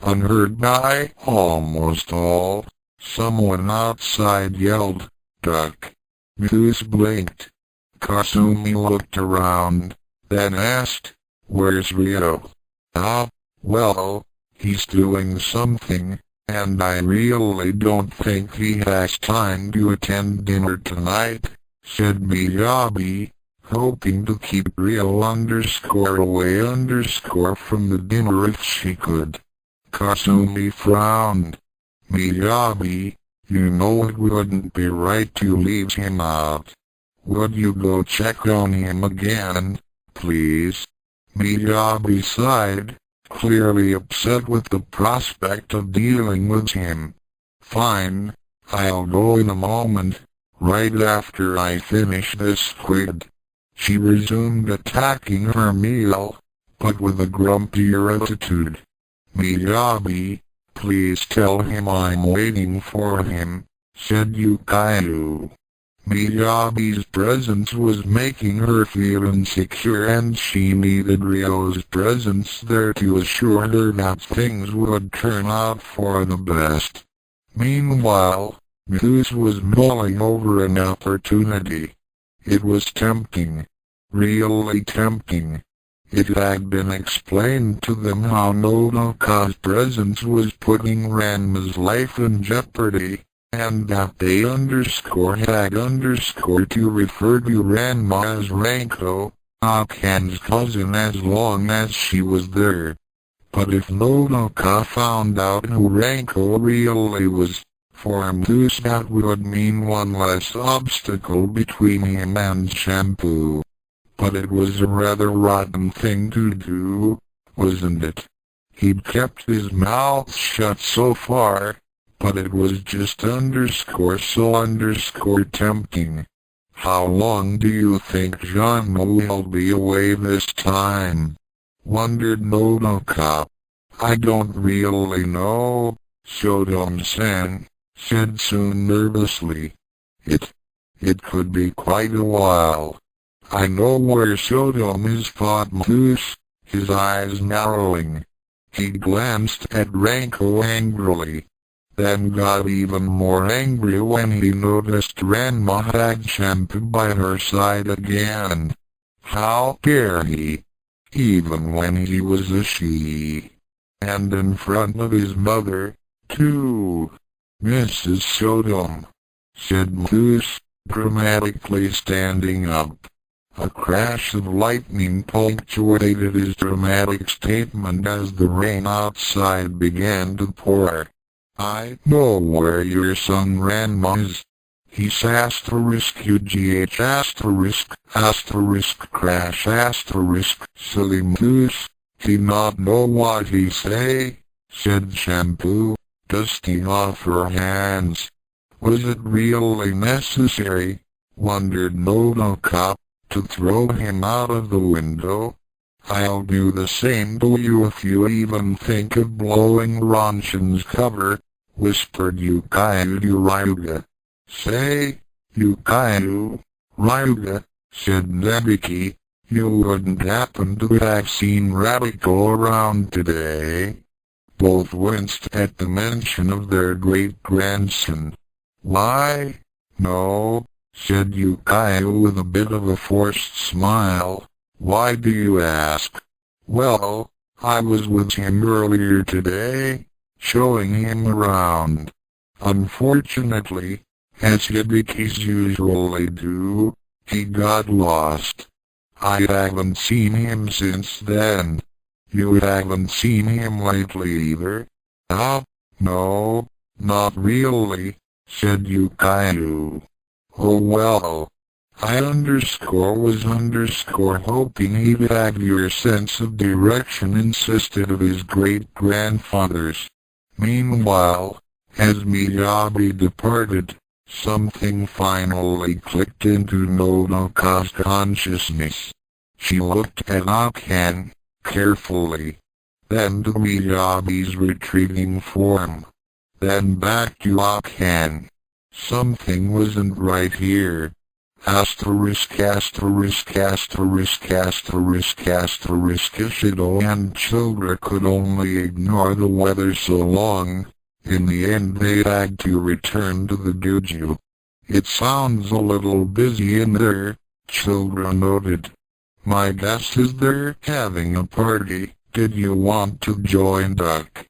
Speaker 1: Unheard by almost all, someone outside yelled, "Duck!" Muse blinked. Kasumi looked around, then asked, "Where's Ryo?" Well, he's doing something, and I really don't think he has time to attend dinner tonight," said Miyabi, hoping to keep Ryo away from the dinner if she could. Kasumi frowned. "Miyabi, you know it wouldn't be right to leave him out. Would you go check on him again, please?" Miyabi sighed, clearly upset with the prospect of dealing with him. "Fine, I'll go in a moment, right after I finish this squid." She resumed attacking her meal, but with a grumpier attitude. "Miyabi, please tell him I'm waiting for him," said Yukai. Miyabi's presence was making her feel insecure, and she needed Ryo's presence there to assure her that things would turn out for the best. Meanwhile, Muse was mulling over an opportunity. It was tempting. Really tempting. It had been explained to them how Nodoka's presence was putting Ranma's life in jeopardy, and that they had to refer to Ranma as Ranko, Akan's cousin, as long as she was there. But if Nodoka found out who Ranko really was, for Muse that would mean one less obstacle between him and Shampoo. But it was a rather rotten thing to do, wasn't it? He'd kept his mouth shut so far, but it was just so tempting. How long do you think Janma will be away this time? Wondered Nodoka. I don't really know, Saotome-san, said Soon nervously. It could be quite a while. I know where Saotome is, thought Muse, his eyes narrowing. He glanced at Ranko angrily, then got even more angry when he noticed Ranma had Shampoo by her side again. How dare he? Even when he was a she. And in front of his mother, too. Mrs. Saotome, said Muse, dramatically standing up. A crash of lightning punctuated his dramatic statement as the rain outside began to pour. I know where your son Ranma is. He's crash silly Muse. He not know what he say, said Shampoo, dusting off her hands. Was it really necessary, wondered Nodoka, to throw him out of the window? I'll do the same to you if you even think of blowing Ronshin's cover, whispered Yukayu to Ryuga. Say, Yukayu, Ryuga, said Nebiki, you wouldn't happen to have seen Radiko around today? Both winced at the mention of their great-grandson. Why? No, said Yukayu with a bit of a forced smile. Why do you ask? Well, I was with him earlier today, showing him around. Unfortunately, as Hibikis usually do, he got lost. I haven't seen him since then. You haven't seen him lately either? No, not really, said Yukayu. Oh well. I was hoping he'd have your sense of direction instead of his great-grandfather's. Meanwhile, as Miyabi departed, something finally clicked into Nodoka's consciousness. She looked at Akan carefully, then to Miyabi's retreating form, then back to Akan. Something wasn't right here. Ishido and Children could only ignore the weather so long. In the end they had to return to the dojo. It sounds a little busy in there, Children noted. My guest is there having a party. Did you want to join, Duck?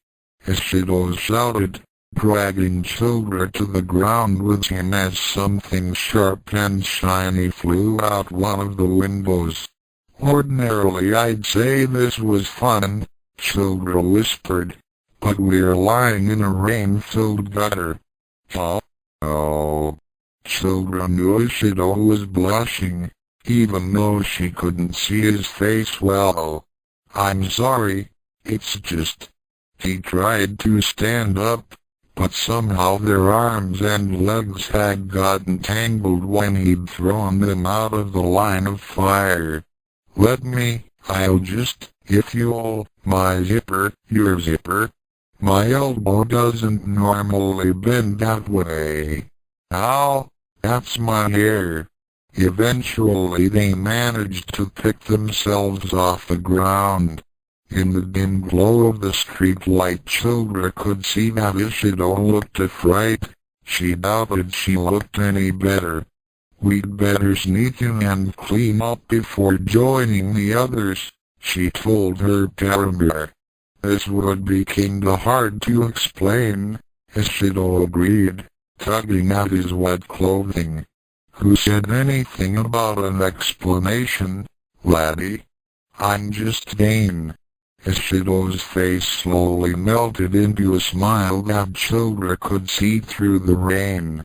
Speaker 1: Ishido shouted, dragging Children to the ground with him as something sharp and shiny flew out one of the windows. Ordinarily I'd say this was fun, Children whispered, but we're lying in a rain-filled gutter. Oh. Children knew Ishido was blushing, even though she couldn't see his face well. I'm sorry, it's just... He tried to stand up, but somehow their arms and legs had gotten tangled when he'd thrown them out of the line of fire. I'll just, if you'll, my zipper, your zipper. My elbow doesn't normally bend that way. Ow, That's my hair. Eventually they managed to pick themselves off the ground. In the dim glow of the street light, Children could see that Ishido looked a fright. She doubted she looked any better. "We'd better sneak in and clean up before joining the others," she told her paramour. This would be kinda hard to explain, Ishido agreed, tugging at his wet clothing. "Who said anything about an explanation, laddie? I'm just Dane." Ishido's face slowly melted into a smile that Children could see through the rain.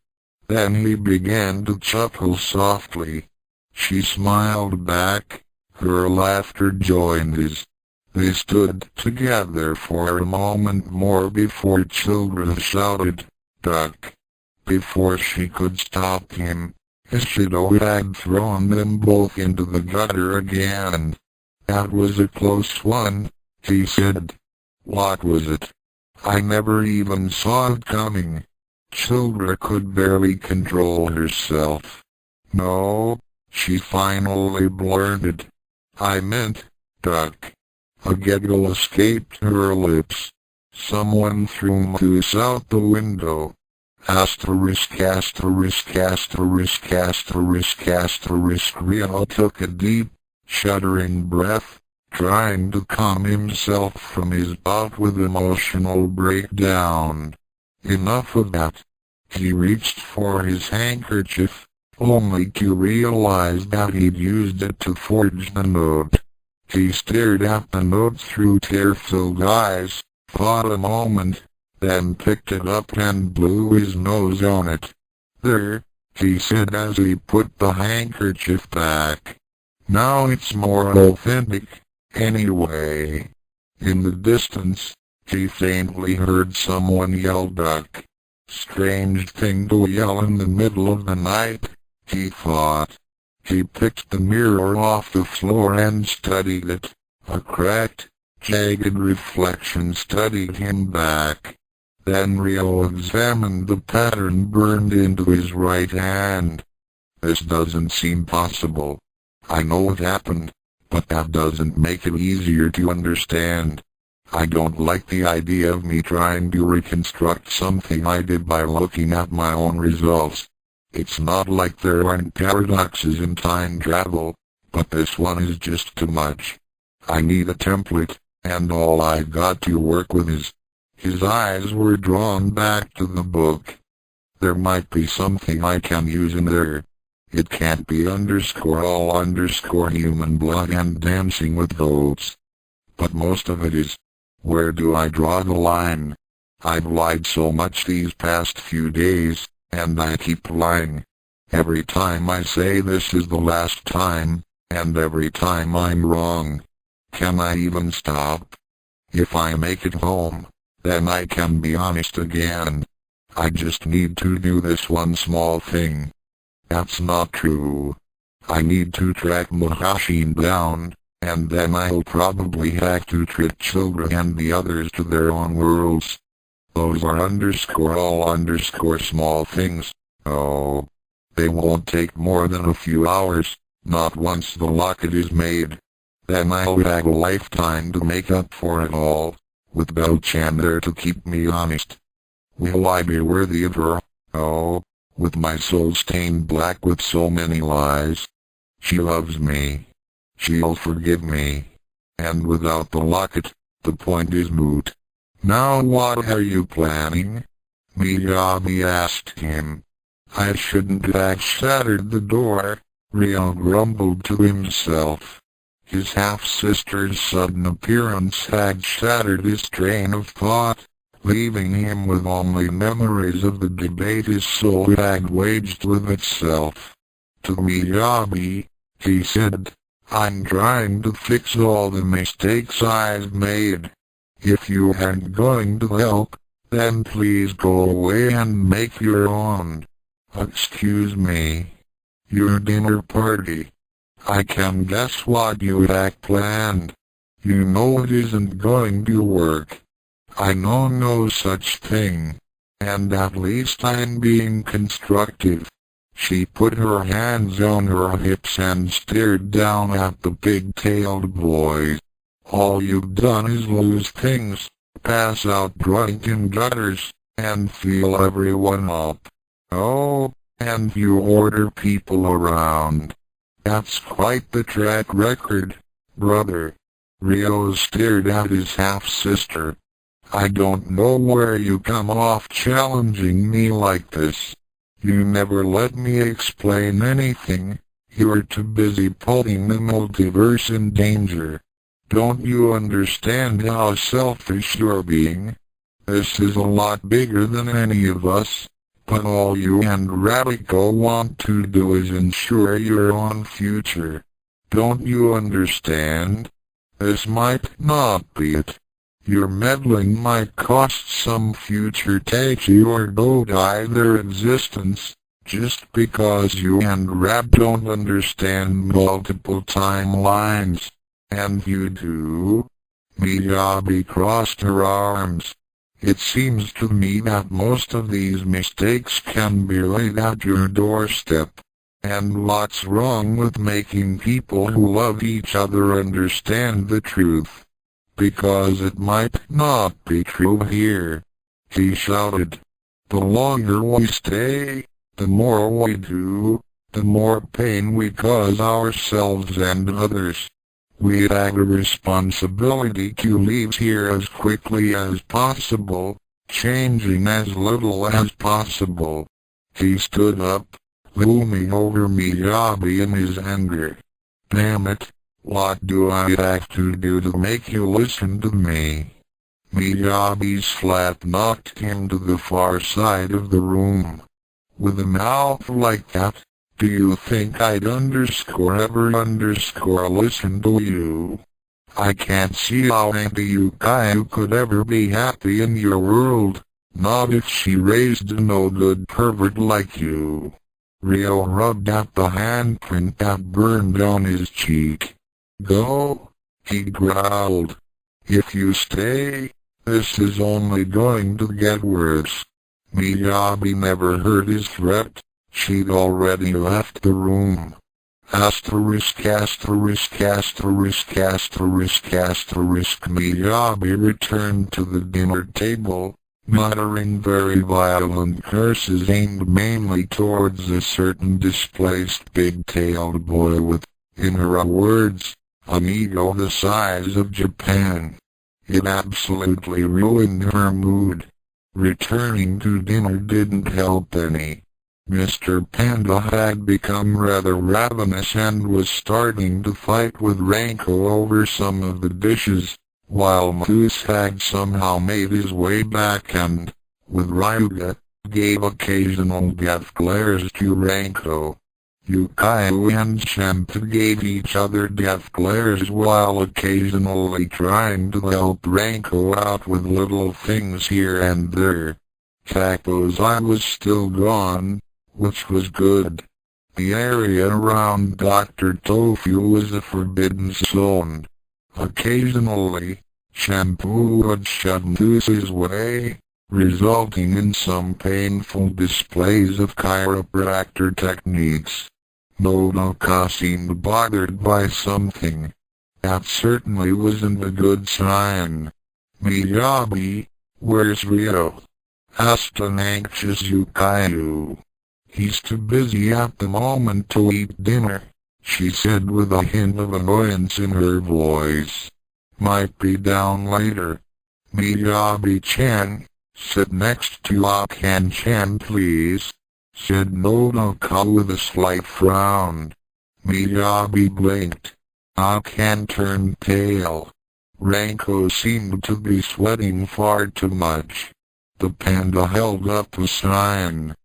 Speaker 1: Then he began to chuckle softly. She smiled back. Her laughter joined his. They stood together for a moment more before Children shouted, "Duck!" Before she could stop him, Ishido had thrown them both into the gutter again. "That was a close one," he said. "What was it? I never even saw it coming." Children could barely control herself. "No," she finally blurted. "I meant, duck." A giggle escaped her lips. Someone threw moose out the window. Asterisk asterisk asterisk asterisk asterisk. Ryo took a deep, shuddering breath, trying to calm himself from his bout with emotional breakdown. Enough of that. He reached for his handkerchief, only to realize that he'd used it to forge the note. He stared at the note through tear-filled eyes, thought a moment, then picked it up and blew his nose on it. "There," he said as he put the handkerchief back. "Now it's more authentic, anyway." In the distance, he faintly heard someone yell, "Duck." Strange thing to yell in the middle of the night, he thought. He picked the mirror off the floor and studied it. A cracked, jagged reflection studied him back. Then Ryo examined the pattern burned into his right hand. "This doesn't seem possible. I know it happened, but that doesn't make it easier to understand. I don't like the idea of me trying to reconstruct something I did by looking at my own results. It's not like there aren't paradoxes in time travel, but this one is just too much. I need a template, and all I've got to work with is..." His eyes were drawn back to the book. "There might be something I can use in there. It can't be _all_ human blood and dancing with goats. But most of it is. Where do I draw the line? I've lied so much these past few days, and I keep lying. Every time I say this is the last time, and every time I'm wrong. Can I even stop? If I make it home, then I can be honest again. I just need to do this one small thing." "That's not true. I need to track Mahashin down, and then I'll probably have to trick Children and the others to their own worlds. Those are _all_ small things. Oh, they won't take more than a few hours, not once the locket is made. Then I'll have a lifetime to make up for it all, with Bell-chan there to keep me honest. Will I be worthy of her? Oh, with my soul stained black with so many lies. She loves me. She'll forgive me. And without the locket, the point is moot." "Now what are you planning?" Miyabi asked him. "I shouldn't have shattered the door," Ryo grumbled to himself. His half-sister's sudden appearance had shattered his train of thought, leaving him with only memories of the debate his soul had waged with itself. To Miyabi, he said, "I'm trying to fix all the mistakes I've made. If you aren't going to help, then please go away and make your own. Excuse me. Your dinner party. I can guess what you had planned. You know it isn't going to work. I know no such thing. And at least I'm being constructive." She put her hands on her hips and stared down at the pig-tailed boy. All you've done is lose things, pass out drunk in gutters, and feel everyone up. Oh, and you order people around. That's quite the track record, brother. Ryo stared at his half-sister. I don't know where you come off challenging me like this. You never let me explain anything. You're too busy putting the multiverse in danger. Don't you understand how selfish you're being? This is a lot bigger than any of us, but all you and Radico want to do is ensure your own future. Don't you understand? This might not be it. Your meddling might cost some future Taichi or Dodai their existence, just because you and Rab don't understand multiple timelines. And you do? Miyabi crossed her arms. It seems to me that most of these mistakes can be laid at your doorstep. And what's wrong with making people who love each other understand the truth? Because it might not be true here. He shouted. The longer we stay, the more we do, the more pain we cause ourselves and others. We have a responsibility to leave here as quickly as possible, changing as little as possible. He stood up, looming over Miyabi in his anger. Damn it, what do I have to do to make you listen to me? Miyabi's slap knocked him to the far side of the room. With a mouth like that, do you think I'd ever listen to you? I can't see how Auntie Yukayu could ever be happy in your world, not if she raised a no-good pervert like you. Ryo rubbed at the handprint that burned on his cheek. Go, he growled. If you stay, this is only going to get worse. Miyabi never heard his threat. She'd already left the room. Miyabi returned to the dinner table, muttering very violent curses aimed mainly towards a certain displaced big-tailed boy with, in her words, an ego the size of Japan. It absolutely ruined her mood. Returning to dinner didn't help any. Mr. Panda had become rather ravenous and was starting to fight with Ranko over some of the dishes, while Moose had somehow made his way back and, with Ryuga, gave occasional death glares to Ranko. Yukayu and Shempa gave each other death glares while occasionally trying to help Ranko out with little things here and there. Happosai was still gone, which was good. The area around Dr. Tofu was a forbidden zone. Occasionally, Shampoo would shove Moose's way, resulting in some painful displays of chiropractor techniques. Nodoka seemed bothered by something. That certainly wasn't a good sign. Miyabi, where's Ryo? Asked an anxious Yukayu. He's too busy at the moment to eat dinner, she said with a hint of annoyance in her voice. Might be down later. Miyabi-chan, sit next to Akan-chan please, said Nodoka with a slight frown. Miyabi blinked. Akan turned pale. Ranko seemed to be sweating far too much. The panda held up a sign.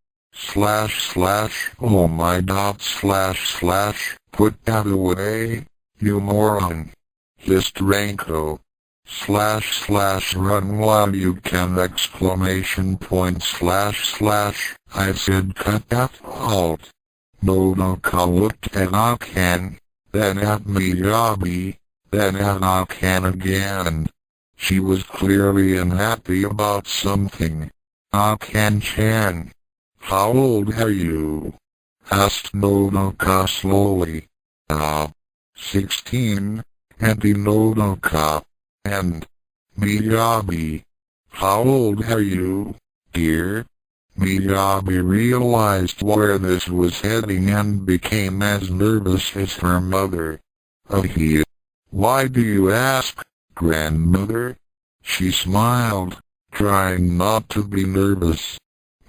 Speaker 1: Oh my god / put that away, you moron, hissed Ranko. / run while you can ! I said cut that out. Nodoka looked at Akan, then at Miyabi, then at Akan again. She was clearly unhappy about something. Akan-chan. How old are you? asked Nodoka slowly. 16, Auntie Nodoka. And Miyabi. How old are you, dear? Miyabi realized where this was heading and became as nervous as her mother. Why do you ask, grandmother? She smiled, trying not to be nervous.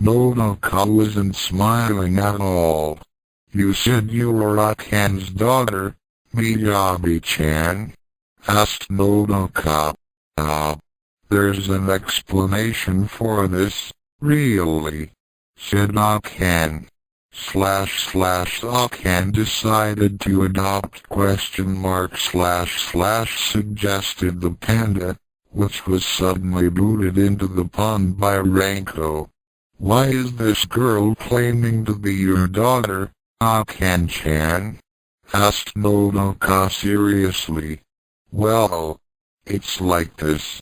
Speaker 1: Nodoka wasn't smiling at all. You said you were Akan's daughter, Miyabi-chan? Asked Nodoka. There's an explanation for this, really, said Akan. Akan decided to adopt suggested the panda, which was suddenly booted into the pond by Ranko. Why is this girl claiming to be your daughter, Akan-chan? Asked Nodoka seriously. Well, it's like this.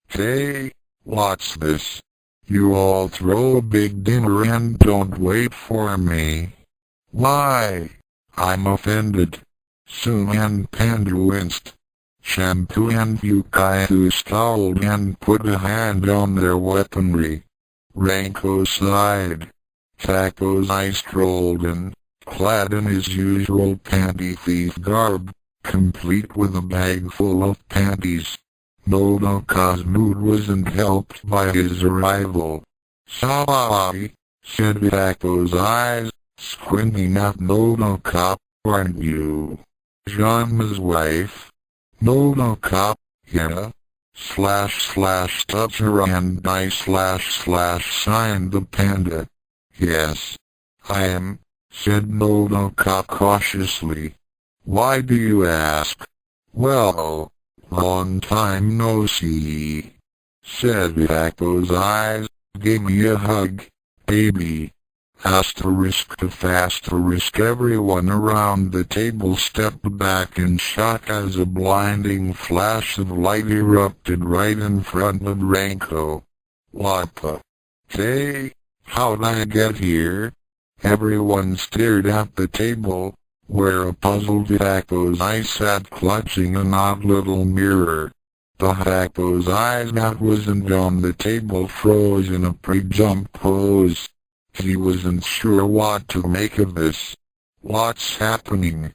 Speaker 1: Hey, what's this? You all throw a big dinner and don't wait for me. Why? I'm offended. Sun and Panda winced. Shampoo and Yukaihu scowled and put a hand on their weaponry. Ranko sighed. Happosai strolled in, clad in his usual panty thief garb, complete with a bag full of panties. Nodoka's mood wasn't helped by his arrival. Sorry, said Happosai, squinting at Nodoka, aren't you Janma's wife? Nodoka, yeah. Touch her and I signed the panda. Yes, I am, said Nodoka cautiously. Why do you ask? Well, long time no see, said Happosai. Give me a hug, baby. Everyone around the table stepped back in shock as a blinding flash of light erupted right in front of Ranko. What the? Hey, how'd I get here? Everyone stared at the table, where a puzzled Happosai sat clutching an odd little mirror. The Happosai that wasn't on the table froze in a pre-jump pose. He wasn't sure what to make of this. What's happening?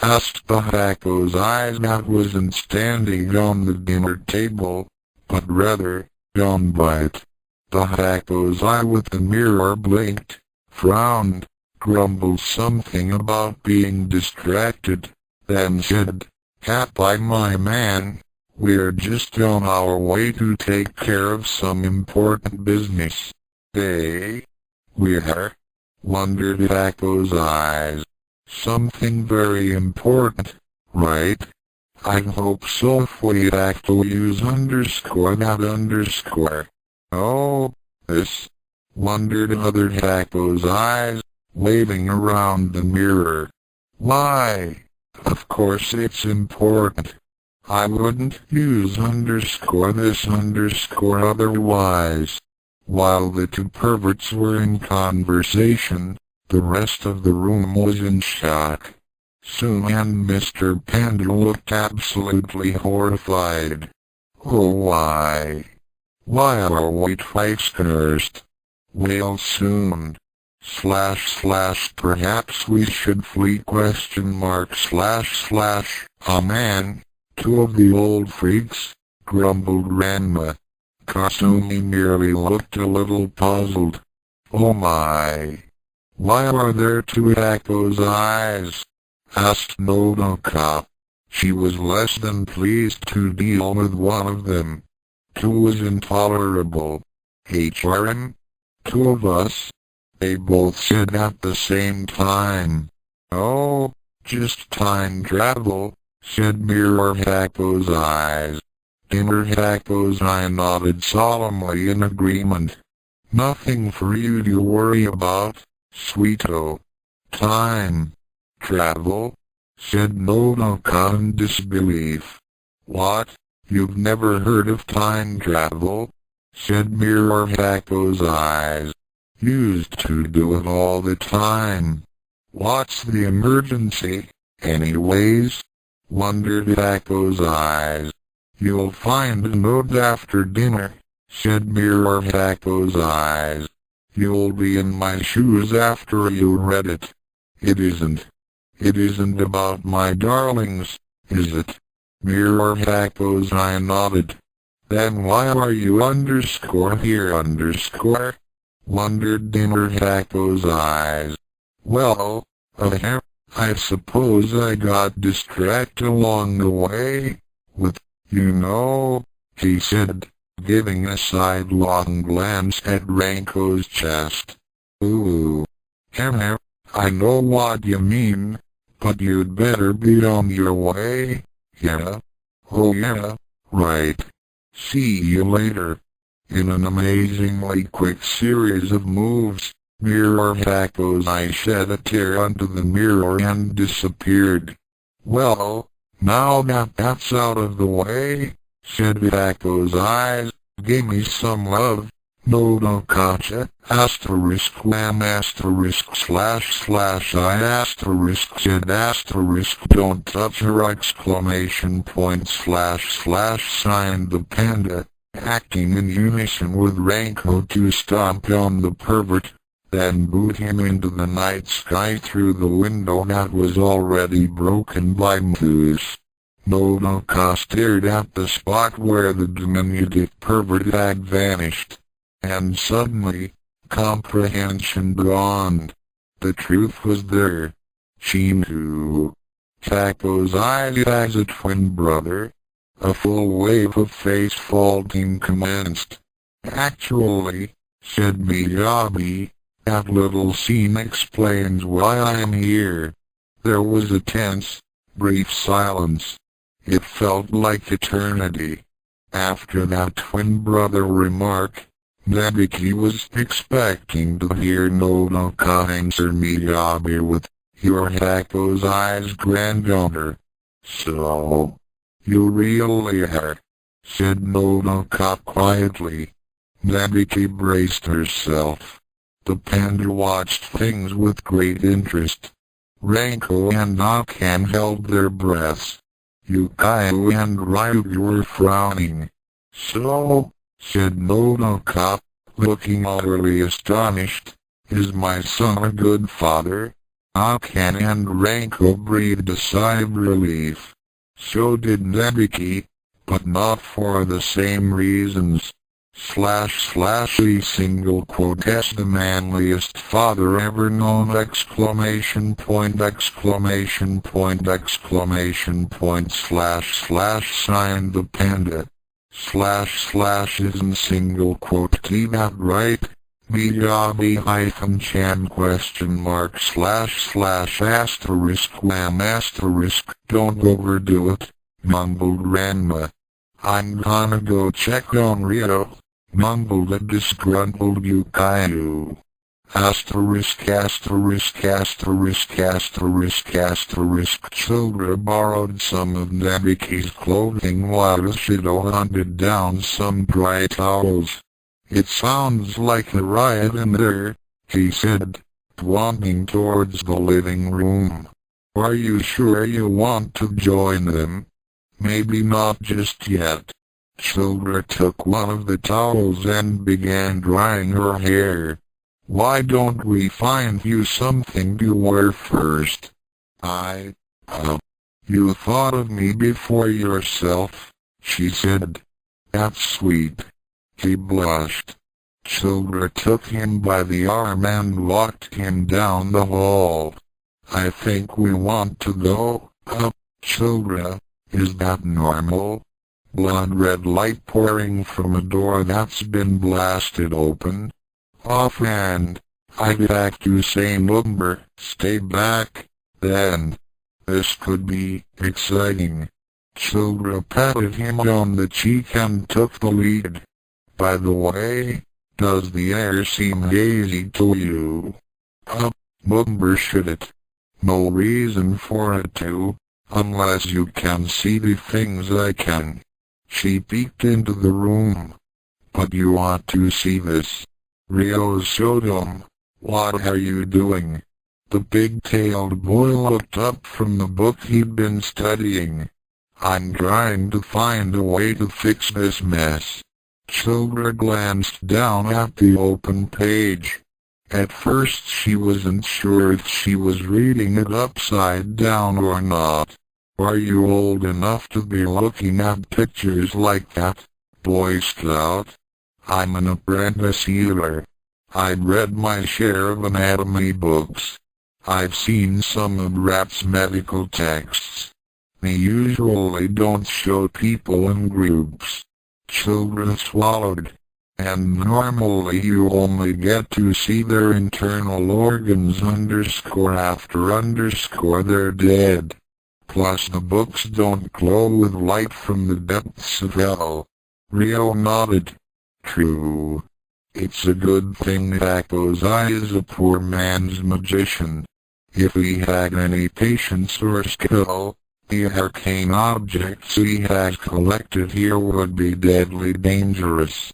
Speaker 1: Asked the Happosai that wasn't standing on the dinner table, but rather, on by it. The Happosai with the mirror blinked, frowned, grumbled something about being distracted, then said, Happai my man, we're just on our way to take care of some important business. Eh? Where? Wondered Happosai. Something very important, right? I hope so. If we have to use _. Oh, this? Wondered other Happosai, waving around the mirror. Why? Of course it's important. I wouldn't use _this otherwise. While the two perverts were in conversation, the rest of the room was in shock. Sun and Mr. Panda looked absolutely horrified. Oh why? Why are we twice cursed? Wailed Sun. Perhaps we should flee ? Man, two of the old freaks, grumbled Ranma. Kasumi merely looked a little puzzled. Oh my! Why are there two Happosai? Asked Nodoka. She was less than pleased to deal with one of them. Two was intolerable. HRM? Two of us? They both said at the same time. Oh, just time travel, said Mirror Happosai. Inner Happosai nodded solemnly in agreement. Nothing for you to worry about, sweeto. Time travel? Said Nodoka in disbelief. What? You've never heard of time travel? said Mirror Happosai. Used to do it all the time. What's the emergency, anyways? Wondered Happosai. You'll find a note after dinner, said Mirror Happosai. You'll be in my shoes after you read it. It isn't about my darlings, is it? Mirror Happosai nodded. Then why are you here? Wondered Dinner Happosai. Well, I suppose I got distracted along the way, with, he said, giving a sidelong glance at Ranko's chest. Ooh. I know what you mean, but you'd better be on your way, yeah? Oh yeah, right. See you later. In an amazingly quick series of moves, Mirror Happosai shed a tear onto the mirror and disappeared. Well, now that that's out of the way, said Happosai, give me some love. No kacha, *wham *I *, don't touch her ! Signed the panda, acting in unison with Ranko to stomp on the pervert, then boot him into the night sky through the window that was already broken by Moose. Nodoka stared at the spot where the diminutive pervert had vanished. And suddenly, comprehension dawned. The truth was there. Chintu. Happosai has a twin brother. A full wave of face faulting commenced. Actually, said Miyabi, that little scene explains why I am here. There was a tense, brief silence. It felt like eternity. After that twin brother remark, Nabuki was expecting to hear Nodoka answer Miyabi with, "You're Happosai's granddaughter." "So, you really are," said Nodoka quietly. Nabuki braced herself. The panda watched things with great interest. Ranko and Akan held their breaths. Yukayu and Ryo were frowning. "So," said Nodoka, looking utterly astonished, "is my son a good father?" Akan and Ranko breathed a sigh of relief. So did Nabuki, but not for the same reasons. // a single quote as the manliest father ever known ! Signed the panda. / isn't single quote T that right? Miyabi-chan ? **** Don't overdo it, mumbled Ranma. I'm gonna go check on Ryo, mumbled a disgruntled Yukayu. ****. Children borrowed some of Nabuki's clothing while Shido hunted down some dry towels. It sounds like a riot in there, he said, pointing towards the living room. Are you sure you want to join them? Maybe not just yet. Children took one of the towels and began drying her hair. Why don't we find you something to wear first? You thought of me before yourself, she said. That's sweet. He blushed. Children took him by the arm and walked him down the hall. I think we want to go up, Children. Is that normal? Blood red light pouring from a door that's been blasted open. Offhand, I'd like to say number, stay back, then. This could be exciting. Children patted him on the cheek and took the lead. By the way, does the air seem hazy to you? Mumber should it? No reason for it to, unless you can see the things I can. She peeked into the room. But you ought to see this. Ryo Saotome, what are you doing? The big-tailed boy looked up from the book he'd been studying. I'm trying to find a way to fix this mess. Childra glanced down at the open page. At first she wasn't sure if she was reading it upside down or not. Are you old enough to be looking at pictures like that, Boy Scout? I'm an apprentice healer. I've read my share of anatomy books. I've seen some of Rat's medical texts. They usually don't show people in groups. Children swallowed. And normally you only get to see their internal organs _after_ they're dead. Plus the books don't glow with light from the depths of hell. Ryo nodded. True. It's a good thing Happosai is a poor man's magician. If he had any patience or skill, the arcane objects he has collected here would be deadly dangerous.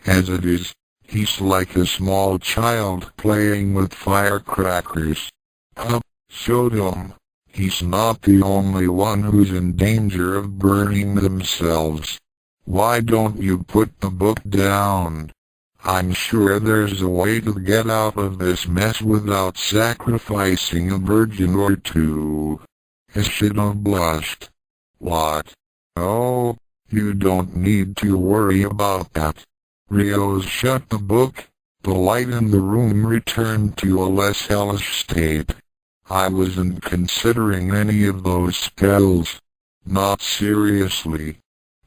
Speaker 1: As it is, he's like a small child playing with firecrackers. Saotome, he's not the only one who's in danger of burning themselves. Why don't you put the book down? I'm sure there's a way to get out of this mess without sacrificing a virgin or two. Ishido blushed. What? Oh, you don't need to worry about that. Ryo shut the book. The light in the room returned to a less hellish state. I wasn't considering any of those spells. Not seriously.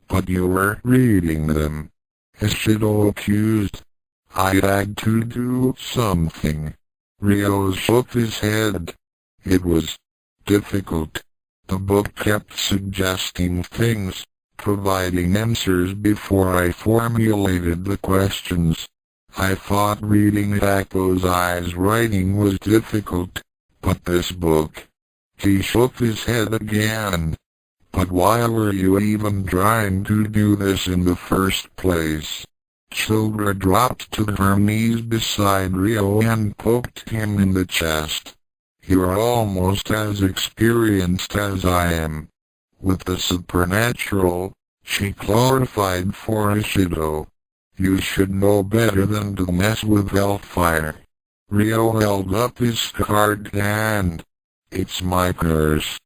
Speaker 1: But you were reading them. Ishido accused. I had to do something. Ryo shook his head. It was difficult. The book kept suggesting things, providing answers before I formulated the questions. I thought reading Happosai's writing was difficult, but this book... He shook his head again. But why were you even trying to do this in the first place? Childra dropped to her knees beside Ryo and poked him in the chest. You're almost as experienced as I am. With the supernatural, she clarified for Ishido. You should know better than to mess with hellfire. Ryo held up his scarred hand. It's my curse.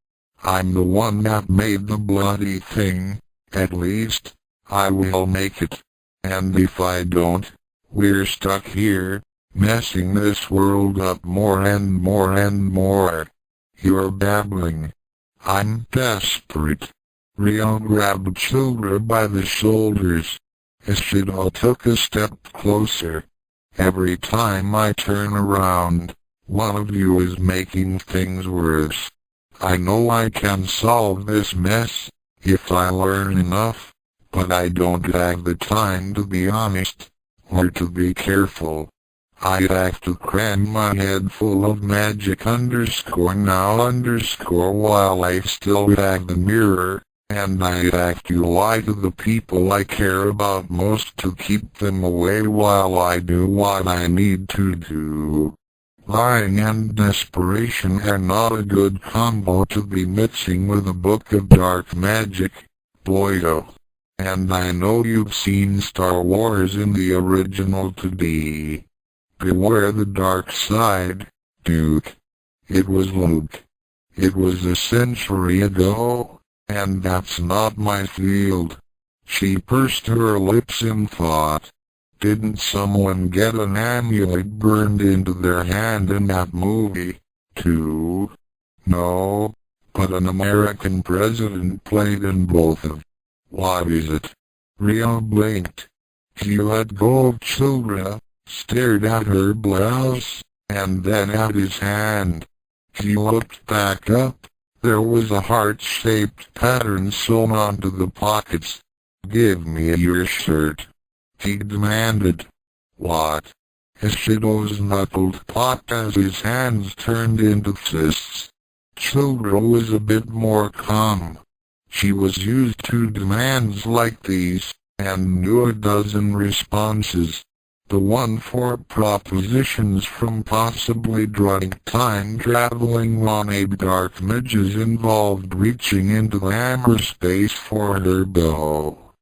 Speaker 1: I'm the one that made the bloody thing. At least, I will make it. And if I don't, we're stuck here, messing this world up more and more and more. You're babbling. I'm desperate. Ryo grabbed Childra by the shoulders. Ishido took a step closer. Every time I turn around, one of you is making things worse. I know I can solve this mess, if I learn enough, but I don't have the time to be honest, or to be careful. I have to cram my head full of magic _now_ while I still have the mirror, and I have to lie to the people I care about most to keep them away while I do what I need to do. Lying and desperation are not a good combo to be mixing with a book of dark magic, boyo. And I know you've seen Star Wars in the original 2D. Beware the dark side, Duke. It was Luke. It was a century ago, and that's not my field. She pursed her lips in thought. Didn't someone get an amulet burned into their hand in that movie, too? No, but an American president played in both of. What is it? Ryo blinked. He let go of Childra, stared at her blouse, and then at his hand. He looked back up. There was a heart-shaped pattern sewn onto the pockets. Give me your shirt, he demanded. What? Ishido's knuckled popped as his hands turned into fists. Childra was a bit more calm. She was used to demands like these, and knew a dozen responses. The one for propositions from possibly drunk time-traveling one-ape dark midges involved reaching into the hammer space for her bow.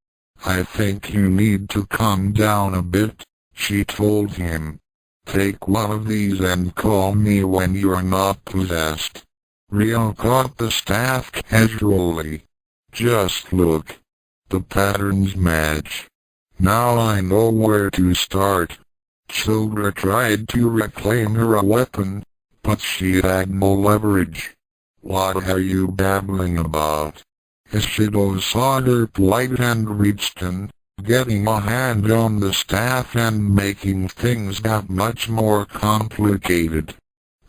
Speaker 1: "I think you need to calm down a bit," she told him. "Take one of these and call me when you're not possessed." Ryo caught the staff casually. "Just look. The patterns match. Now I know where to start." Childra tried to reclaim her weapon, but she had no leverage. "What are you babbling about?" Ishido saw her plight and reached in, getting a hand on the staff and making things that much more complicated.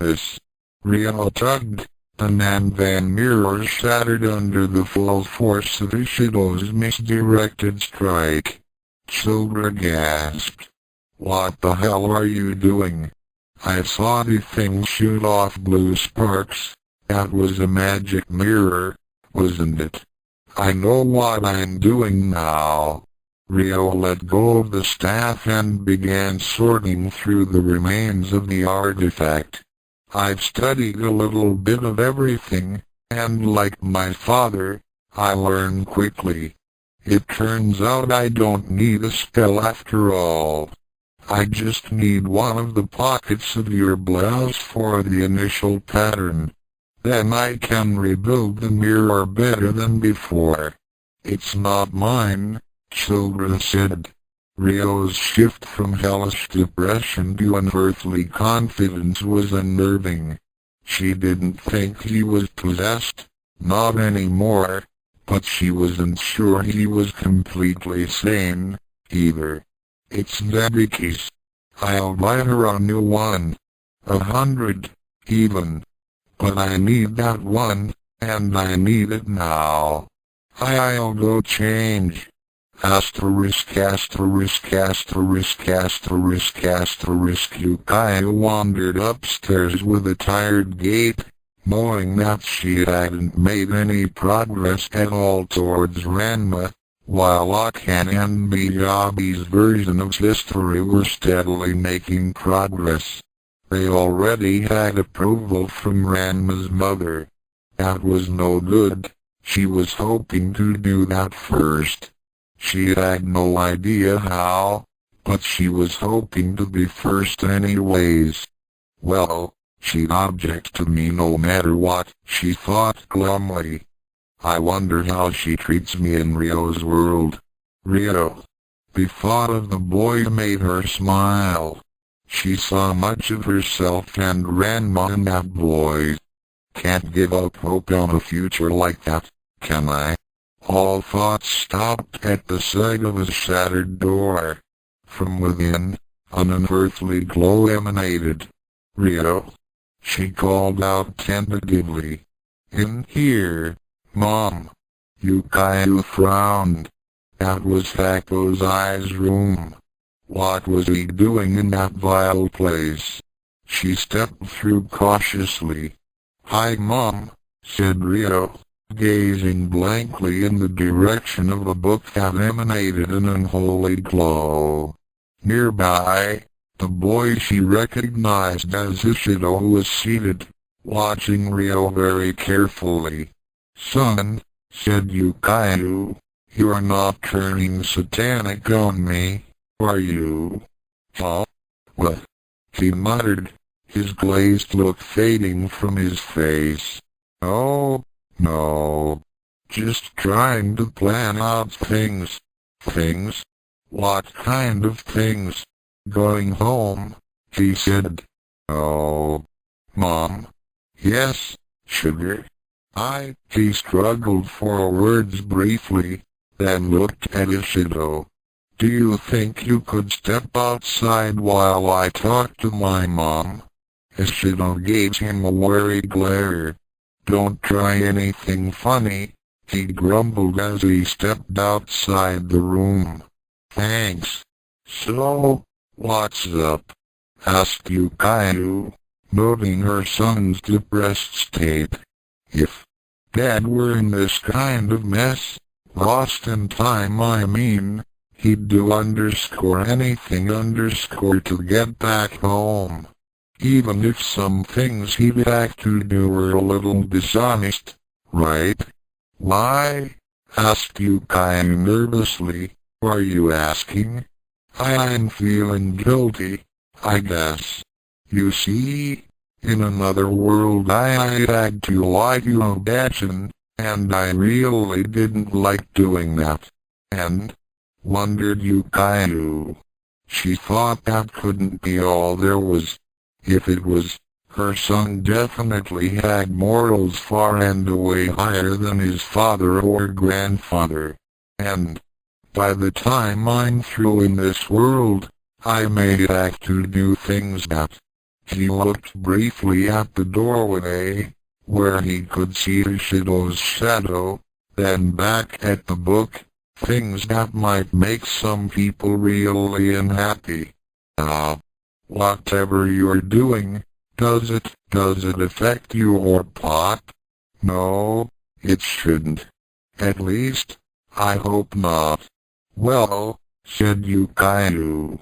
Speaker 1: "This." Ryo tugged, and Nanvan mirror shattered under the full force of Ishido's misdirected strike. Childra gasped. "What the hell are you doing?" "I saw the thing shoot off blue sparks. That was a magic mirror, wasn't it? I know what I'm doing now." Ryo let go of the staff and began sorting through the remains of the artifact. "I've studied a little bit of everything, and like my father, I learn quickly. It turns out I don't need a spell after all. I just need one of the pockets of your blouse for the initial pattern. Then I can rebuild the mirror better than before." "It's not mine," Children said. Ryo's shift from hellish depression to unearthly confidence was unnerving. She didn't think he was possessed, not anymore, but she wasn't sure he was completely sane, either. "It's Debiki's. I'll buy her a new one. 100, even. But I need that one, and I need it now. I'll go change." Yukaya wandered upstairs with a tired gait, knowing that she hadn't made any progress at all towards Ranma, while Akan and Miyabi's version of history were steadily making progress. They already had approval from Ranma's mother. That was no good. She was hoping to do that first. She had no idea how, but she was hoping to be first anyways. "Well, she'd object to me no matter what," she thought glumly. "I wonder how she treats me in Ryo's world." Ryo. The thought of the boy made her smile. She saw much of herself and Ranma in that boy. "Can't give up hope on a future like that, can I?" All thoughts stopped at the sight of a shattered door. From within, an unearthly glow emanated. "Ryo?" she called out tentatively. "In here, Mom." Yukaya frowned. That was Happosai's room. What was he doing in that vile place? She stepped through cautiously. "Hi, Mom," said Ryo, gazing blankly in the direction of a book that emanated an unholy glow. Nearby, the boy she recognized as Ishido was seated, watching Ryo very carefully. "Son," said Yukaya, "you're not turning satanic on me, are you?" "Huh? What?" he muttered, his glazed look fading from his face. "Oh, no. Just trying to plan out things." "Things? What kind of things?" "Going home," he said. "Oh, Mom." "Yes, sugar." He struggled for words briefly, then looked at Ishido. "Do you think you could step outside while I talk to my mom?" Ishido gave him a wary glare. "Don't try anything funny," he grumbled as he stepped outside the room. "Thanks." "So, what's up?" asked Yukaya, noting her son's depressed state. "If Dad were in this kind of mess, lost in time I mean, He'd do anything to get back home. Even if some things he'd have to do were a little dishonest, right? Why? Asked Yukayu nervously. Are you asking? I'm feeling guilty, I guess. You see, in another world I had to lie to Obachan, and I really didn't like doing that. And? Wondered Yukayu. She thought that couldn't be all there was. If it was, her son definitely had morals far and away higher than his father or grandfather. And, by the time I'm through in this world, I may have to do things that. He looked briefly at the doorway, where he could see Ishido's shadow, then back at the book, things that might make some people really unhappy. Whatever you're doing, does it affect your plot? No, it shouldn't. At least, I hope not. Well, said Yukayu.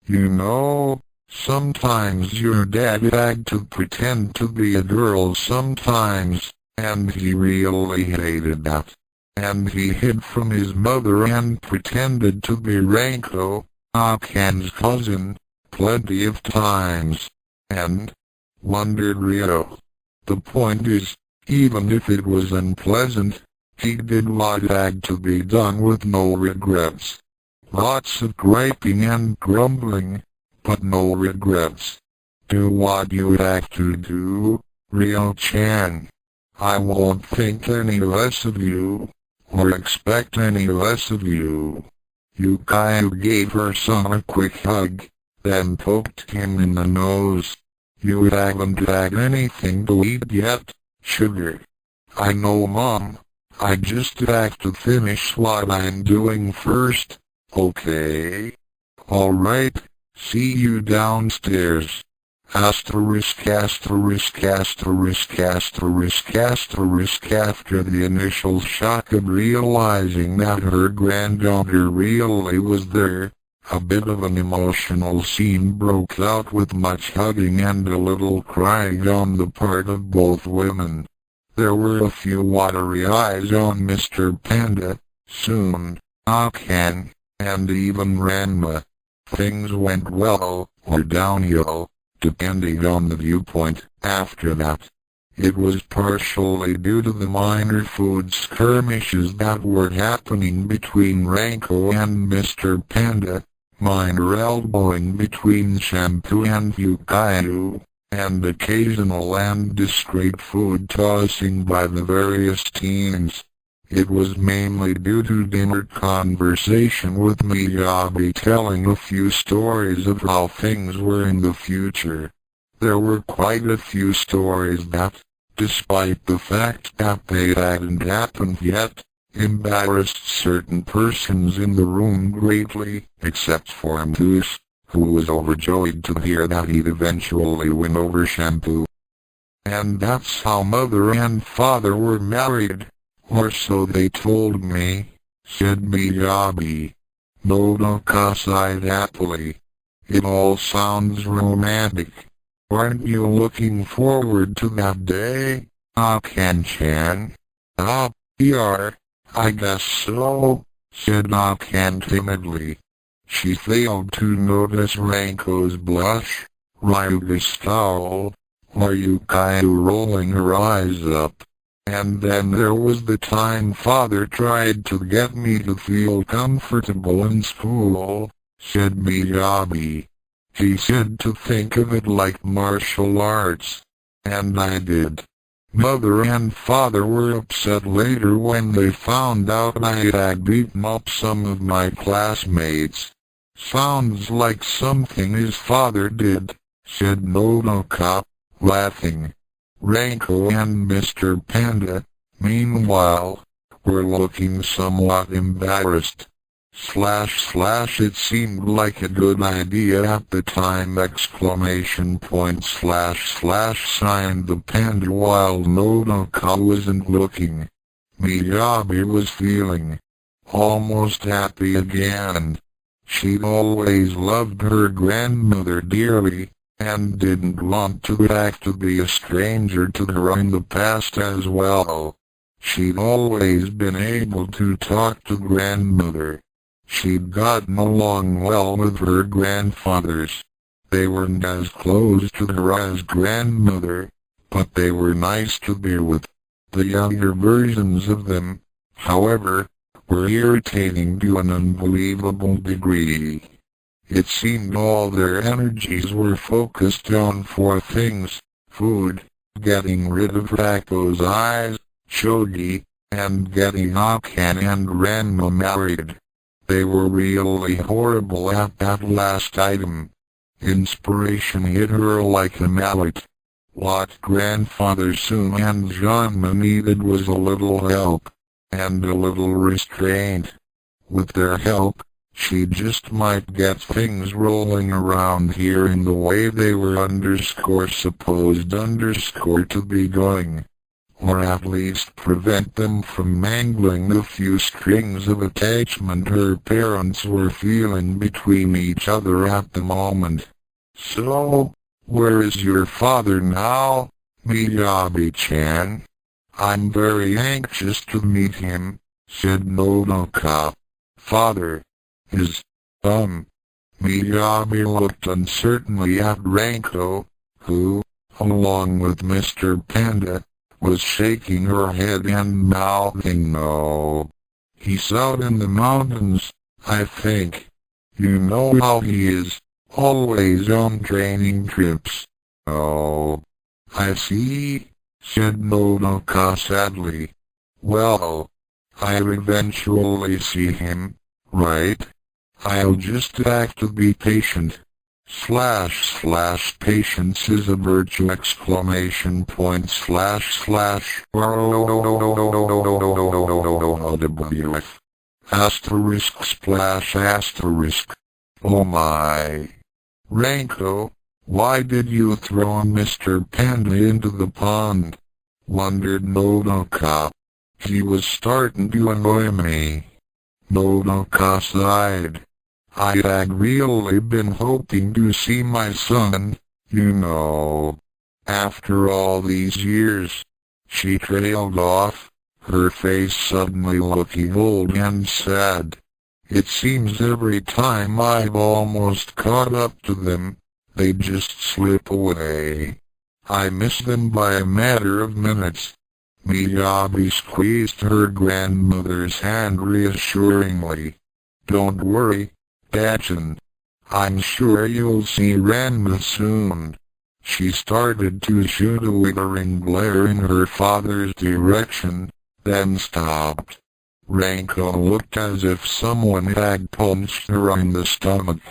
Speaker 1: You know, sometimes your dad had to pretend to be a girl sometimes, and he really hated that. And he hid from his mother and pretended to be Ranko, Akan's cousin, plenty of times. And, wondered Ryo. The point is, even if it was unpleasant, he did what had to be done with no regrets. Lots of griping and grumbling, but no regrets. Do what you have to do, Ryo-chan. I won't think any less of you, or expect any less of you. Yukayu gave her son a quick hug, then poked him in the nose. You haven't had anything to eat yet, sugar. I know, Mom. I just have to finish what I'm doing first, okay? Alright, see you downstairs. After the initial shock of realizing that her granddaughter really was there, a bit of an emotional scene broke out with much hugging and a little crying on the part of both women. There were a few watery eyes on Mr. Panda, soon, Akan, and even Ranma. Things went well, or downhill, depending on the viewpoint, after that. It was partially due to the minor food skirmishes that were happening between Ranko and Mr. Panda, minor elbowing between Shampoo and Yukayu, and occasional and discreet food tossing by the various teens. It was mainly due to dinner conversation with Miyabi telling a few stories of how things were in the future. There were quite a few stories that, despite the fact that they hadn't happened yet, embarrassed certain persons in the room greatly, except for Amtus, who was overjoyed to hear that he'd eventually win over Shampoo. And that's how Mother and Father were married, or so they told me, said Miyabi. Nodoka sighed happily. It all sounds romantic. Aren't you looking forward to that day, Akan-chan? Yeah, I guess so, said Akan timidly. She failed to notice Ranko's blush, Ryuga's scowl, or Yukayu rolling her eyes up. And then there was the time Father tried to get me to feel comfortable in school, said Miyabi. He said to think of it like martial arts. And I did. Mother and Father were upset later when they found out I had beaten up some of my classmates. Sounds like something his father did, said Nodoka, laughing. Ranko and Mr. Panda, meanwhile, were looking somewhat embarrassed. It seemed like a good idea at the time ! Signed the panda while Nodoka wasn't looking. Miyabi was feeling almost happy again. She always loved her grandmother dearly, and didn't want to have to be a stranger to her in the past as well. She'd always been able to talk to grandmother. She'd gotten along well with her grandfathers. They weren't as close to her as grandmother, but they were nice to be with. The younger versions of them, however, were irritating to an unbelievable degree. It seemed all their energies were focused on four things: food, getting rid of Rako's eyes, shogi, and getting Akan and Ranma married. They were really horrible at that last item. Inspiration hit her like a mallet. What Grandfather Sun and Janma needed was a little help, and a little restraint. With their help, she just might get things rolling around here in the way they were supposed to be going. Or at least prevent them from mangling the few strings of attachment her parents were feeling between each other at the moment. "So, where is your father now, Miyabi-chan?" "I'm very anxious to meet him," said Nodoka. "Father is, Miyabi looked uncertainly at Ranko, who, along with Mr. Panda, was shaking her head and mouthing no. "He's out in the mountains, I think. You know how he is, always on training trips." "Oh, I see," said Nodoka sadly. "Well, I'll eventually see him, right? I'll just have to be patient. Patience is a virtue ! *WF*. Oh my. Ranko, why did you throw Mr. Panda into the pond?" wondered Nodoka. "He was starting to annoy me." Nodoka sighed. "I had really been hoping to see my son, you know. After all these years." She trailed off, her face suddenly looking old and sad. "It seems every time I've almost caught up to them, they just slip away. I miss them by a matter of minutes." Miyabi squeezed her grandmother's hand reassuringly. "Don't worry, Dachan. I'm sure you'll see Ranma soon." She started to shoot a withering glare in her father's direction, then stopped. Ranko looked as if someone had punched her in the stomach.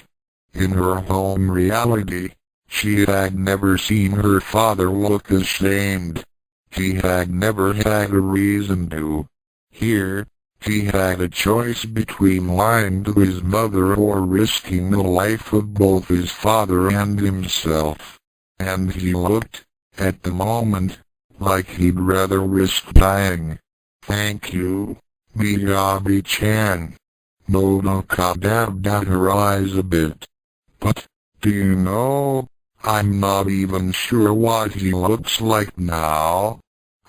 Speaker 1: In her home reality, she had never seen her father look ashamed. He had never had a reason to. Here, he had a choice between lying to his mother or risking the life of both his father and himself. And he looked, at the moment, like he'd rather risk dying. "Thank you, Miyabi-chan." Nodoka dabbed at her eyes a bit. "But, do you know, I'm not even sure what he looks like now.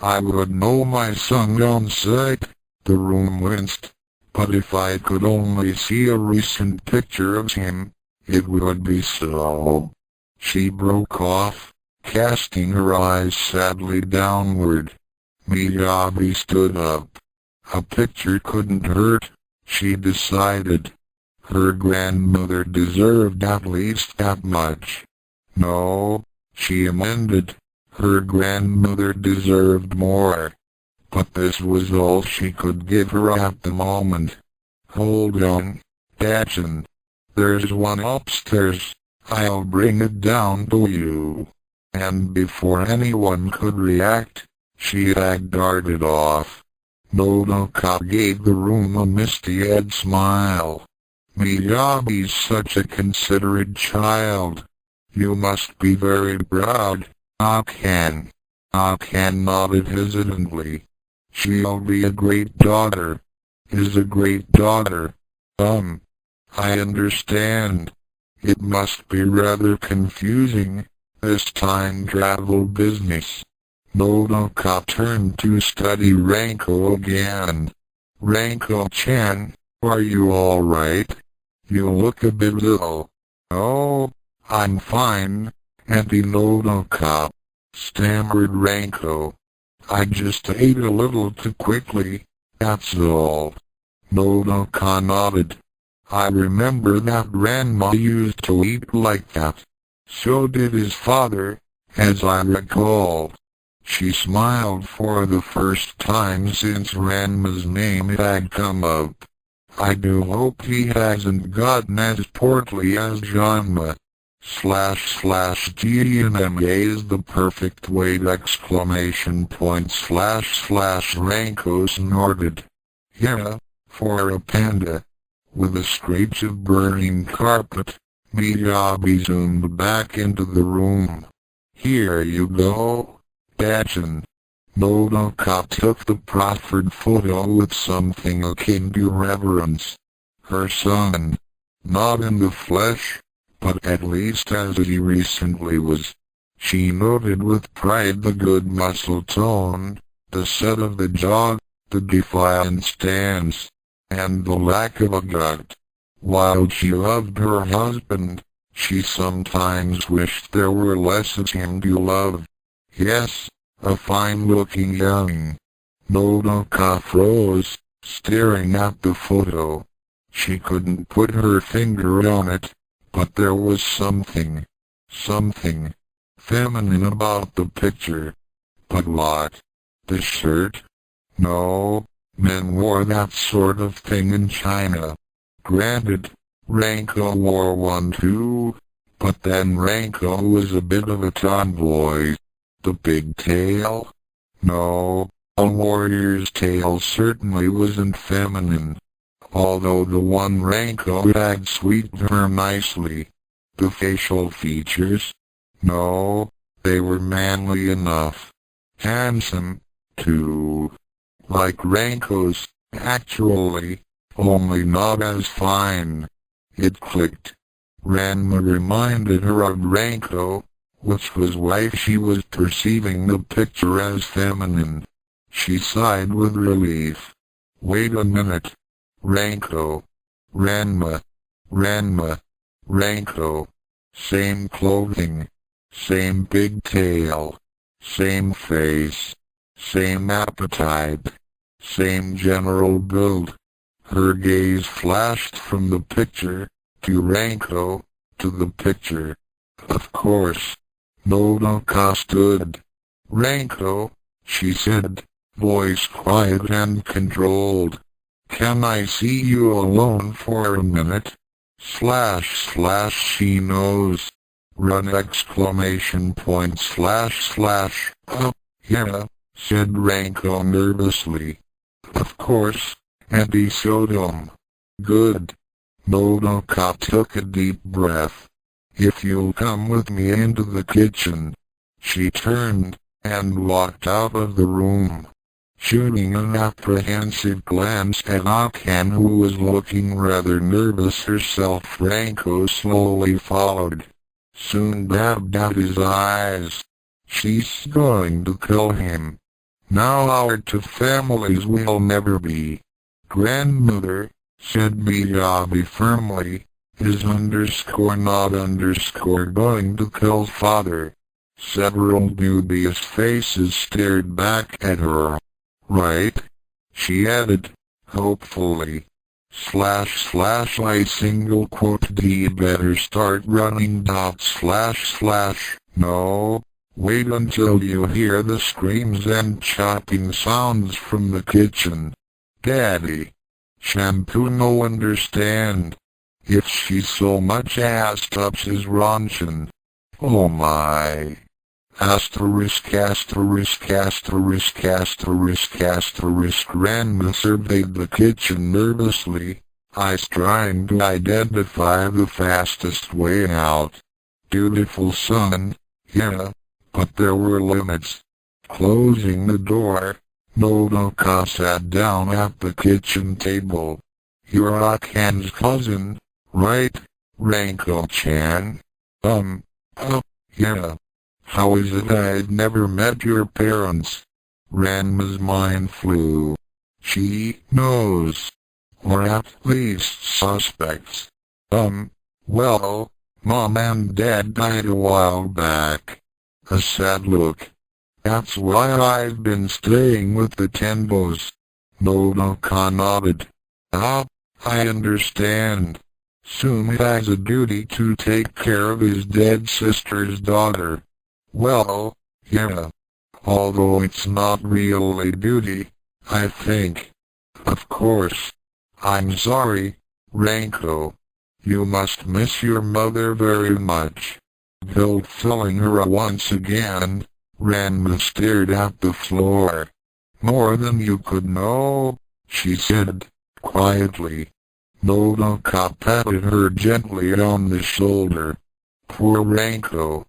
Speaker 1: I would know my son on sight." The room winced. "But if I could only see a recent picture of him, it would be so." She broke off, casting her eyes sadly downward. Miyabi stood up. A picture couldn't hurt, she decided. Her grandmother deserved at least that much. No, she amended, her grandmother deserved more. But this was all she could give her at the moment. "Hold on, Dachan. There's one upstairs, I'll bring it down to you." And before anyone could react, she had darted off. Nodoka gave the room a misty-eyed smile. "Miyabi's such a considerate child. You must be very proud, Akan." Akan nodded hesitantly. "She'll be a great daughter." "Is a great daughter, I understand. It must be rather confusing, this time travel business. Nodoka turned to study Ranko again. Ranko-chan, are you alright? You look a bit ill. Oh, I'm fine, Auntie Nodoka, stammered Ranko. I just ate a little too quickly, that's all. Nodoka nodded. I remember that Ranma used to eat like that. So did his father, as I recall. She smiled for the first time since Ranma's name had come up. I do hope he hasn't gotten as portly as Janma. //GNMA is the perfect weight ! Ranko snorted. Yeah, for a panda. With a scrape of burning carpet, Miyabi zoomed back into the room. Here you go, Dachin. Nodoka took the proffered photo with something akin to reverence. Her son. Not in the flesh, but at least as he recently was. She noted with pride the good muscle tone, the set of the jaw, the defiant stance, and the lack of a gut. While she loved her husband, she sometimes wished there were less of him to love. Yes, a fine-looking young. Nodoka froze, staring at the photo. She couldn't put her finger on it, but there was something feminine about the picture. But what? The shirt? No, men wore that sort of thing in China. Granted, Ranko wore one too, but then Ranko was a bit of a tomboy. The big tail? No, a warrior's tail certainly wasn't feminine. Although the one Ranko had sweetened her nicely. The facial features? No, they were manly enough. Handsome, too. Like Ranko's, actually, only not as fine. It clicked. Ranma reminded her of Ranko, which was why she was perceiving the picture as feminine. She sighed with relief. Wait a minute. Ranko. Ranma. Ranko. Same clothing. Same big tail. Same face. Same appetite. Same general build. Her gaze flashed from the picture, to Ranko, to the picture. Of course. Nodoka stood. Ranko, she said, voice quiet and controlled. Can I see you alone for a minute? / she knows. Run ! / Yeah, said Ranko nervously. Of course, Auntie Saotome. Good. Nodoka took a deep breath. If you'll come with me into the kitchen. She turned, and walked out of the room. Shooting an apprehensive glance at Akan, who was looking rather nervous herself, Ranko slowly followed. Soon dabbed at his eyes. She's going to kill him. Now our two families will never be. Grandmother, said Miyabi firmly, is _not going to kill father. Several dubious faces stared back at her. Right? She added, hopefully. / I single quote D better start running .. No, wait until you hear the screams and chopping sounds from the kitchen. Daddy. Shampoo no understand. If she so much as touches Ronchin. Oh my. Ranma surveyed the kitchen nervously, eyes trying to identify the fastest way out. Dutiful son, yeah, but there were limits. Closing the door, Nodoka sat down at the kitchen table. You're Akan's cousin, right, Ranko-chan? Yeah. How is it I've never met your parents? Ranma's mind flew. She knows. Or at least suspects. Well, Mom and Dad died a while back. A sad look. That's why I've been staying with the Tenbos. Nodoka nodded. Ah, I understand. Sumi has a duty to take care of his dead sister's daughter. Well, yeah. Although it's not really a duty, I think. Of course. I'm sorry, Ranko. You must miss your mother very much. Guilt filling her once again, Ranma stared at the floor. More than you could know, she said, quietly. Nodoka patted her gently on the shoulder. Poor Ranko.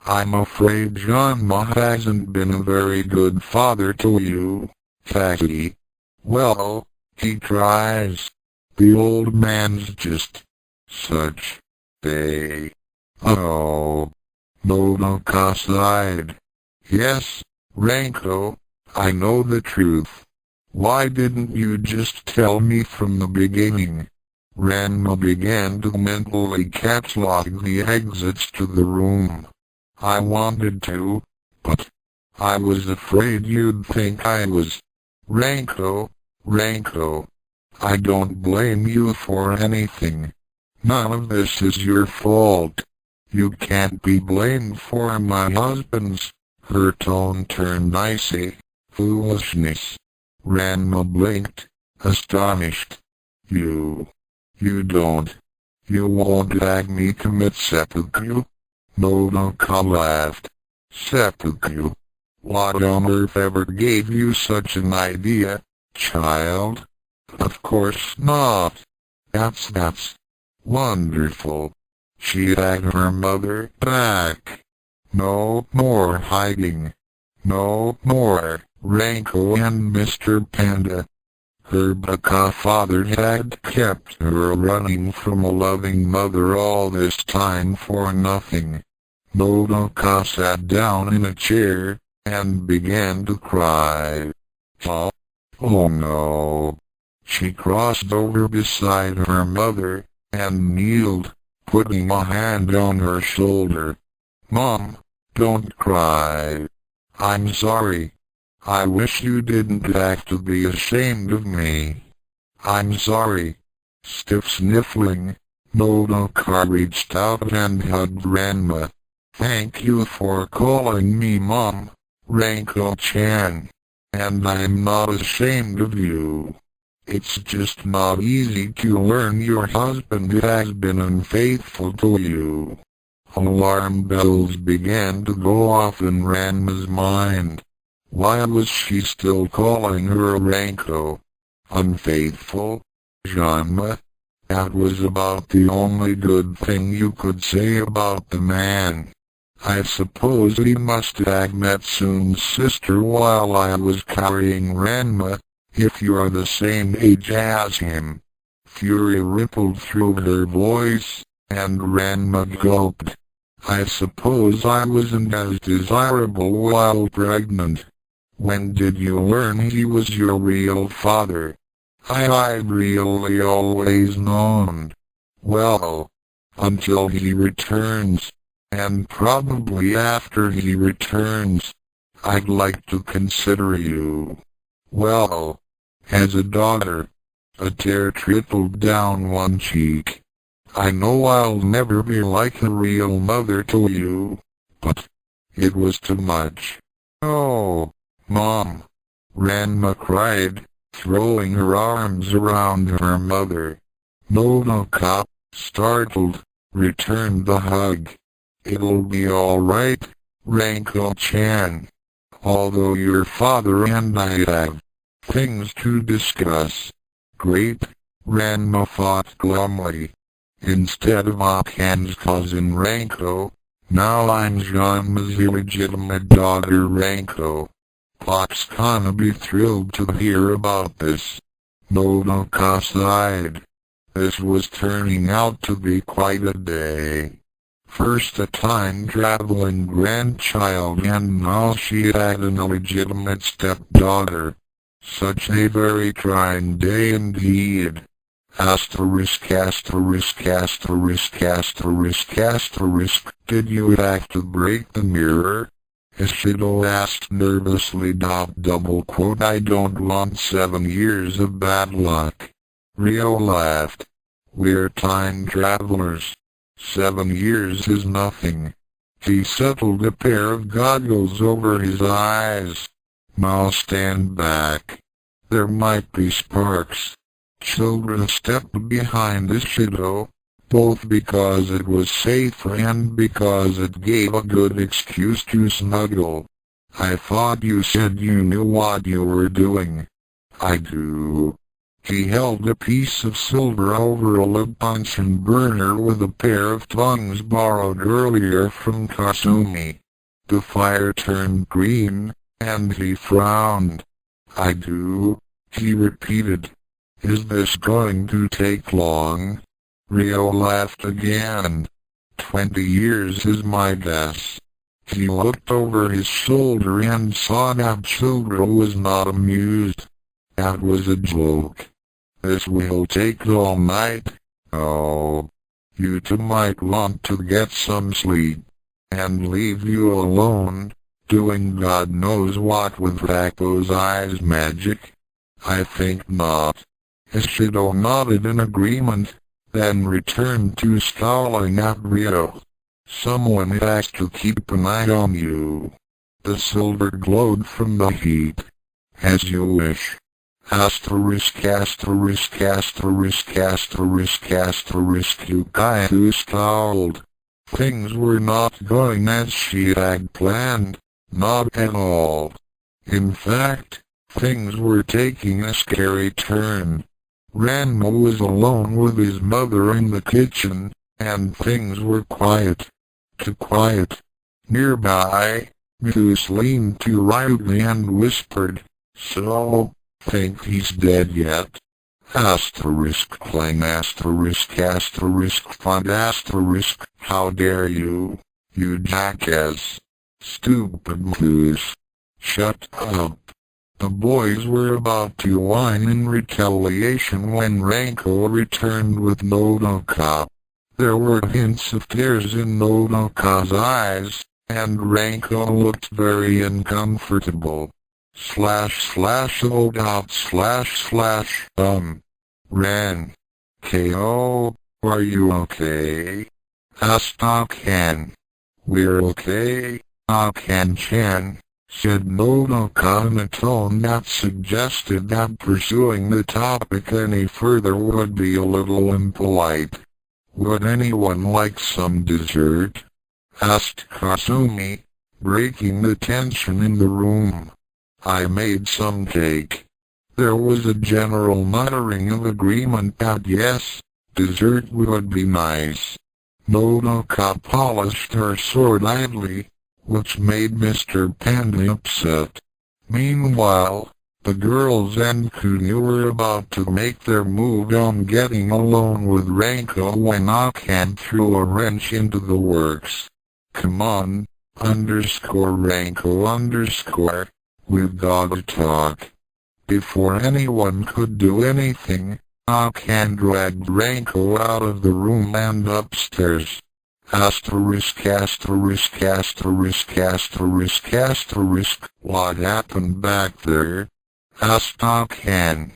Speaker 1: I'm afraid Janma hasn't been a very good father to you, Taki. Well, he tries. The old man's just such a... Oh. Nodoka sighed. Yes, Ranko, I know the truth. Why didn't you just tell me from the beginning? Ranma began to mentally catalog the exits to the room. I wanted to, but I was afraid you'd think I was. Ranko, I don't blame you for anything. None of this is your fault. You can't be blamed for my husband's. Her tone turned icy. Foolishness. Ranma blinked, astonished. You don't. You won't have me commit seppuku? Nodoka laughed. Seppuku? What on earth ever gave you such an idea, child? Of course not. That's wonderful. She had her mother back. No more hiding. No more Ranko and Mr. Panda. Her baka father had kept her running from a loving mother all this time for nothing. Nodoka sat down in a chair and began to cry. Huh? Oh no. She crossed over beside her mother and kneeled, putting a hand on her shoulder. Mom, don't cry. I'm sorry. I wish you didn't have to be ashamed of me. I'm sorry. Stiff sniffling, Nodoka reached out and hugged Ranma. Thank you for calling me Mom, Ranko-chan. And I'm not ashamed of you. It's just not easy to learn your husband has been unfaithful to you. Alarm bells began to go off in Ranma's mind. Why was she still calling her Ranko? Unfaithful? Janma? That was about the only good thing you could say about the man. I suppose he must have met Sun's sister while I was carrying Ranma, if you're the same age as him. Fury rippled through her voice, and Ranma gulped. I suppose I wasn't as desirable while pregnant. When did you learn he was your real father? I'd really always known. Well, until he returns, and probably after he returns, I'd like to consider you. Well, as a daughter. A tear trickled down one cheek. I know I'll never be like a real mother to you, but it was too much. Oh, Mom! Ranma cried, throwing her arms around her mother. Nodoka, startled, returned the hug. It'll be all right, Ranko-chan. Although your father and I have things to discuss. Great, Ranma thought glumly. Instead of Akan's cousin Ranko, now I'm Janma's illegitimate daughter Ranko. Pop's gonna be thrilled to hear about this. Nodoka sighed. This was turning out to be quite a day. First a time-traveling grandchild, and now she had an illegitimate stepdaughter. Such a very trying day indeed. Asterisk asterisk asterisk asterisk asterisk. Did you have to break the mirror? Ishido asked nervously. Double quote, I don't want 7 years of bad luck. Ryo laughed. We're time travelers. 7 years is nothing. He settled a pair of goggles over his eyes. Now stand back. There might be sparks. Children stepped behind Ishido, both because it was safer and because it gave a good excuse to snuggle. I thought you said you knew what you were doing. I do. He held a piece of silver over a lip puncheon burner with a pair of tongs borrowed earlier from Kasumi. The fire turned green, and he frowned. I do, he repeated. Is this going to take long? Ryo laughed again. 20 years is my guess. He looked over his shoulder and saw that Childra was not amused. That was a joke. This will take all night. Oh. You two might want to get some sleep. And leave you alone, doing God knows what with Happosai's magic? I think not. Ishido nodded in agreement, then returned to scowling at Ryo. Someone has to keep an eye on you. The silver glowed from the heat. As you wish. Asterisk asterisk asterisk asterisk asterisk. Yukaido scowled. Things were not going as she had planned, not at all. In fact, things were taking a scary turn. Ranma was alone with his mother in the kitchen, and things were quiet. Too quiet. Nearby, Mikus leaned to Ryugi and whispered, So, think he's dead yet? Asterisk clang asterisk asterisk fund asterisk. How dare you, you jackass. Stupid Mikus. Shut up. The boys were about to whine in retaliation when Ranko returned with Nodoka. There were hints of tears in Nodoka's eyes, and Ranko looked very uncomfortable. Ran. K.O., are you okay? Asked Akan. We're okay, Akan-chan, said Nodoka in a tone that suggested that pursuing the topic any further would be a little impolite. Would anyone like some dessert? Asked Kasumi, breaking the tension in the room. I made some cake. There was a general muttering of agreement that yes, dessert would be nice. Nodoka polished her sword idly, which made Mr. Panda upset. Meanwhile, the girls and Kunu were about to make their move on getting alone with Ranko when Akan threw a wrench into the works. Come on, _Ranko_, we've gotta talk. Before anyone could do anything, Akan dragged Ranko out of the room and upstairs. Asterisk asterisk asterisk asterisk asterisk. What happened back there? Asked Akan.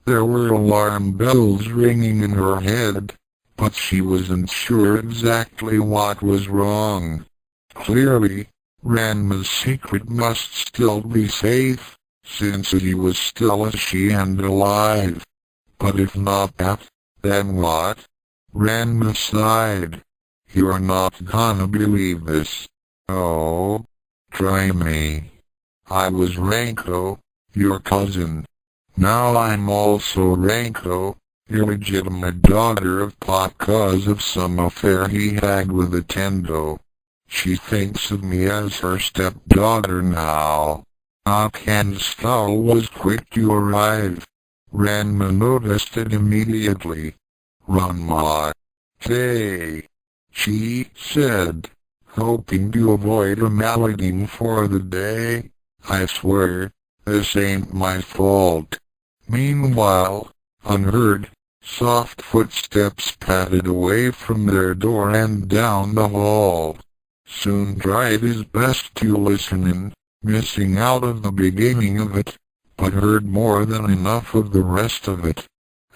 Speaker 1: There were alarm bells ringing in her head, but she wasn't sure exactly what was wrong. Clearly, Ranma's secret must still be safe, since he was still a she and alive. But if not that, then what? Ranma sighed. You're not gonna believe this. Oh. Try me. I was Ranko, your cousin. Now I'm also Ranko, illegitimate daughter of Pop cause of some affair he had with a Tendo. She thinks of me as her stepdaughter now. Akan's scowl was quick to arrive. Ranma noticed it immediately. Ranma. Hey, she said, hoping to avoid a malady for the day. I swear, this ain't my fault. Meanwhile, unheard, soft footsteps padded away from their door and down the hall. Soon tried his best to listen in, missing out of the beginning of it, but heard more than enough of the rest of it.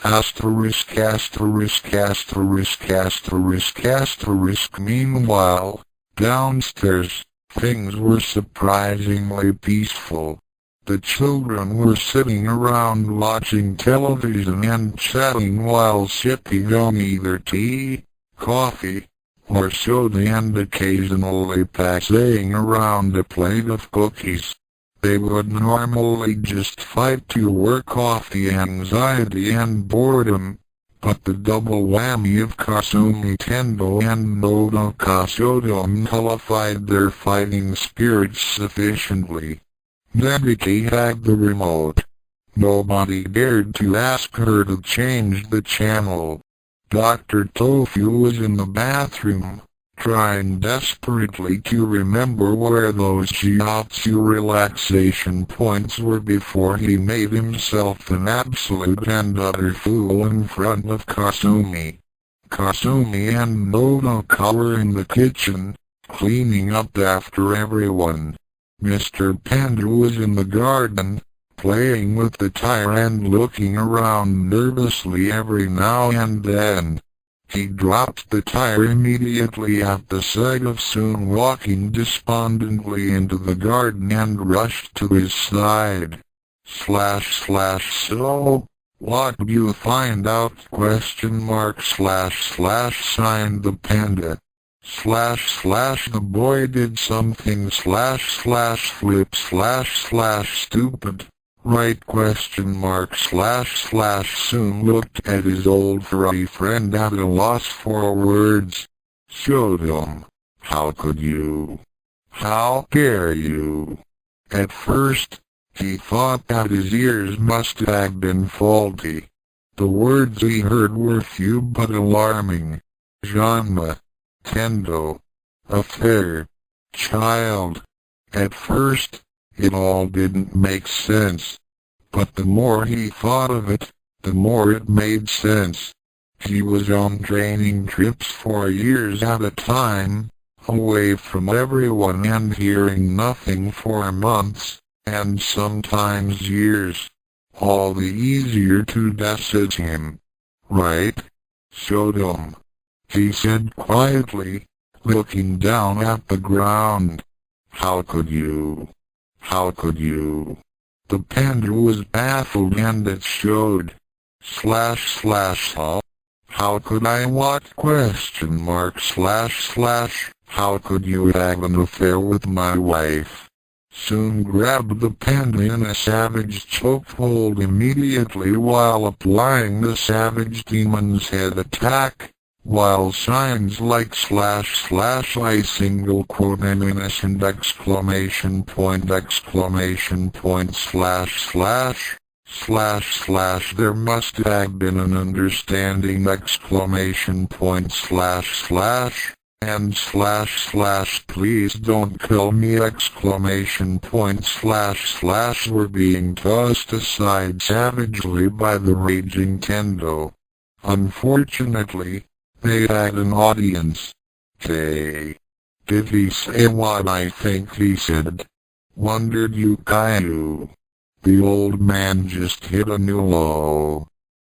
Speaker 1: Asterisk asterisk asterisk asterisk asterisk. Meanwhile, downstairs, things were surprisingly peaceful. The children were sitting around watching television and chatting while sipping on either tea, coffee, or soda and occasionally passing around a plate of cookies. They would normally just fight to work off the anxiety and boredom, but the double whammy of Kasumi Tendo and Nodo Saotome nullified their fighting spirits sufficiently. Nebiki had the remote. Nobody dared to ask her to change the channel. Dr. Tofu was in the bathroom, trying desperately to remember where those shiatsu relaxation points were before he made himself an absolute and utter fool in front of Kasumi. Kasumi and Nodoka were in the kitchen, cleaning up after everyone. Mr. Panda was in the garden, playing with the tire and looking around nervously every now and then. He dropped the tire immediately at the sight of Soon walking despondently into the garden and rushed to his side. So, what do you find out? ? Signed the panda. The boy did something / flip / stupid. Right ? Soon looked at his old furry friend at a loss for words. Saotome, how could you? How dare you? At first, he thought that his ears must have been faulty. The words he heard were few but alarming. Ranma, Tendo, affair, child. At first, it all didn't make sense. But the more he thought of it, the more it made sense. He was on training trips for years at a time, away from everyone and hearing nothing for months, and sometimes years. All the easier to dissect him. Right? Saotome, he said quietly, looking down at the ground. How could you? How could you? The panda was baffled and it showed. Huh? How could I what? ? How could you have an affair with my wife? Soon grabbed the panda in a savage chokehold immediately while applying the savage demon's head attack, while signs like / I single quote and innocent ! There must have been an understanding ! And / please don't kill me ! Were being tossed aside savagely by the raging Tendo. Unfortunately, they had an audience. Hey. Did he say what I think he said? Wondered Yukayu. The old man just hit a new low.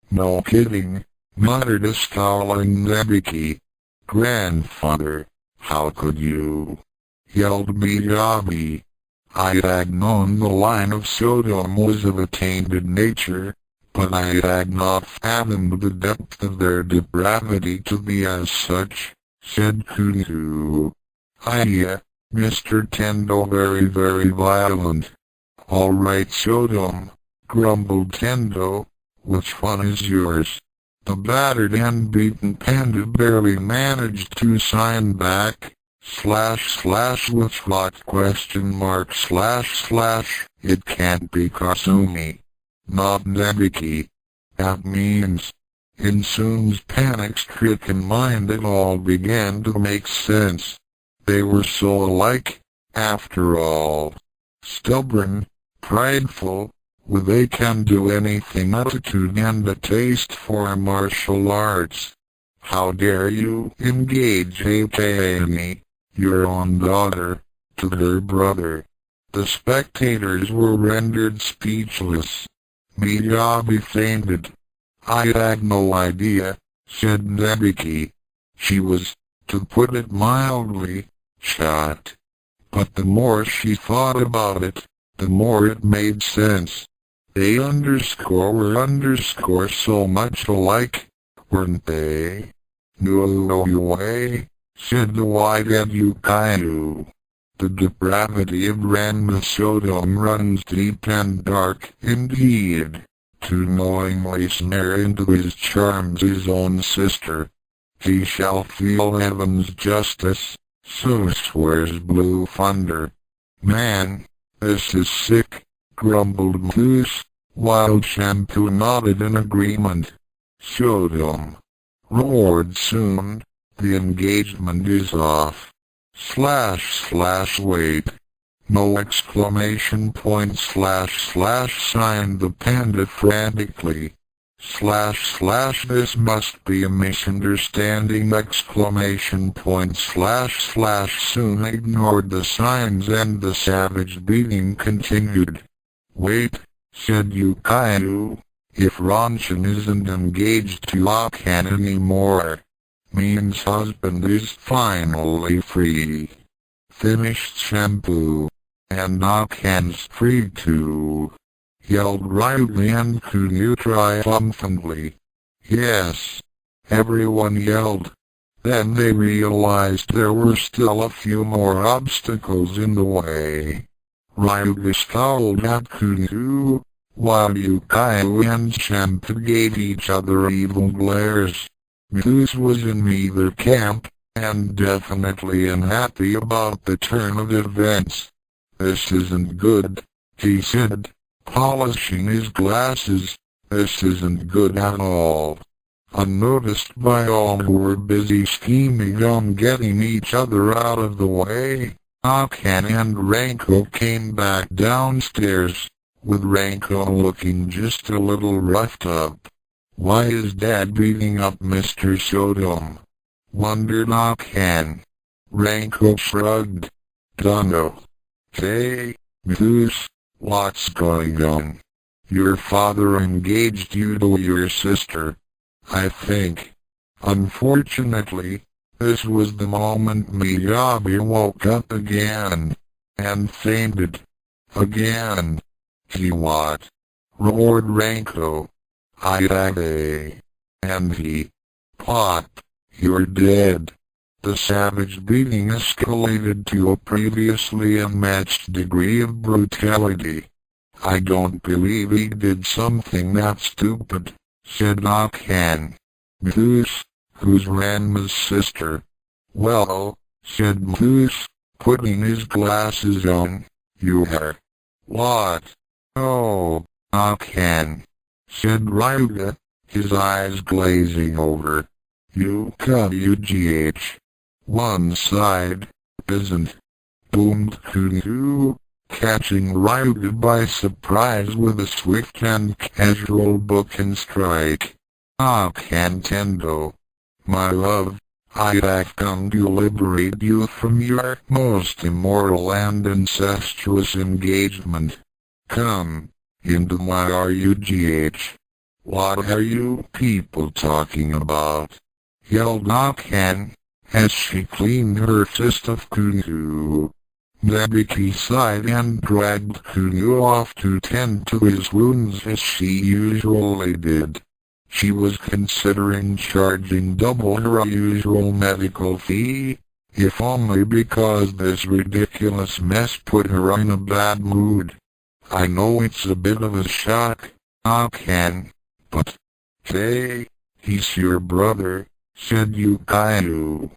Speaker 1: No kidding, muttered a scowling Nebiki. Grandfather, how could you? Yelled Miyabi. I had known the line of Saotome was of a tainted nature, but I had not fathomed the depth of their depravity to be as such, said Kutu. Iya, Mr. Tendo very violent. All right Saotome, grumbled Tendo, which one is yours? The battered and beaten panda barely managed to sign back. / which what ? It can't be Kasumi. Not Nebiki. That means, In Soon's panic-stricken mind it all began to make sense. They were so alike, after all. Stubborn, prideful, with a can-do-anything attitude and a taste for martial arts. How dare you engage Akane, your own daughter, to her brother? The spectators were rendered speechless. Miyabi fainted. I had no idea, said Nebiki. She was, to put it mildly, shocked. But the more she thought about it, the more it made sense. They were so much alike, weren't they? No way, said the white-headed Yukainu. The depravity of Ranma Saotome runs deep and dark, indeed. To knowingly snare into his charms his own sister. He shall feel heaven's justice, so swears Blue Thunder. Man, this is sick, grumbled Moose, while Shampoo nodded in agreement. Saotome, roared Soon, the engagement is off. Wait. No exclamation point / signed the panda frantically. This must be a misunderstanding exclamation point / Soon ignored the signs and the savage beating continued. Wait, said Yukainu, if Ranshin isn't engaged to Akan anymore, means husband is finally free. Finished Shampoo. And Akan's free too, yelled Ryugi and Kunyu triumphantly. Yes, everyone yelled. Then they realized there were still a few more obstacles in the way. Ryugi scowled at Kunyu, while Yukainu and Shampoo gave each other evil glares. Moose was in neither camp, and definitely unhappy about the turn of events. This isn't good, he said, polishing his glasses. This isn't good at all. Unnoticed by all who were busy scheming on getting each other out of the way, Akan and Ranko came back downstairs, with Ranko looking just a little roughed up. Why is Dad beating up Mr. Saotome? Wondered Akan. Ranko shrugged. Dunno. Hey, Moose, what's going on? Your father engaged you to your sister, I think. Unfortunately, this was the moment Miyabi woke up again, and fainted. Again. He what? Roared Ranko. Ayage. And he. Pop, you're dead. The savage beating escalated to a previously unmatched degree of brutality. I don't believe he did something that stupid, said Akan. Moose, who's Ranma's sister? Well, said Moose, putting his glasses on, you are. What? Oh, Akan, said Ryuga, his eyes glazing over. UGH. One side, isn't. Boomed Kunyu, catching Ryuga by surprise with a swift and casual booking strike. Kantendo. My love, I have come to liberate you from your most immoral and incestuous engagement. Come, into my RUGH. What are you people talking about? Yelled Akan, as she cleaned her fist of Kunyu. Nebiki sighed and dragged Kunyu off to tend to his wounds as she usually did. She was considering charging double her usual medical fee, if only because this ridiculous mess put her in a bad mood. I know it's a bit of a shock, Akan, but, hey, he's your brother, said Yukainu.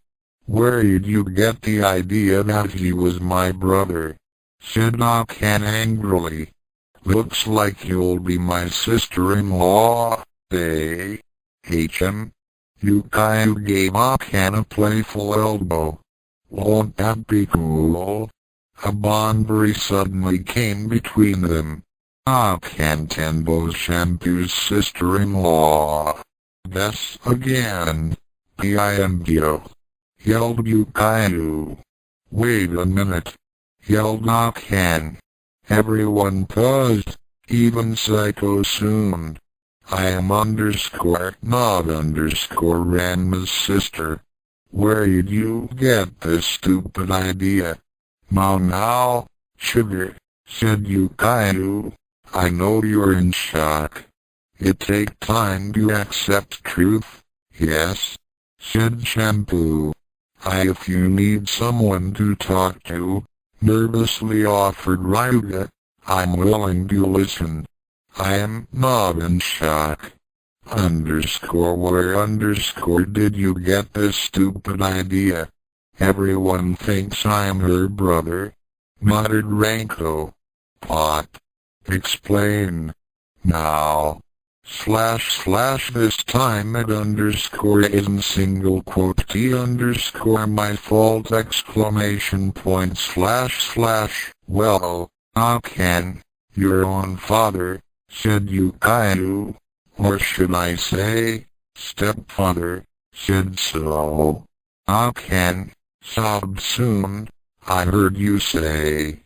Speaker 1: Where did you get the idea that he was my brother? Said Akan angrily. Looks like you'll be my sister-in-law, eh? HM. Yukayu gave Akan a playful elbow. Won't that be cool? A bonbury suddenly came between them. Akan Tenbo's Shampoo's sister-in-law. This again. Pimbo, yelled Yukayu. Wait a minute, yelled Akan. Everyone paused, even Psycho soon. I am not Ranma's sister. Where'd you get this stupid idea? Now, sugar, said Yukayu. I know you're in shock. It takes time to accept truth, yes, said Shampoo. If you need someone to talk to, nervously offered Ryuga, I'm willing to listen. I am not in shock. Where did you get this stupid idea? Everyone thinks I'm her brother, muttered Ranko. Pot. Explain. Now. This time it isn't single quote T my fault ! Well, Akan, your own father, said Yukayu, or should I say, stepfather, said so. Akan sobbed soon. I heard you say.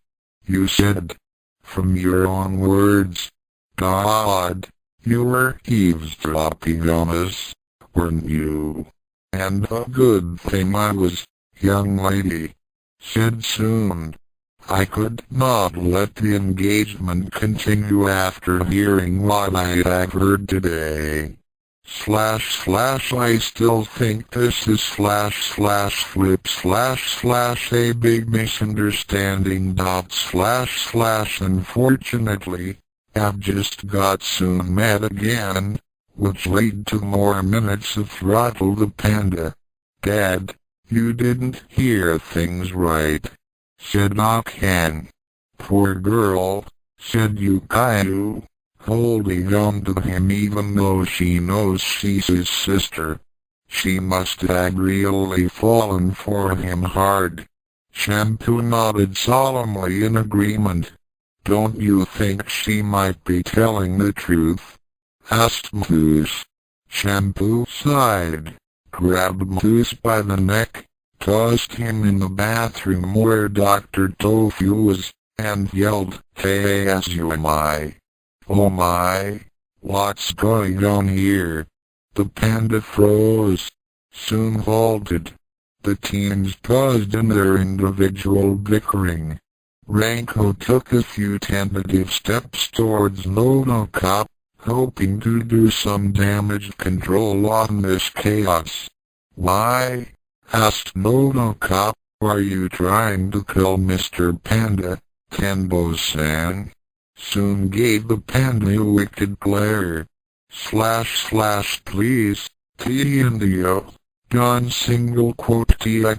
Speaker 1: You said, from your own words. God, you were eavesdropping on us, weren't you? And a good thing I was, young lady, said Soon. I could not let the engagement continue after hearing what I have heard today. I still think this is / a big misunderstanding. Unfortunately, I've just got Soon mad again, which led to more minutes of Throttle the Panda. Dad, you didn't hear things right, said Akan. Poor girl, said Yukayu, holding on to him even though she knows she's his sister. She must have really fallen for him hard. Shampoo nodded solemnly in agreement. Don't you think she might be telling the truth? Asked Moose. Shampoo sighed, grabbed Moose by the neck, tossed him in the bathroom where Dr. Tofu was, and yelled, "Hey, as you am I. Oh my, what's going on here?" The panda froze, soon halted. The teens paused in their individual bickering. Ranko took a few tentative steps towards Nodocop, hoping to do some damage control on this chaos. Why? Asked Nodocop, are you trying to kill Mr. Panda, Tenbo-san? Soon gave the panda a wicked glare. Please, T-Indio. Gone single quote T ! And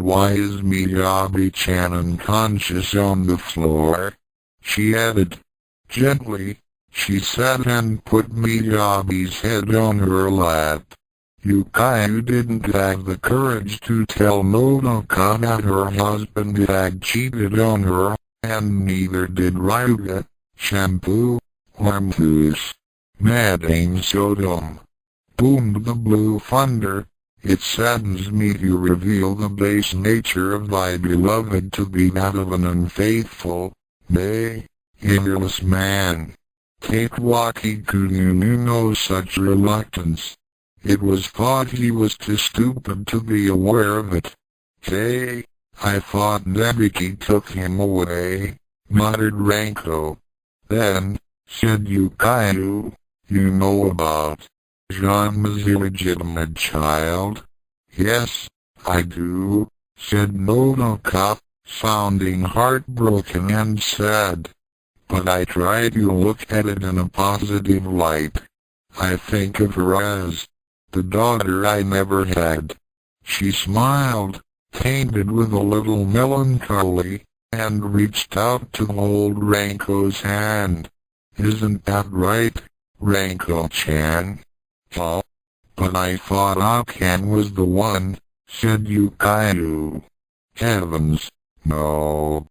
Speaker 1: why is Miyabi-chan unconscious on the floor? She added. Gently, she sat and put Miyabi's head on her lap. Yukayu didn't have the courage to tell Nodoka that her husband had cheated on her, and neither did Ryuga, Shampoo, or Moose. Madame Saotome. Boomed the blue thunder. It saddens me to reveal the base nature of thy beloved to be that of an unfaithful, nay, earless man. Cakewalkie could you knew no such reluctance. It was thought he was too stupid to be aware of it. Hey, I thought Nebiki took him away, muttered Ranko. Then, said Yukayu, you know about Ranma's illegitimate child? Yes, I do, said Nodocop, sounding heartbroken and sad. But I try to look at it in a positive light. I think of her as the daughter I never had. She smiled, tainted with a little melancholy, and reached out to hold Ranko's hand. Isn't that right, Ranko-chan. Huh? But I thought Akan was the one, said Yukayu. Heavens, no.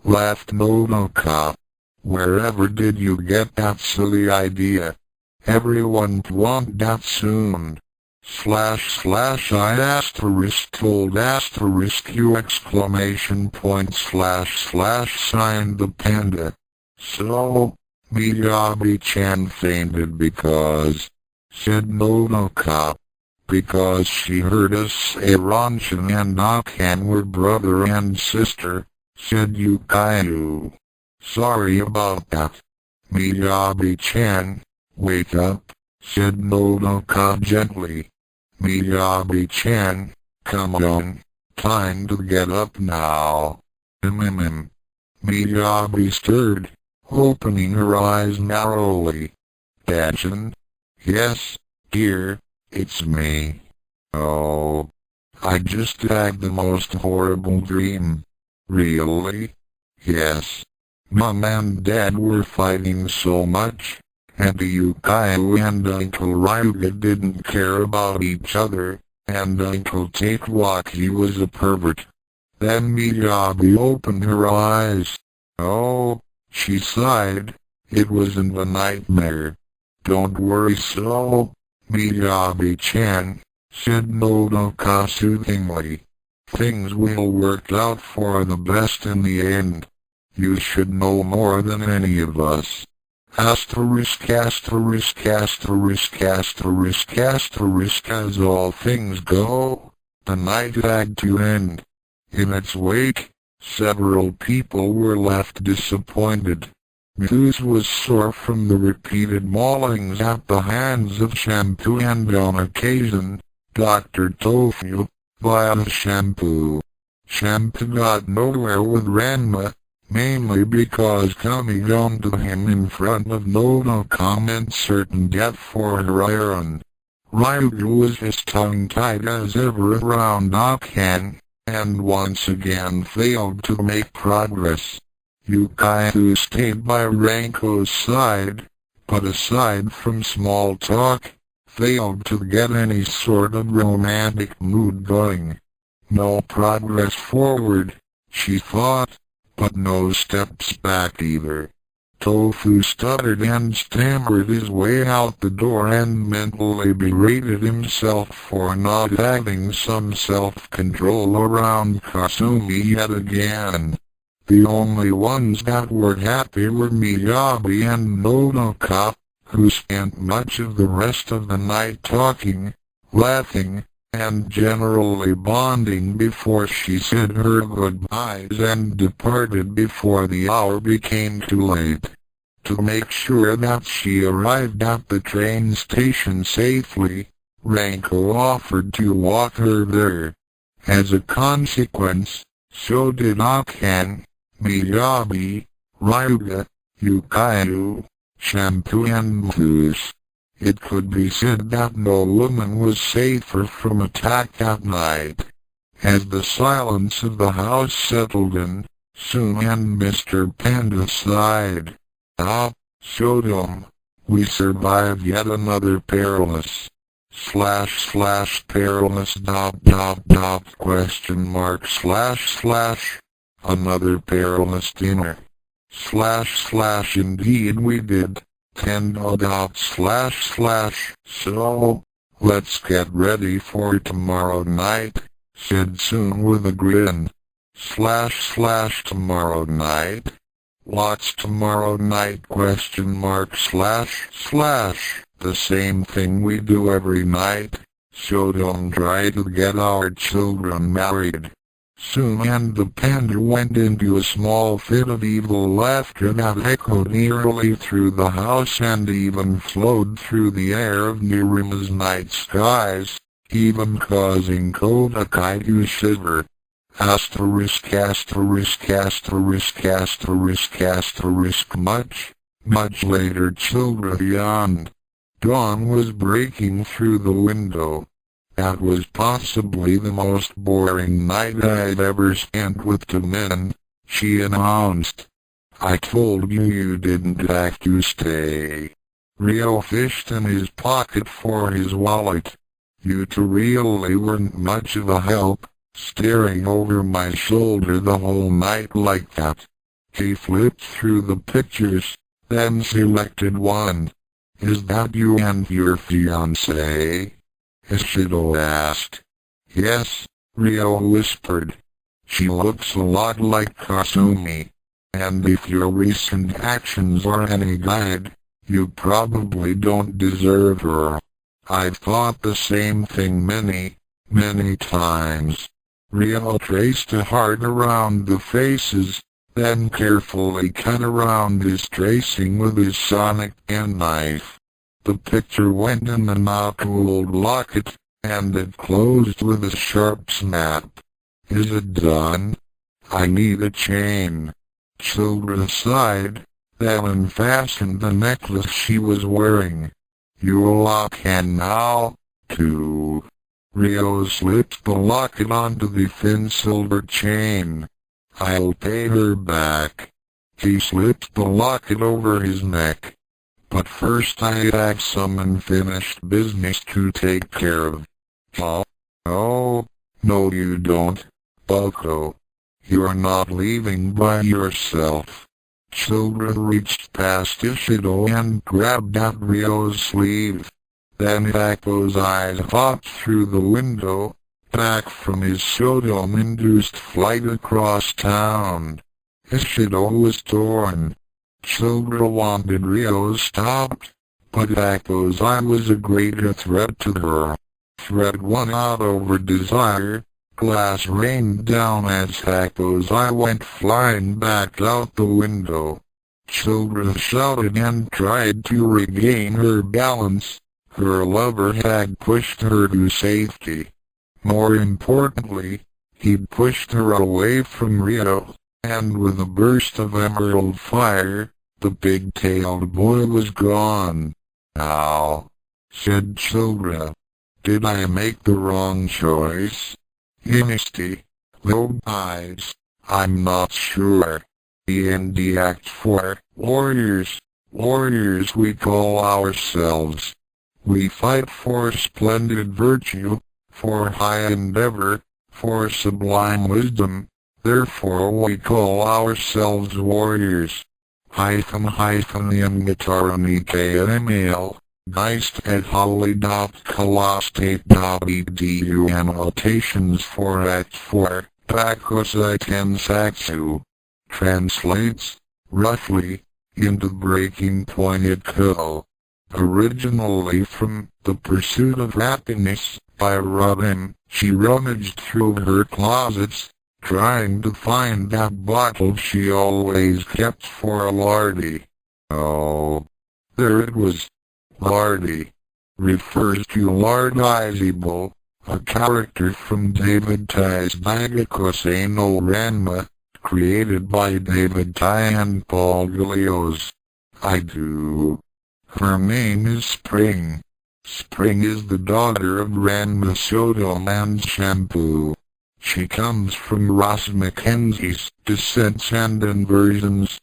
Speaker 1: Laughed Nodoka. Wherever did you get that silly idea? Everyone want that soon. I asterisk told asterisk you exclamation point / signed the panda. So, Miyabi-chan fainted because, said Nodoka. Because she heard us say Ranchan and Akan were brother and sister, said Yukayu. Sorry about that. Miyabi-chan, wake up, said Nodoka gently. Miyabi-chan, come on, time to get up now. Miyabi stirred, opening her eyes narrowly. Dachan? Yes, dear, it's me. Oh, I just had the most horrible dream. Really? Yes. Mom and Dad were fighting so much, and Yukayu and Uncle Ryuga didn't care about each other, and Uncle Tatewaki was a pervert. Then Miyabi opened her eyes. Oh, she sighed, it wasn't a nightmare. Don't worry so, Miyabi-chan, said Nodoka soothingly. Things will work out for the best in the end. You should know more than any of us. Asterisk as all things go, the night had to end. In its wake, several people were left disappointed. Muse was sore from the repeated maulings at the hands of Shampoo and on occasion, Dr. Tofu, via Shampoo. Shampoo got nowhere with Ranma, mainly because coming on to him in front of Nodoka meant certain death for her iron. Ryuga was as tongue-tied as ever around Akan, and once again failed to make progress. Yukayu stayed by Ranko's side, but aside from small talk, failed to get any sort of romantic mood going. No progress forward, she thought, but no steps back either. Tofu stuttered and stammered his way out the door and mentally berated himself for not having some self-control around Kasumi yet again. The only ones that were happy were Miyabi and Nodoka, who spent much of the rest of the night talking, laughing, and generally bonding before she said her goodbyes and departed before the hour became too late. To make sure that she arrived at the train station safely, Ranko offered to walk her there. As a consequence, so did Akan, Miyabi, Ryuga, Yukayu, Shampoo and Muse. It could be said that no woman was safer from attack that night. As the silence of the house settled in, Soon and Mr. Panda sighed. Ah, Saotome, we survived yet another perilous perilous question mark another perilous dinner indeed we did. So, let's get ready for tomorrow night, said Soon with a grin. Tomorrow night? What's tomorrow night question mark the same thing we do every night, so don't try to get our children married. Soon and the panda went into a small fit of evil laughter that echoed eerily through the house and even flowed through the air of Nirima's night skies, even causing Kodakai to shiver. Much later children yawned. Dawn was breaking through the window. That was possibly the most boring night I'd ever spent with two men, she announced. I told you you didn't have to stay. Ryo fished in his pocket for his wallet. "You two really weren't much of a help, staring over my shoulder the whole night like that." He flipped through the pictures, then selected one. "Is that you and your fiancée?" Ishido asked. "Yes," Ryo whispered. "She looks a lot like Kasumi. And if your recent actions are any guide, you probably don't deserve her." "I've thought the same thing many, many times." Ryo traced a heart around the faces, then carefully cut around his tracing with his sonic knife. The picture went in the now-cooled locket, and it closed with a sharp snap. "Is it done? I need a chain." Children sighed, then unfastened the necklace she was wearing. "You can now, too." Ryo slipped the locket onto the thin silver chain. "I'll pay her back." He slipped the locket over his neck. "But first I have some unfinished business to take care of." "Huh? Oh, no you don't, bucko. You're not leaving by yourself." Children reached past Ishido and grabbed at Ryo's sleeve. Then Happosai popped through the window, back from his Saotome-induced flight across town. Ishido was torn. Children wanted Ryo stopped, but Happosai was a greater threat to her. Threat won out over desire. Glass rained down as Happosai went flying back out the window. Children shouted and tried to regain her balance. Her lover had pushed her to safety. More importantly, he'd pushed her away from Ryo, and with a burst of emerald fire, the big-tailed boy was gone. "Ow," said Children. "Did I make the wrong choice?" Honesty, low eyes, "I'm not sure." In the Act 4, warriors we call ourselves. We fight for splendid virtue, for high endeavor, for sublime wisdom, therefore we call ourselves warriors. _MGTARNIKML Geist at Holly.Colostate.edu Annotations for Act 4, Happosai Tensatsu. Translates, roughly, into breaking point co. Originally from The Pursuit of Happiness, by Robin, she rummaged through her closets, trying to find that bottle she always kept for a lardy. Oh, there it was. Lardy refers to Lord Izebo, a character from David Tai's Descents and Ranma, created by David Tai and Paul Gilios. I do. Her name is Spring. Spring is the daughter of Ranma Saotome and Shampoo. She comes from Ross Mackenzie's Descents and Inversions,